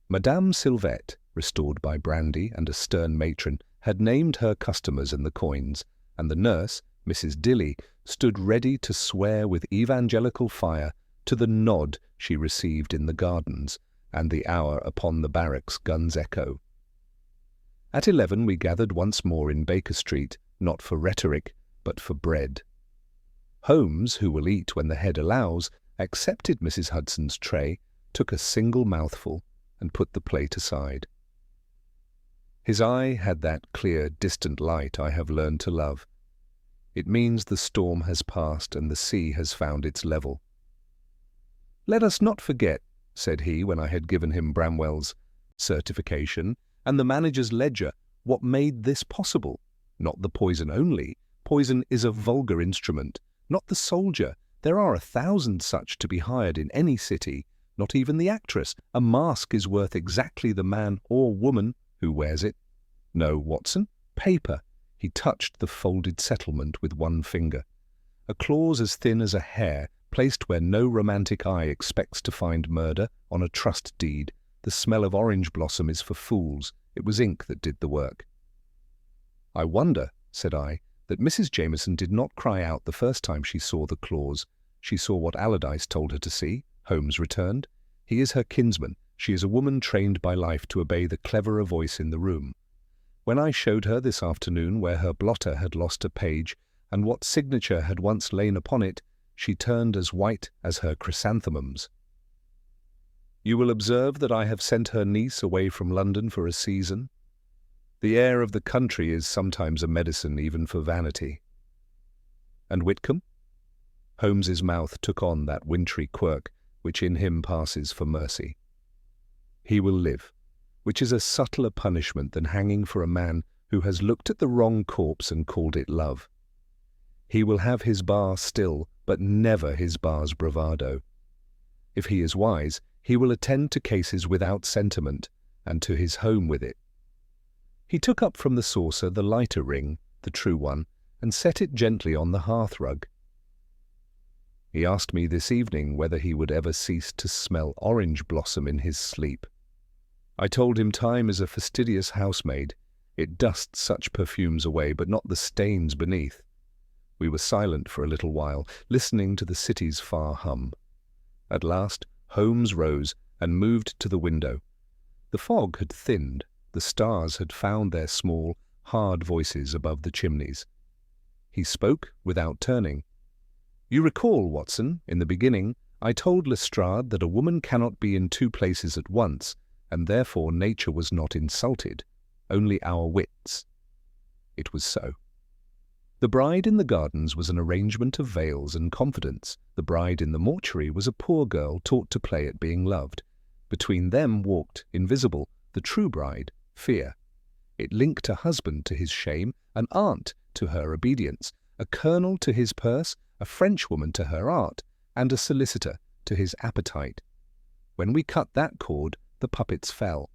Madame Sylvette, restored by brandy and a stern matron, had named her customers and the coins, and the nurse, Mrs. Dilly, stood ready to swear with evangelical fire to the nod she received in the gardens, and the hour upon the barracks gun's echo. At 11 we gathered once more in Baker Street, not for rhetoric, but for bread. Holmes, who will eat when the head allows, accepted Mrs. Hudson's tray, took a single mouthful, and put the plate aside. His eye had that clear, distant light I have learned to love. It means the storm has passed and the sea has found its level. "Let us not forget," said he when I had given him Bramwell's certification and the manager's ledger, "what made this possible. Not the poison only. Poison is a vulgar instrument. Not the soldier, There are 1,000 such to be hired in any city, not even the actress. A mask is worth exactly the man or woman who wears it. No, Watson, paper. He touched the folded settlement with one finger. A clause as thin as a hair, placed where no romantic eye expects to find murder, on a trust deed. The smell of orange blossom is for fools. It was ink that did the work. I wonder, said I, that Mrs. Jameson did not cry out the first time she saw the clause. She saw what Allardyce told her to see, Holmes returned. He is her kinsman. She is a woman trained by life to obey the cleverer voice in the room. When I showed her this afternoon where her blotter had lost a page, and what signature had once lain upon it, she turned as white as her chrysanthemums. You will observe that I have sent her niece away from London for a season. The air of the country is sometimes a medicine even for vanity. And Whitcomb? Holmes's mouth took on that wintry quirk which in him passes for mercy. He will live, which is a subtler punishment than hanging for a man who has looked at the wrong corpse and called it love. He will have his bar still, but never his bar's bravado. If he is wise, he will attend to cases without sentiment, and to his home with it. He took up from the saucer the lighter ring, the true one, and set it gently on the hearth-rug. He asked me this evening whether he would ever cease to smell orange blossom in his sleep. I told him time is a fastidious housemaid. It dusts such perfumes away, but not the stains beneath. We were silent for a little while, listening to the city's far hum. At last, Holmes rose and moved to the window. The fog had thinned. The stars had found their small, hard voices above the chimneys. He spoke without turning. You recall, Watson, in the beginning, I told Lestrade that a woman cannot be in two places at once, and therefore nature was not insulted, only our wits. It was so. The bride in the gardens was an arrangement of veils and confidence. The bride in the mortuary was a poor girl taught to play at being loved. Between them walked, invisible, the true bride, fear. It linked a husband to his shame, an aunt to her obedience, a colonel to his purse, a Frenchwoman to her art, and a solicitor to his appetite. When we cut that cord, the puppets fell.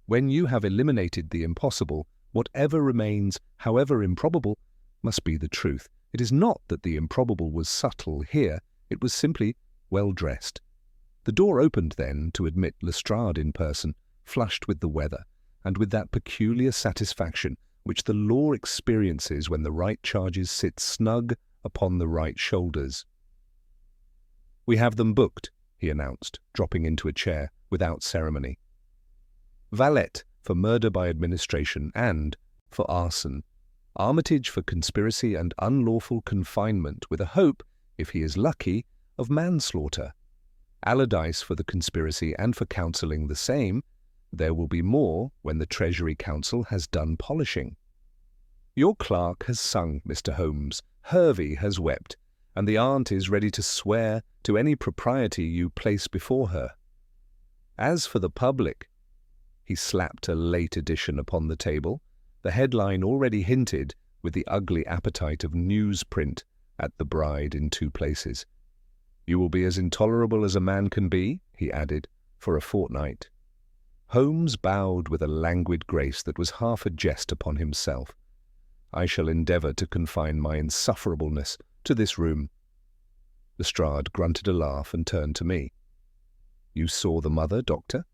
When you have eliminated the impossible, whatever remains, however improbable, must be the truth. It is not that the improbable was subtle here, it was simply well-dressed. The door opened then to admit Lestrade in person, flushed with the weather, and with that peculiar satisfaction which the law experiences when the right charges sit snug upon the right shoulders. We have them booked, he announced, dropping into a chair without ceremony. Valet for murder by administration and for arson. Armitage for conspiracy and unlawful confinement with a hope, if he is lucky, of manslaughter. Allardyce for the conspiracy and for counselling the same. There will be more when the Treasury Council has done polishing. Your clerk has sung, Mr. Holmes, Hervey has wept, and the aunt is ready to swear to any propriety you place before her. As for the public, he slapped a late edition upon the table. The headline already hinted, with the ugly appetite of newsprint, at the bride in two places. You will be as intolerable as a man can be, he added, for a fortnight. Holmes bowed with a languid grace that was half a jest upon himself. I shall endeavour to confine my insufferableness to this room. Lestrade grunted a laugh and turned to me. You saw the mother, Doctor?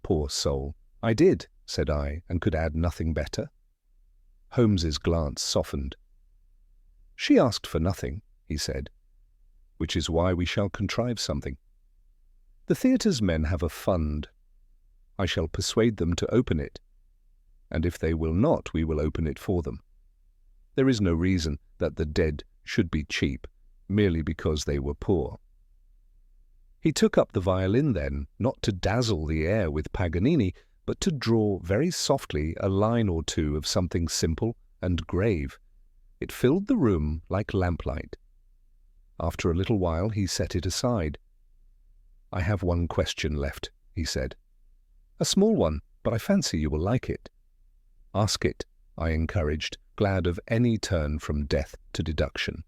Poor soul. I did, said I, and could add nothing better. Holmes's glance softened. She asked for nothing, he said, which is why we shall contrive something. The theatre's men have a fund. I shall persuade them to open it, and if they will not, we will open it for them. There is no reason that the dead should be cheap, merely because they were poor. He took up the violin then, not to dazzle the air with Paganini, but to draw very softly a line or two of something simple and grave. It filled the room like lamplight. After a little while he set it aside. I have one question left, he said. A small one, but I fancy you will like it. Ask it, I encouraged, glad of any turn from death to deduction.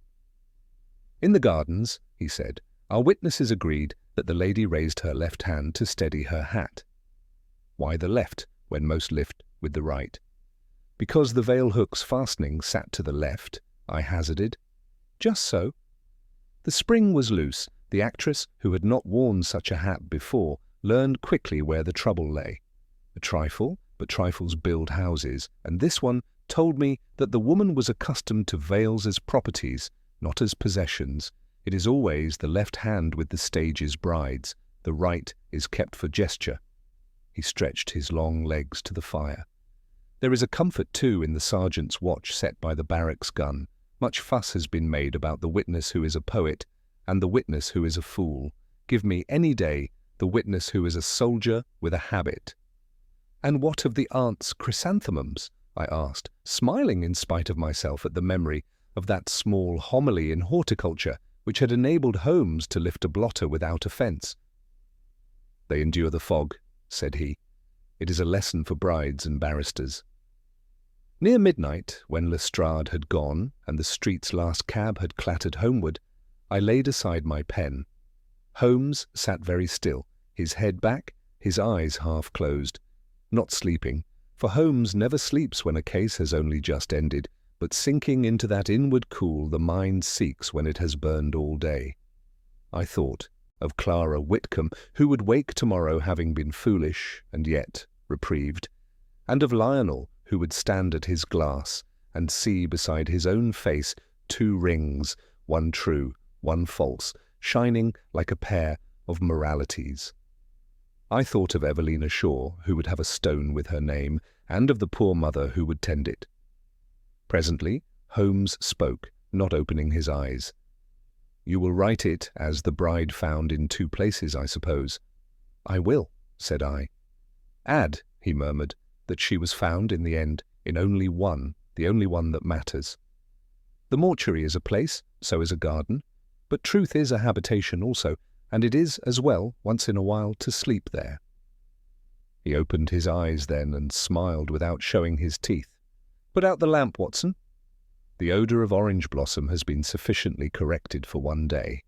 "In the gardens," he said, "our witnesses agreed that the lady raised her left hand to steady her hat." "Why the left, when most lift with the right?" "Because the veil hook's fastening sat to the left," I hazarded. "Just so." The spring was loose. The actress, who had not worn such a hat before, learned quickly where the trouble lay. A trifle, but trifles build houses, and this one told me that the woman was accustomed to veils as properties, not as possessions. It is always the left hand with the stage's brides. The right is kept for gesture. He stretched his long legs to the fire. "There is a comfort, too, in the sergeant's watch set by the barracks gun. Much fuss has been made about the witness who is a poet and the witness who is a fool. Give me any day the witness who is a soldier with a habit." "And what of the aunt's chrysanthemums?" I asked, smiling in spite of myself at the memory of that small homily in horticulture which had enabled Holmes to lift a blotter without offence. "They endure the fog," said he. "It is a lesson for brides and barristers." Near midnight, when Lestrade had gone and the street's last cab had clattered homeward, I laid aside my pen. Holmes sat very still, his head back, his eyes half closed. Not sleeping, for Holmes never sleeps when a case has only just ended, but sinking into that inward cool the mind seeks when it has burned all day. I thought of Clara Whitcomb, who would wake tomorrow having been foolish and yet reprieved, and of Lionel, who would stand at his glass and see beside his own face 2 rings, one true, one false, shining like a pair of moralities. I thought of Evelina Shaw, who would have a stone with her name, and of the poor mother who would tend it. Presently, Holmes spoke, not opening his eyes. "You will write it as the bride found in 2 places, I suppose?" "I will," said I. "Add," he murmured, "that she was found in the end in only one, the only one that matters. The mortuary is a place, so is a garden, but truth is a habitation also, and it is as well, once in a while, to sleep there." He opened his eyes then and smiled without showing his teeth. "Put out the lamp, Watson. The odour of orange blossom has been sufficiently corrected for one day.